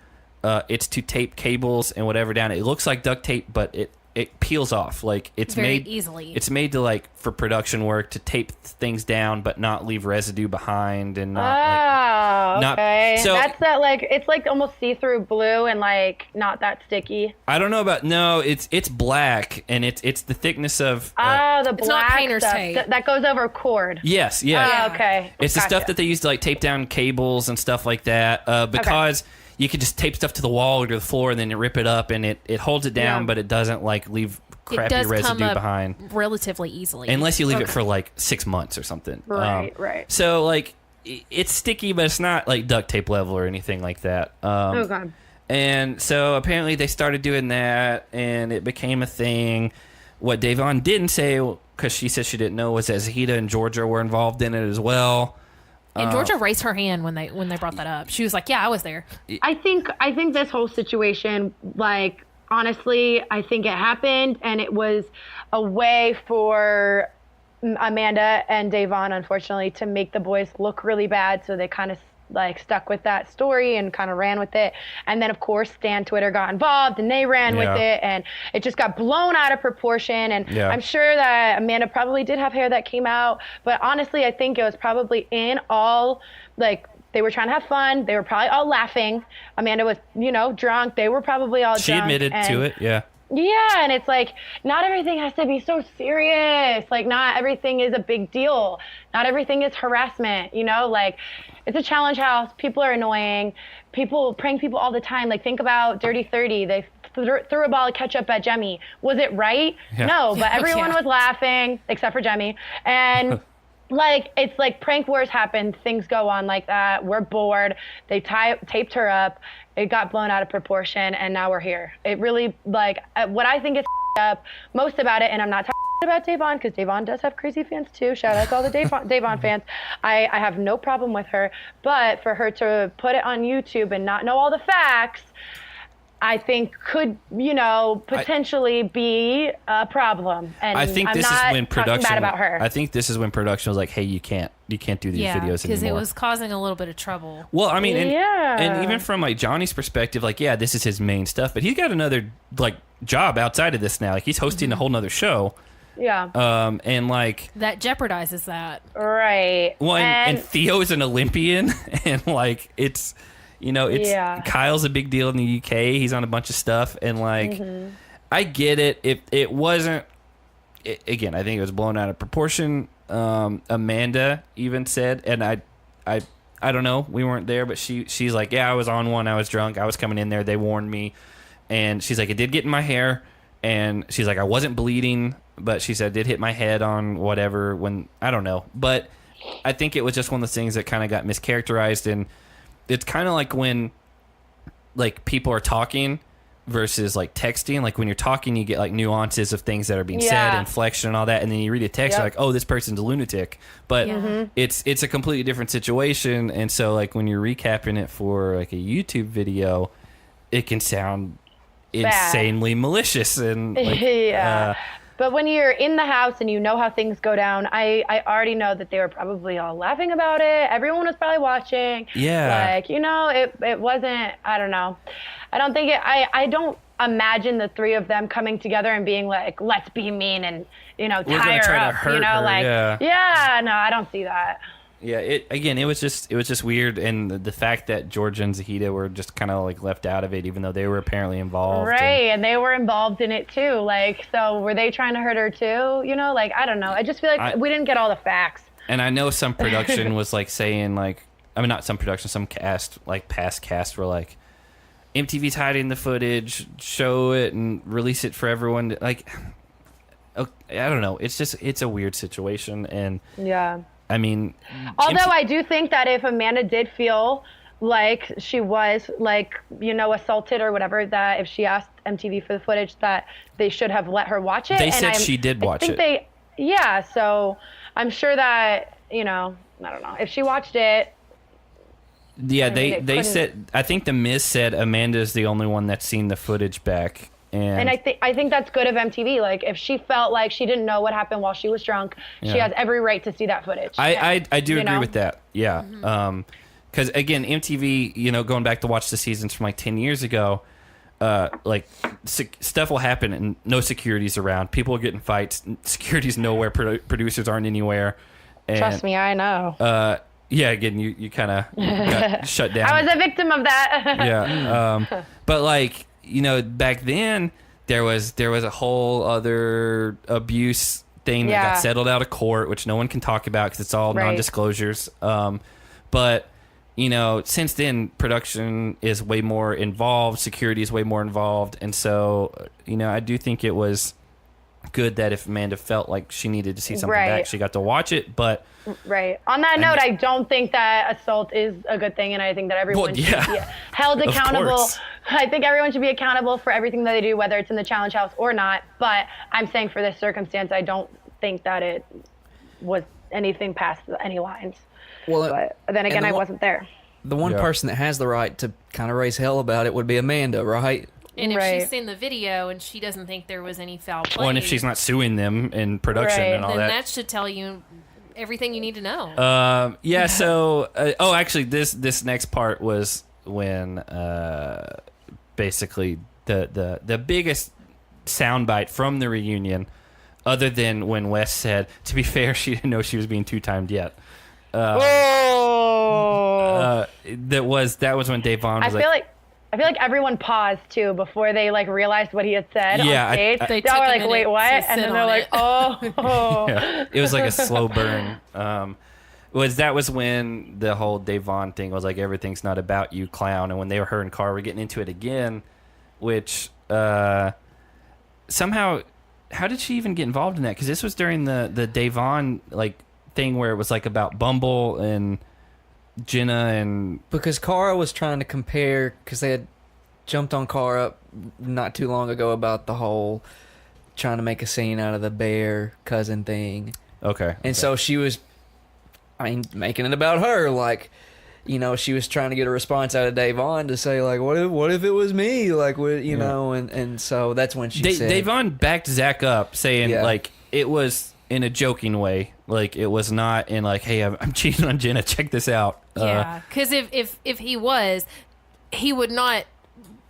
It's to tape cables and whatever down. It looks like duct tape, but it peels off. Like it's very made easily. It's made to like for production work to tape things down, but not leave residue behind and not. Okay. So that's that like it's like almost see-through blue and like not that sticky. I don't know about it's black and it's the thickness of. The it's not black painter's stuff tape. that goes over cord. Yes. Yeah. Okay. It's the stuff that they use to like tape down cables and stuff like that. Because. You could just tape stuff to the wall or to the floor and then you rip it up and it holds it down, but it doesn't like leave crappy residue behind relatively easily. Unless you leave it for like 6 months or something. Right. So like it's sticky, but it's not like duct tape level or anything like that. Okay. And so apparently they started doing that and it became a thing. What Davon didn't say, because she said she didn't know, was that Zahida and Georgia were involved in it as well. And Georgia raised her hand when they brought that up. She was like, "Yeah, I was there." I think this whole situation, like honestly, I think it happened, and it was a way for Amanda and Davon, unfortunately, to make the boys look really bad. So they kind of like stuck with that story and kind of ran with it. And then of course Stan Twitter got involved and they ran with it and it just got blown out of proportion. And I'm sure that Amanda probably did have hair that came out, but honestly I think it was probably in all like they were trying to have fun. They were probably all laughing. Amanda was, drunk. They were probably all drunk. She admitted to it. Yeah. Yeah, and it's like, not everything has to be so serious. Like, not everything is a big deal. Not everything is harassment, Like, it's a challenge house. People are annoying. People prank people all the time. Like, think about Dirty 30. They threw a ball of ketchup at Jemmy. Was it right? Yeah. No, but everyone was laughing, except for Jemmy. And... like, it's like prank wars happen. Things go on like that. We're bored. They taped her up. It got blown out of proportion, and now we're here. It really, like, what I think is up most about it, and I'm not talking about Davon, because Davon does have crazy fans too. Shout out to all the Davon fans. I have no problem with her. But for her to put it on YouTube and not know all the facts, I think could, potentially be a problem. And I think I'm this not is when production. Bad about her. I think this is when production was like, "Hey, you can't do these videos anymore." Because it was causing a little bit of trouble. Well, I mean, and even from like Johnny's perspective, like, yeah, this is his main stuff, but he's got another like job outside of this now. Like, he's hosting a whole nother show. Yeah. And like that jeopardizes that. Right. Well, and Theo is an Olympian, and like it's. Kyle's a big deal in the UK. He's on a bunch of stuff, and like, I get it. If it wasn't, again, I think it was blown out of proportion. Amanda even said, and I don't know, we weren't there, but she's like, yeah, I was on one. I was drunk. I was coming in there. They warned me, and she's like, it did get in my hair, and she's like, I wasn't bleeding, but she said it did hit my head on whatever. When I don't know, but I think it was just one of those things that kind of got mischaracterized and. It's kind of like when like people are talking versus like texting. Like when you're talking, you get like nuances of things that are being said, inflection and all that. And then you read a text, you're like, oh, this person's a lunatic. But it's a completely different situation. And so like when you're recapping it for like a YouTube video, it can sound insanely malicious. And like, but when you're in the house and you know how things go down, I already know that they were probably all laughing about it. Everyone was probably watching. Yeah. Like, it wasn't, I don't know. I don't think I don't imagine the three of them coming together and being like, let's be mean and, tie her up. No, I don't see that. Yeah, it was just weird, and the fact that Georgia and Zahida were just kind of like left out of it, even though they were apparently involved. Right, and they were involved in it too. Like, so were they trying to hurt her too? Like, I don't know. I just feel like we didn't get all the facts. And I know some production was like saying like, I mean, not some production, some cast, like past cast were like, MTV's hiding the footage, show it and release it for everyone. Like, I don't know. It's a weird situation, and I mean, although I do think that if Amanda did feel like she was like, assaulted or whatever, that if she asked MTV for the footage, that they should have let her watch it. They said she did watch it. So I'm sure that, I don't know, if she watched it. Yeah, they said, I think the Miz said Amanda's the only one that's seen the footage back. And I think that's good of MTV. Like, if she felt like she didn't know what happened while she was drunk, she has every right to see that footage. I do agree with that. Yeah. Because, again, MTV, going back to watch the seasons from like 10 years ago, like stuff will happen and no security's around. People get in fights. Security's nowhere. Producers aren't anywhere. And, trust me, I know. Yeah, again, you kind of got shut down. I was a victim of that. Yeah. But like, back then there was a whole other abuse thing that got settled out of court, which no one can talk about because it's all non-disclosures. But since then, production is way more involved, security is way more involved, and so I do think it was good that if Amanda felt like she needed to see something back, she got to watch it. But on that note, I don't think that assault is a good thing, and I think that everyone should be held accountable. I think everyone should be accountable for everything that they do, whether it's in the challenge house or not. But I'm saying for this circumstance, I don't think that it was anything past any lines. Well, but then again, I wasn't there. The one person that has the right to kind of raise hell about it would be Amanda, right? And if she's seen the video and she doesn't think there was any foul play, and if she's not suing them in production and all then that should tell you everything you need to know. So actually, this next part was when basically the biggest soundbite from the reunion, other than when Wes said, "To be fair, she didn't know she was being 2-timed yet." That was when Dave Vaughn was I feel like everyone paused too before they realized what he had said on stage. They all were like, "Wait, what?" And then they're like, "Oh." Yeah. It was like a slow burn. That was when the whole Dave Vaughn thing was like, "Everything's not about you, clown." And when her and Carr were getting into it again, which somehow, how did she even get involved in that? Because this was during the Dave Vaughn thing where it was about Bumble and Jenna, and because Cara was trying to compare, because they had jumped on Cara not too long ago about the whole trying to make a scene out of the bear cousin thing. And so she was, making it about her, she was trying to get a response out of Dave Vaughn to say what if it was me, know, and so that's when she said Dave Vaughn backed Zach up, saying it was in a joking way, it was not in hey, I'm cheating on Jenna, check this out. Because if he was, he would not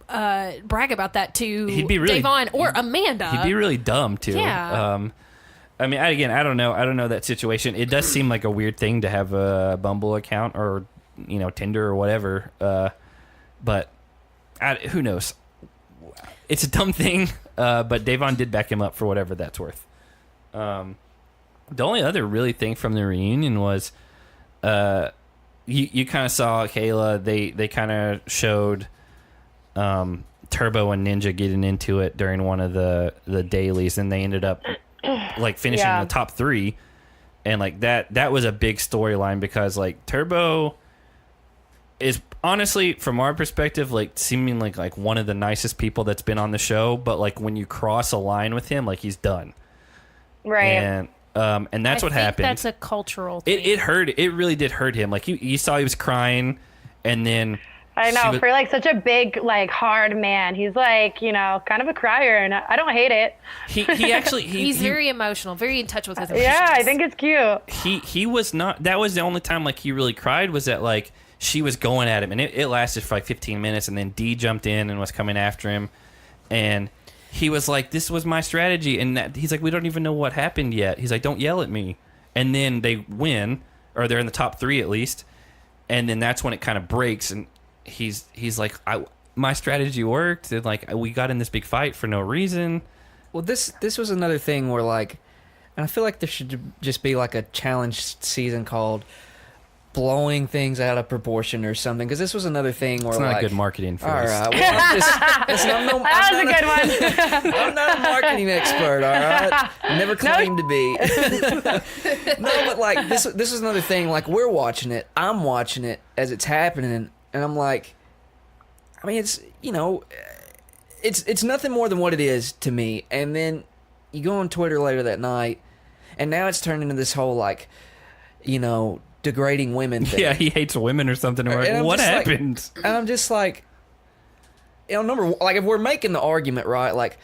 brag about that to Dave Vaughn or Amanda. He'd be really dumb too. Yeah. I don't know that situation. It does seem like a weird thing to have a Bumble account or Tinder or whatever, but who knows? It's a dumb thing, but Dave Vaughn did back him up for whatever that's worth. The only other really thing from the reunion was you kind of saw Kailah. They kind of showed Turbo and Ninja getting into it during one of the dailies, and they ended up finishing in the top 3, and that was a big storyline because Turbo is honestly, from our perspective, seeming like one of the nicest people that's been on the show, but when you cross a line with him, he's done. Right. And that's what happened. That's a cultural thing. It really did hurt him. You saw he was crying, and then I know, for such a big hard man, he's kind of a crier, and I don't hate it. He actually he's very emotional, very in touch with his emotions. Yeah, I think it's cute. He was not. That was the only time he really cried, was that she was going at him, and it lasted for 15 minutes, and then Dee jumped in and was coming after him, and he was like, "This was my strategy," and he's like, "We don't even know what happened yet." He's like, "Don't yell at me." And then they win, or they're in the top 3 at least, and then that's when it kind of breaks, and he's like, "My strategy worked," and we got in this big fight for no reason. Well, this was another thing where and I feel like there should just be a challenge season called blowing things out of proportion or something, because this was another thing where it's not good marketing for us. All right, well, that was a good one. I'm not a marketing expert, all right? I never claimed to be. No, but this is another thing. We're watching it, I'm watching it as it's happening, and I'm it's it's nothing more than what it is to me. And then you go on Twitter later that night, and now it's turned into this whole degrading women thing. Yeah, he hates women or something. Or what happened? And I'm just number if we're making the argument, right,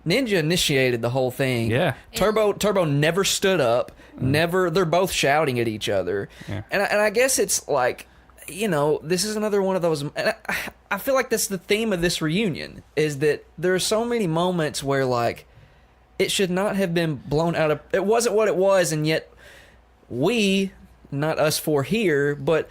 Ninja initiated the whole thing. Yeah. Turbo never stood up. Never. They're both shouting at each other. Yeah. And I guess it's this is another one of those. And I feel like that's the theme of this reunion, is that there are so many moments where, like, it should not have been blown out of... It wasn't what it was, and yet we, not us four here, but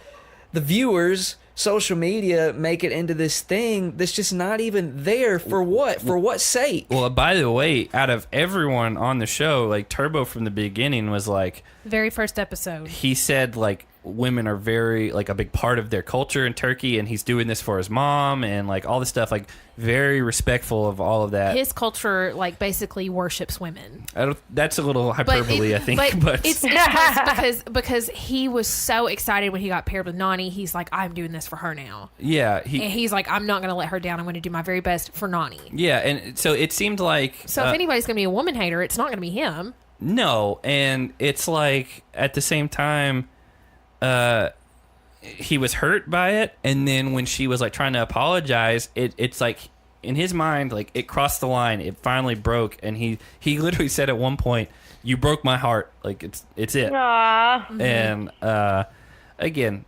the viewers, social media, make it into this thing that's just not even there. For what? For what sake? Well, by the way, out of everyone on the show, like, Turbo from the beginning was like... Very first episode. He said, like, women are very, like, a big part of their culture in Turkey, and he's doing this for his mom, and, like, all this stuff, like, very respectful of all of that. His culture, like, basically worships women. That's a little hyperbole, I think, but it's because he was so excited when he got paired with Nani. He's like, I'm doing this for her now. Yeah, and he's like, I'm not going to let her down. I'm going to do my very best for Nani. Yeah, and so it seemed like... So if anybody's going to be a woman hater, it's not going to be him. No, and it's like, at the same time... he was hurt by it, and then when she was like trying to apologize, it's like in his mind, like, it crossed the line, it finally broke, and he literally said at one point, "You broke my heart," like it's it. Aww. And again,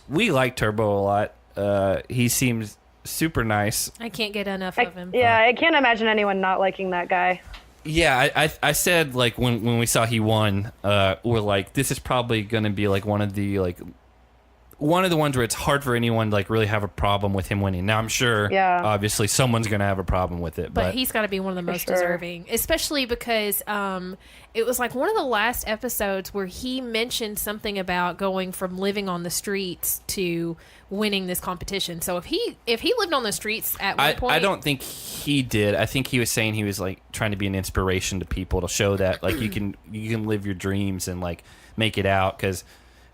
we like Turbo a lot. He seems super nice. I can't get enough of him. Yeah, I can't imagine anyone not liking that guy. Yeah, I said, like, when we saw he won, we're like, this is probably going to be, like, one of the ones where it's hard for anyone to, like, really have a problem with him winning. Now, I'm sure, obviously, someone's going to have a problem with it. But he's got to be one of the most deserving, especially because it was, like, one of the last episodes where he mentioned something about going from living on the streets to winning this competition. So if he lived on the streets at one point... I don't think he did. I think he was saying he was, like, trying to be an inspiration to people, to show that, like, you can live your dreams and, like, make it out. Because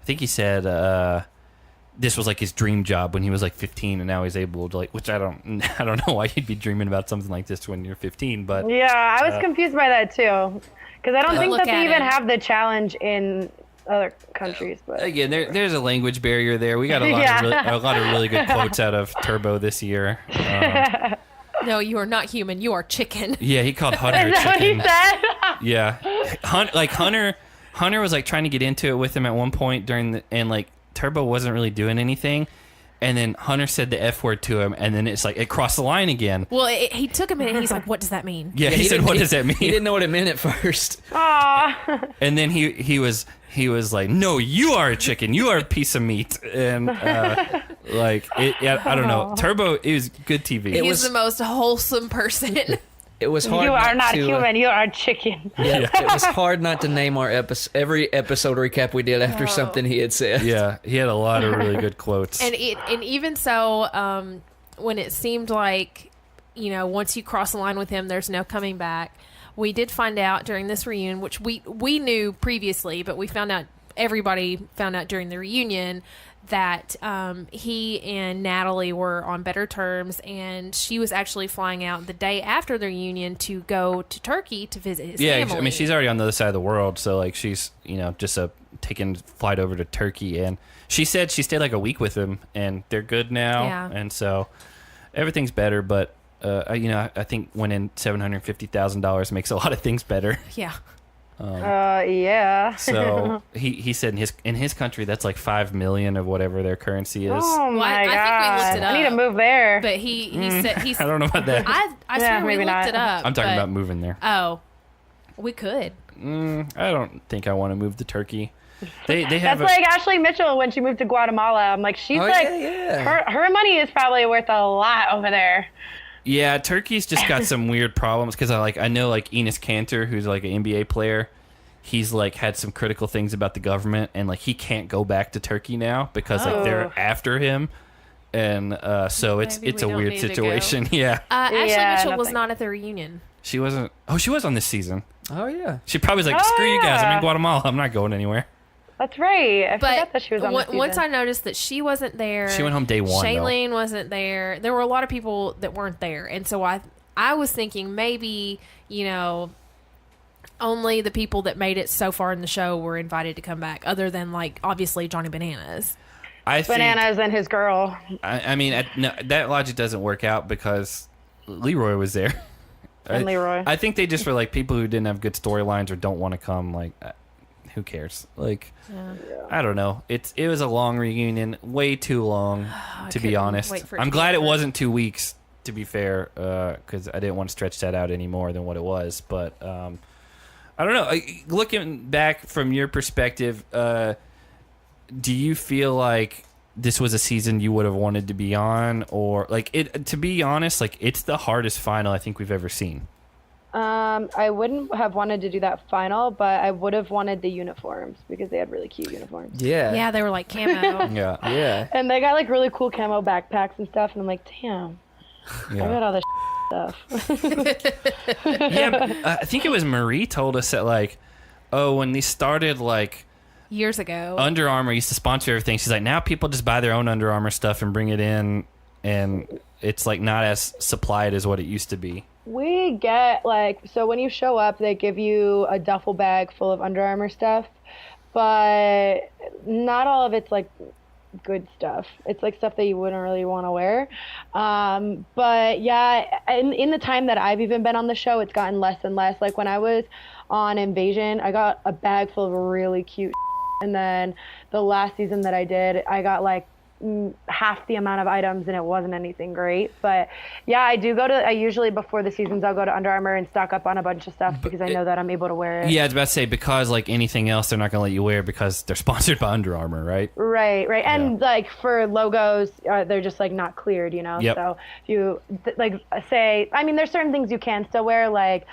I think he said this was, like, his dream job when he was, like, 15, and now he's able to, like, which I don't know why you'd be dreaming about something like this when you're 15, but... Yeah, I was confused by that, too. Because I don't think that they even have the challenge in other countries. But again, there's a language barrier there. We got a lot of really good quotes out of Turbo this year. No, you are not human. You are chicken. Yeah, he called Hunter Is that chicken. what he said? Yeah, Hunter was like trying to get into it with him at one point and like Turbo wasn't really doing anything. And then Hunter said the F word to him, and then it's like it crossed the line again. Well, he took a minute, and he's like, "What does that mean?" Yeah, he said, "What does that mean?" He didn't know what it meant at first. Aww. And then he was like, "No, you are a chicken. You are a piece of meat." And I don't know. Turbo is good TV. He's the most wholesome person. It was hard. You are not human. You are chicken. Yeah, it was hard not to name our every episode recap we did after something he had said. Yeah, he had a lot of really good quotes. And even so, when it seemed like, once you cross the line with him, there's no coming back. We did find out during this reunion, which we knew previously, but everybody found out during the reunion that he and Natalie were on better terms, and she was actually flying out the day after the reunion to go to Turkey to visit his family. I mean, she's already on the other side of the world, so like she's just taking flight over to Turkey, and she said she stayed like a week with him, and they're good now, and so everything's better. But I think winning $750,000 makes a lot of things better. Yeah. Yeah. So he said in his country that's like $5 million of whatever their currency is. Oh my god! I think we looked it up. I need to move there. But he said I don't know about that. I swear we looked it up. I'm talking about moving there. Oh, we could. I don't think I want to move to Turkey. They have that's like Ashley Mitchell when she moved to Guatemala. I'm like, she's her money is probably worth a lot over there. Yeah, Turkey's just got some weird problems because I know like Enes Kanter, who's like an NBA player, he's like had some critical things about the government, and like he can't go back to Turkey now because like they're after him, and so it's a weird situation. Yeah. Ashley Mitchell was not at the reunion. She wasn't. Oh, she was on this season. Oh yeah. She probably was like, screw you guys, I'm in Guatemala. I'm not going anywhere. That's right. I forgot that she was on the season. Once I noticed that she wasn't there, she went home day one. Shailene wasn't there. There were a lot of people that weren't there, and so I was thinking maybe only the people that made it so far in the show were invited to come back, other than like obviously Johnny Bananas. Bananas and his girl. I mean, no, that logic doesn't work out because Leroy was there. And Leroy. I think they just were like people who didn't have good storylines or don't want to come. Like, who cares? Like, I don't know. It was a long reunion, way too long, to be honest. I'm glad it wasn't 2 weeks, to be fair, because I didn't want to stretch that out any more than what it was. But I don't know. Looking back from your perspective, do you feel like this was a season you would have wanted to be on, or like it? To be honest, like it's the hardest final I think we've ever seen. I wouldn't have wanted to do that final, but I would have wanted the uniforms because they had really cute uniforms. Yeah, they were like camo. Yeah. And they got like really cool camo backpacks and stuff, and I'm like, damn, I got all this stuff. I think it was Marie told us that like, when they started like. Years ago, Under Armour used to sponsor everything. She's like, now people just buy their own Under Armour stuff and bring it in, and it's like not as supplied as what it used to be. We get like, so when you show up, they give you a duffel bag full of Under Armour stuff, but not all of it's like good stuff. It's like stuff that you wouldn't really want to wear. But yeah, in the time that I've even been on the show, it's gotten less and less. Like when I was on Invasion, I got a bag full of really cute. And then the last season that I did, I got like half the amount of items, and it wasn't anything great. But yeah, I usually before the seasons, I'll go to Under Armour and stock up on a bunch of stuff because I know that I'm able to wear it. Yeah, I was about to say, because like anything else, they're not going to let you wear because they're sponsored by Under Armour, right? Right. And like for logos, they're just like not cleared, you know? Yep. So if you like say, I mean, there's certain things you can still wear, like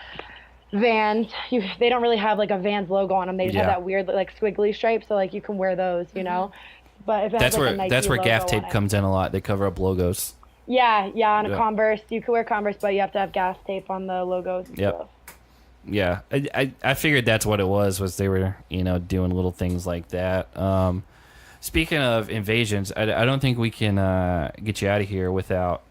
Vans. They don't really have like a Vans logo on them. They just have that weird like squiggly stripe, so like you can wear those, you know. But if it has, like, that's where gaff tape comes in a lot. They cover up logos. Yeah, on a Converse, you can wear Converse, but you have to have gaff tape on the logos and stuff. Yeah, I figured that's what it was they were, doing little things like that. Speaking of invasions, I don't think we can get you out of here without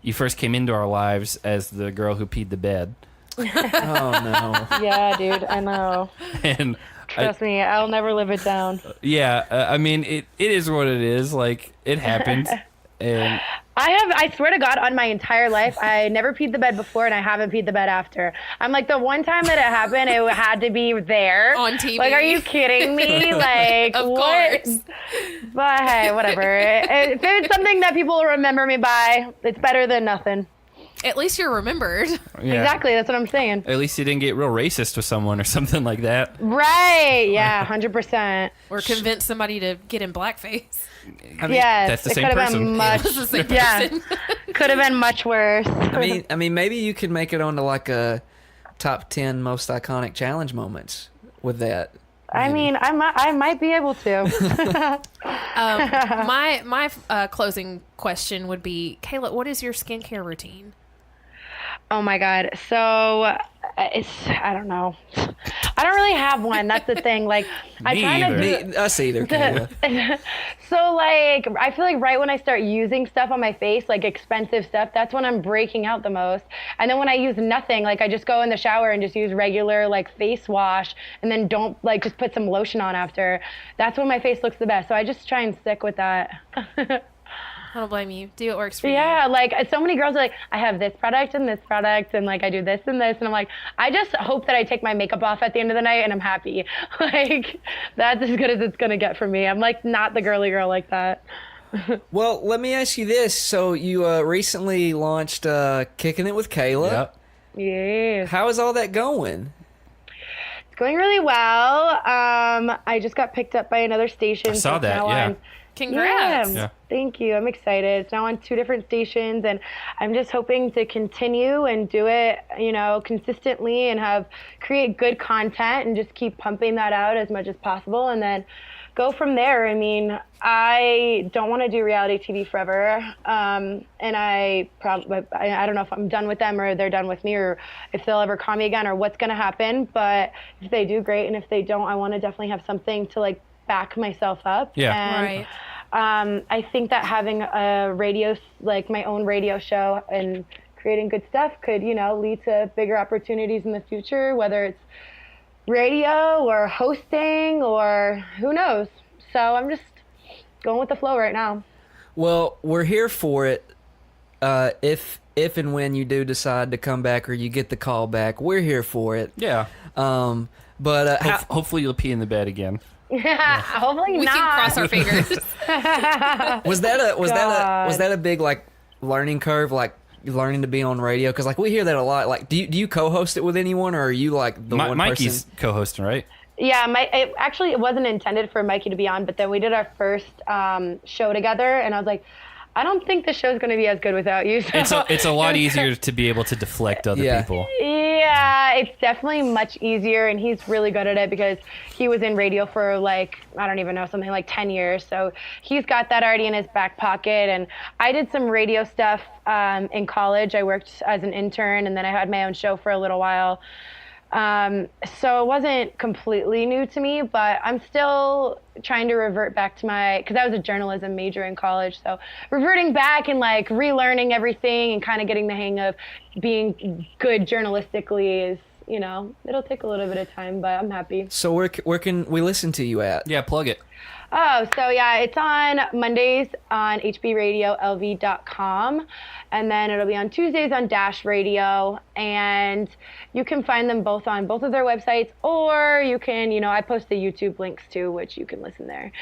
you first came into our lives as the girl who peed the bed. Oh no. Yeah, dude, I know. And trust me, I'll never live it down. Yeah, I mean, it is what it is. Like, it happened. And I swear to God, on my entire life, I never peed the bed before, and I haven't peed the bed after. I'm like, the one time that it happened, it had to be there. On TV. Like, are you kidding me? Like, of what? Course. But hey, whatever. If it's something that people will remember me by, it's better than nothing. At least you're remembered. Yeah. Exactly, that's what I'm saying. At least you didn't get real racist with someone or something like that. Right, yeah, 100%. Or convince somebody to get in blackface. I mean, yes, that's the same person. It was the same person. Could have been much worse. I mean, maybe you could make it onto like a top 10 most iconic challenge moments with that. I mean, I might be able to. My closing question would be, Kailah, what is your skincare routine? Oh my God. So I don't know. I don't really have one. That's the thing. Like, I kind of us either. So like, I feel like right when I start using stuff on my face, like expensive stuff, that's when I'm breaking out the most. And then when I use nothing, like I just go in the shower and just use regular like face wash, and then don't like just put some lotion on after. That's when my face looks the best. So I just try and stick with that. I don't blame you. Do what works for you. Yeah, like so many girls are like, I have this product and like I do this and this, and I'm like, I just hope that I take my makeup off at the end of the night and I'm happy. Like, that's as good as it's gonna get for me. I'm like not the girly girl like that. Well, let me ask you this. So you recently launched Kicking It with Kailah. Yep. Yeah. How is all that going? It's going really well. I just got picked up by another station. I saw that, yeah. Congrats. Yeah, thank you. I'm excited. It's now on 2 different stations, and I'm just hoping to continue and do it, consistently and create good content and just keep pumping that out as much as possible, and then go from there. I mean, I don't want to do reality TV forever, and I don't know if I'm done with them or they're done with me, or if they'll ever call me again or what's going to happen. But if they do, great, and if they don't, I want to definitely have something to like back myself up. Yeah. And, right. I think that having a radio, like my own radio show and creating good stuff could, lead to bigger opportunities in the future, whether it's radio or hosting or who knows. So I'm just going with the flow right now. Well, we're here for it. If if and when you do decide to come back or you get the call back, we're here for it. Yeah. But hopefully you'll pee in the bed again. Hopefully we not. can cross our fingers. was that a big like learning curve, like learning to be on radio? Because like we hear that a lot. Like, do you co-host it with anyone, or are you like the one Mikey's person? co-hosting, right? Yeah, it wasn't intended for Mikey to be on, but then we did our first show together, and I was like, I don't think the show's going to be as good without you. So. It's a lot easier to be able to deflect other people. Yeah, it's definitely much easier, and he's really good at it because he was in radio for like, I don't even know, something like 10 years. So he's got that already in his back pocket. And I did some radio stuff in college. I worked as an intern, and then I had my own show for a little while. So it wasn't completely new to me, but I'm still trying to revert back to because I was a journalism major in college. So reverting back and like relearning everything and kind of getting the hang of being good journalistically is, it'll take a little bit of time, but I'm happy. So where can we listen to you at? Yeah, plug it. Oh, so yeah, it's on Mondays on hbradiolv.com, and then it'll be on Tuesdays on Dash Radio, and you can find them both on both of their websites, or you can, I post the YouTube links too, which you can listen there.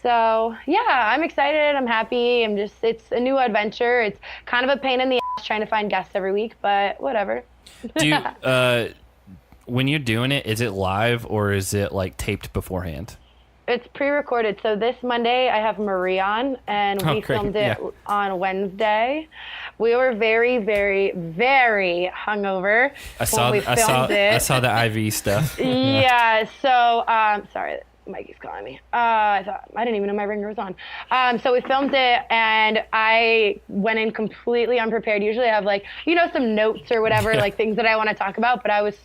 So yeah, I'm excited. I'm happy. It's a new adventure. It's kind of a pain in the ass trying to find guests every week, but whatever. Do you, when you're doing it, is it live or is it like taped beforehand? It's pre-recorded. So this Monday I have Marie on, and we filmed it on Wednesday. We were very, very, very hungover when we filmed it. I saw the IV stuff. Yeah. So sorry, Mikey's calling me. I didn't even know my ringer was on. So we filmed it, and I went in completely unprepared. Usually I have like, some notes or whatever, like things that I want to talk about, but I was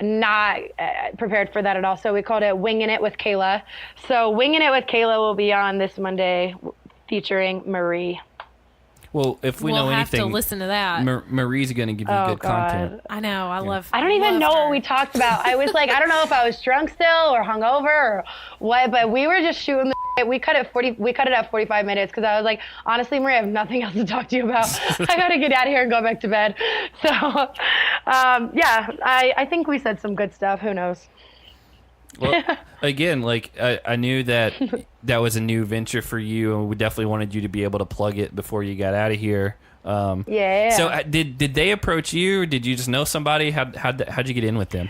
not prepared for that at all. So we called it Winging It with Kailah. So Winging It with Kailah will be on this Monday featuring Marie. Well, if we'll know anything, have to listen to that. Marie's going to give you good content. I know. I don't even know what we talked about. I was like, I don't know if I was drunk still or hungover or what, but we were just shooting the shit. We cut it at 45 minutes because I was like, honestly, Marie, I have nothing else to talk to you about. I got to get out of here and go back to bed. So, I think we said some good stuff. Who knows? Well, again, like I knew that was a new venture for you, and we definitely wanted you to be able to plug it before you got out of here. Yeah. So did they approach you, or did you just know somebody? How'd you get in with them?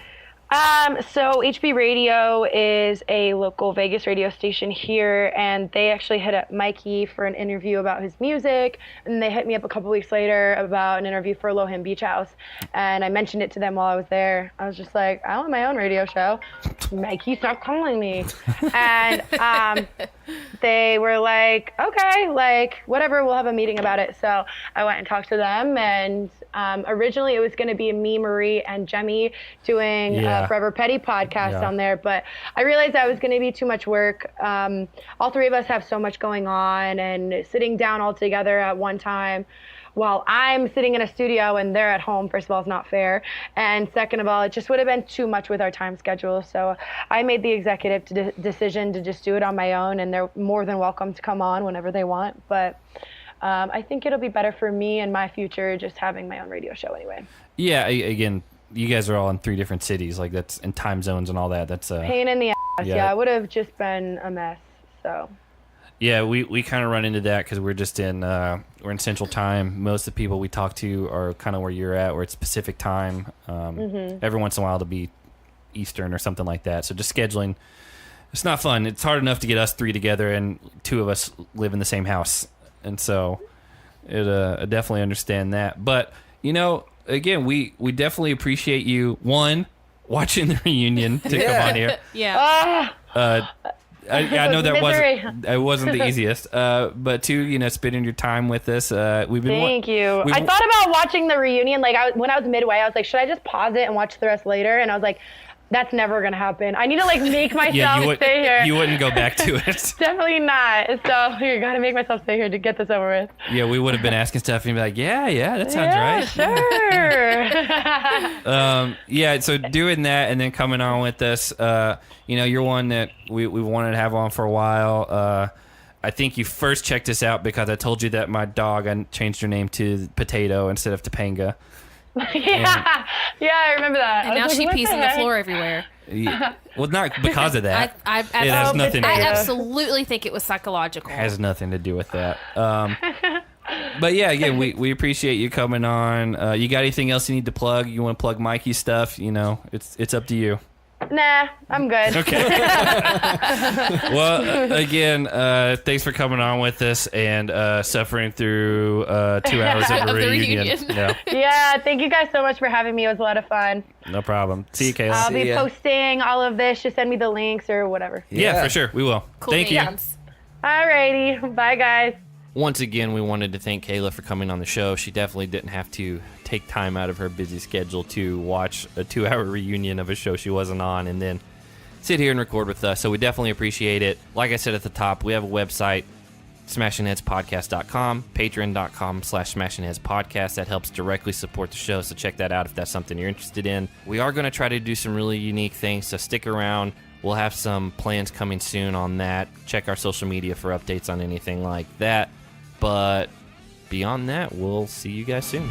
So HB Radio is a local Vegas radio station here, and they actually hit up Mikey for an interview about his music, and they hit me up a couple weeks later about an interview for Lohan Beach House, and I mentioned it to them while I was there. I was just like, I want my own radio show. Mikey, stop calling me. And they were like, okay, like whatever, we'll have a meeting about it. So I went and talked to them, and originally it was going to be me, Marie, and Jemmy doing Forever Petty podcast on there, but I realized that was going to be too much work. All three of us have so much going on, and sitting down all together at one time while I'm sitting in a studio and they're at home, first of all, is not fair. And second of all, it just would have been too much with our time schedule. So I made the executive decision to just do it on my own, and they're more than welcome to come on whenever they want. But I think it'll be better for me and my future just having my own radio show anyway. Yeah, again, you guys are all in 3 different cities, like that's in time zones and all that. That's pain in the ass. Yeah, it would have just been a mess. So. Yeah, we kind of run into that because we're just we're in Central Time. Most of the people we talk to are kind of where you're at, where it's Pacific Time. Every once in a while it'll be Eastern or something like that. So just scheduling, it's not fun. It's hard enough to get us 3 together, and 2 of us live in the same house, and so I definitely understand that. But again, we definitely appreciate you watching the reunion to come on here. Yeah. I know that wasn't the easiest, but 2, spending your time with us. Thank you. I thought about watching the reunion. Like when I was midway, I was like, should I just pause it and watch the rest later? And I was like, that's never going to happen. I need to make myself stay here. You wouldn't go back to it. Definitely not. So you got to make myself stay here to get this over with. Yeah, we would have been asking stuff and be like, yeah, that sounds right. Sure. So doing that and then coming on with us, you're one that we wanted to have on for a while. I think you first checked us out because I told you that my dog, I changed her name to Potato instead of Topanga. Yeah, I remember that. And now she pees on the floor everywhere. Yeah. Well, not because of that. I it has nothing. I absolutely think it was psychological. It has nothing to do with that. But yeah, again, we appreciate you coming on. You got anything else you need to plug? You want to plug Mikey's stuff? You know, it's up to you. Nah, I'm good. Okay. Well, again, thanks for coming on with us and suffering through 2 hours of a reunion. Yeah, thank you guys so much for having me. It was a lot of fun. No problem. See you, Kailah. I'll be posting all of this. Just send me the links or whatever. Yeah, for sure. We will. Cool. Thank you. Alrighty. Bye, guys. Once again, we wanted to thank Kailah for coming on the show. She definitely didn't have to take time out of her busy schedule to watch a 2-hour reunion of a show she wasn't on and then sit here and record with us. So we definitely appreciate it. Like I said at the top, we have a website, smashingheadspodcast.com, patreon.com/smashingheadspodcast. That helps directly support the show, so check that out if that's something you're interested in. We are going to try to do some really unique things, so stick around. We'll have some plans coming soon on that. Check our social media for updates on anything like that. But beyond that, we'll see you guys soon.